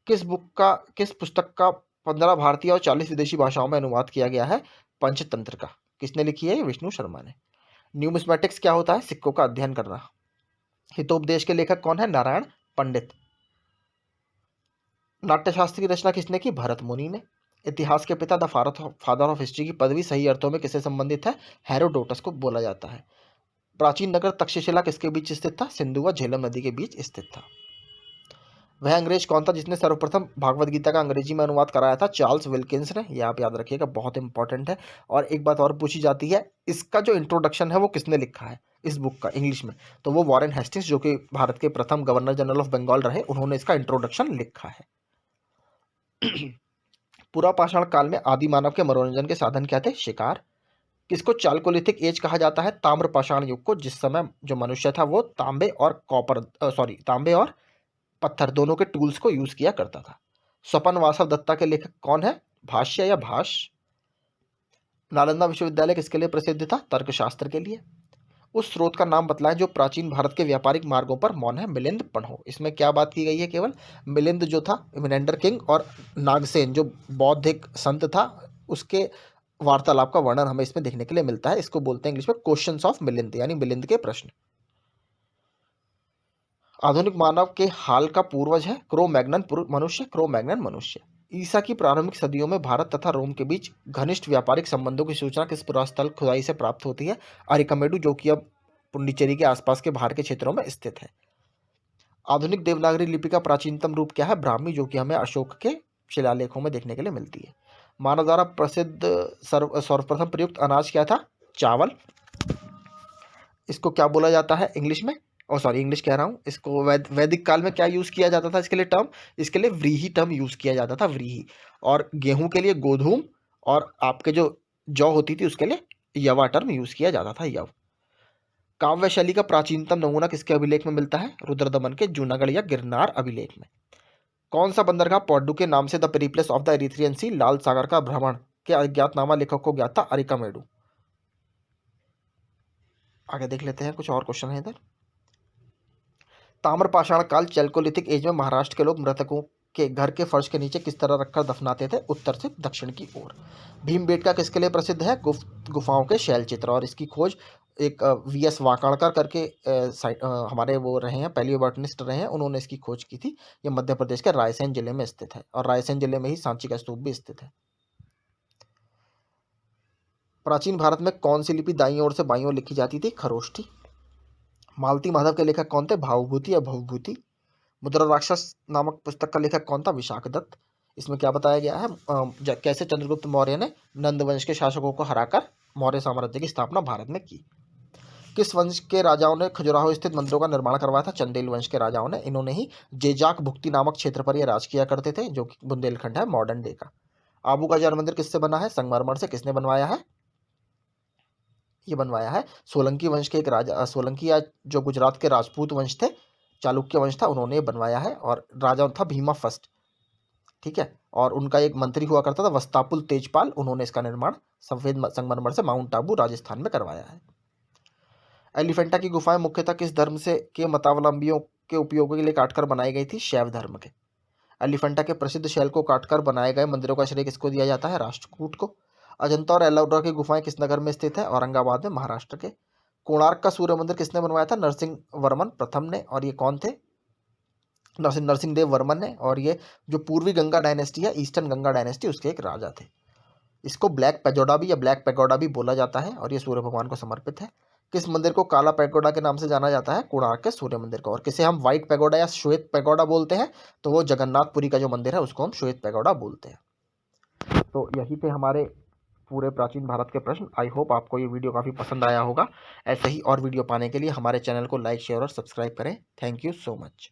किस पुस्तक का 15 भारतीय और 40 विदेशी भाषाओं में अनुवाद किया गया है? पंचतंत्र का। किसने लिखी है? विष्णु शर्मा ने। न्यूमिस्मेटिक्स क्या होता है? सिक्कों का अध्ययन करना। हितोपदेश के लेखक कौन है? नारायण पंडित। नाट्यशास्त्र की रचना किसने की? भरत मुनि ने। इतिहास के पिता द फादर ऑफ हिस्ट्री की पदवी सही अर्थों में किससे संबंधित है? हेरोडोटस को बोला जाता है। प्राचीन नगर तक्षशिला किसके बीच स्थित था? सिंधु व झेलम नदी के बीच स्थित था। वह अंग्रेज कौन था जिसने सर्वप्रथम भागवत गीता का अंग्रेजी में अनुवाद कराया था? चार्ल्स विल्किंस ने। यह आप याद रखिएगा, बहुत इंपॉर्टेंट है। और एक बात और पूछी जाती है, इसका जो इंट्रोडक्शन है वो किसने लिखा है इस बुक का इंग्लिश में? तो वो वॉरेन हेस्टिंग्स, जो कि भारत के प्रथम गवर्नर जनरल ऑफ बंगाल रहे, उन्होंने इसका इंट्रोडक्शन लिखा है। पुरापाषाण काल में आदि मानव के मनोरंजन के साधन क्या थे? शिकार। किसको चालकोलिथिक एज कहा जाता है? ताम्रपाषाण युग को, जिस समय जो मनुष्य था वो तांबे और पत्थर दोनों के टूल्स को यूज किया करता था। स्वपन वासव दत्ता के लेखक कौन है? भाष्य या भाष्य। नालंदा विश्वविद्यालय किसके लिए प्रसिद्ध था? तर्कशास्त्र के लिए। उस स्रोत का नाम बतलाएं जो प्राचीन भारत के व्यापारिक मार्गों पर मौन है। मिलिंद पढ़ो। इसमें क्या बात की गई है? केवल मिलिंद जो था मिनेंडर किंग और नागसेन जो बौद्धिक संत था उसके वार्तालाप का वर्णन हमें इसमें देखने के लिए मिलता है। इसको बोलते हैं इंग्लिश में क्वेश्चंस ऑफ मिलिंद, यानी मिलिंद के प्रश्न। आधुनिक मानव के हाल का पूर्वज है क्रो-मैग्नन मनुष्य। ईसा की प्रारंभिक सदियों में भारत तथा रोम के बीच घनिष्ठ व्यापारिक संबंधों की सूचना किस पुरास्थल खुदाई से प्राप्त होती है? अरिकमेडु, जो कि अब पुंडीचेरी के आसपास के बाहर के क्षेत्रों में स्थित है। आधुनिक देवनागरी लिपि का प्राचीनतम रूप क्या है? ब्राह्मी, जो कि हमें अशोक के शिलालेखों में देखने के लिए मिलती है। मानव द्वारा प्रसिद्ध सर्वप्रथम प्रयुक्त अनाज क्या था? चावल। इसको क्या बोला जाता है इंग्लिश में? सॉरी, इंग्लिश कह रहा हूँ, इसको वैदिक काल में क्या यूज़ किया जाता था इसके लिए टर्म? इसके लिए व्रीहि टर्म यूज़ किया जाता था, व्रीहि। और गेहूं के लिए गोधूम, और आपके जो जौ होती थी उसके लिए यवा टर्म यूज़ किया जाता था, यव। काव्य शैली का प्राचीनतम नमूना किसके अभिलेख में मिलता है? रुद्रदमन के जूनागढ़ या गिरनार अभिलेख में। कौन सा बंदरगाह पोर्टू के नाम से the Periplus of the Erythraean sea, लाल सागर का भ्रमण के अज्ञातनामा लेखक को ज्ञात था? अरिकामेडू। आगे देख लेते हैं, कुछ और क्वेश्चन है इधर। ताम्रपाषाण काल चैल्कोलिथिक एज में महाराष्ट्र के लोग मृतकों के घर के फर्श के नीचे किस तरह रखकर दफनाते थे? उत्तर से दक्षिण की ओर। भीमबेटका किसके लिए प्रसिद्ध है? गुफाओं के शैल चित्र। और इसकी खोज एक वी.एस. वाकाणकर करके हमारे वो रहे हैं, पैलियोबॉटनिस्ट रहे हैं, उन्होंने इसकी खोज की थी। ये मध्य प्रदेश के रायसेन जिले में स्थित है, और रायसेन जिले में ही सांची का स्तूप भी स्थित है। प्राचीन भारत में कौन सी लिपि दाईं ओर से बाईं ओर लिखी जाती थी? खरोष्ठी। मालती माधव के लेखक कौन थे? भावभूति या भवभूति। मुद्रा राक्षस नामक पुस्तक का लेखक कौन था? विशाख दत्त। इसमें क्या बताया गया है? कैसे चंद्रगुप्त मौर्य ने नंद वंश के शासकों को हराकर मौर्य साम्राज्य की स्थापना भारत में की। किस वंश के राजाओं ने खजुराहो स्थित मंदिरों का निर्माण करवाया था? चंदेल वंश के राजाओं ने। इन्होंने ही जेजाक भुक्ति नामक क्षेत्र पर यह राज किया करते थे, जो कि बुंदेलखंड है मॉडर्न डे का। आबू का जल मंदिर किससे बना है? संगमरमर से। किसने बनवाया है? ये बनवाया है सोलंकी वंश के एक राजा, सोलंकी या जो गुजरात के राजपूत वंश थे, चालुक्य वंश था, उन्होंने बनवाया है। और राजा था भीमा फर्स्ट, ठीक है। और उनका एक मंत्री हुआ करता था वस्तापुल तेजपाल, उन्होंने इसका निर्माण सफेद संगमरमर से माउंट आबू राजस्थान में करवाया है। एलिफेंटा की गुफाएं मुख्यतः किस धर्म से के मतावलंबियों के उपयोग के लिए काटकर बनाई गई थी? शैव धर्म के। एलिफेंटा के प्रसिद्ध शैल को काटकर बनाए गए मंदिरों का श्रेय किसको दिया जाता है? राष्ट्रकूट को। अजंता और एलोरा की गुफाएं किस नगर में स्थित है? औरंगाबाद में, महाराष्ट्र के। कोणार्क का सूर्य मंदिर किसने बनवाया था? नरसिंह वर्मन प्रथम ने। और ये कौन थे? नरसिंह देव वर्मन ने। और ये जो पूर्वी गंगा डायनेस्टी है, ईस्टर्न गंगा डायनेस्टी, उसके एक राजा थे। इसको ब्लैक पैगोडा भी या ब्लैक पैगोडा भी बोला जाता है, और ये सूर्य भगवान को समर्पित है। किस मंदिर को काला पैगोडा के नाम से जाना जाता है? कोणार्क के सूर्य मंदिर को। और किसे हम व्हाइट पैगोडा या श्वेत पैगोडा बोलते हैं? तो वो जगन्नाथपुरी का जो मंदिर है उसको हम श्वेत पैगोडा बोलते हैं। तो यही थे हमारे पूरे प्राचीन भारत के प्रश्न। आई होप आपको ये वीडियो काफ़ी पसंद आया होगा। ऐसे ही और वीडियो पाने के लिए हमारे चैनल को लाइक, शेयर और सब्सक्राइब करें। Thank you so much.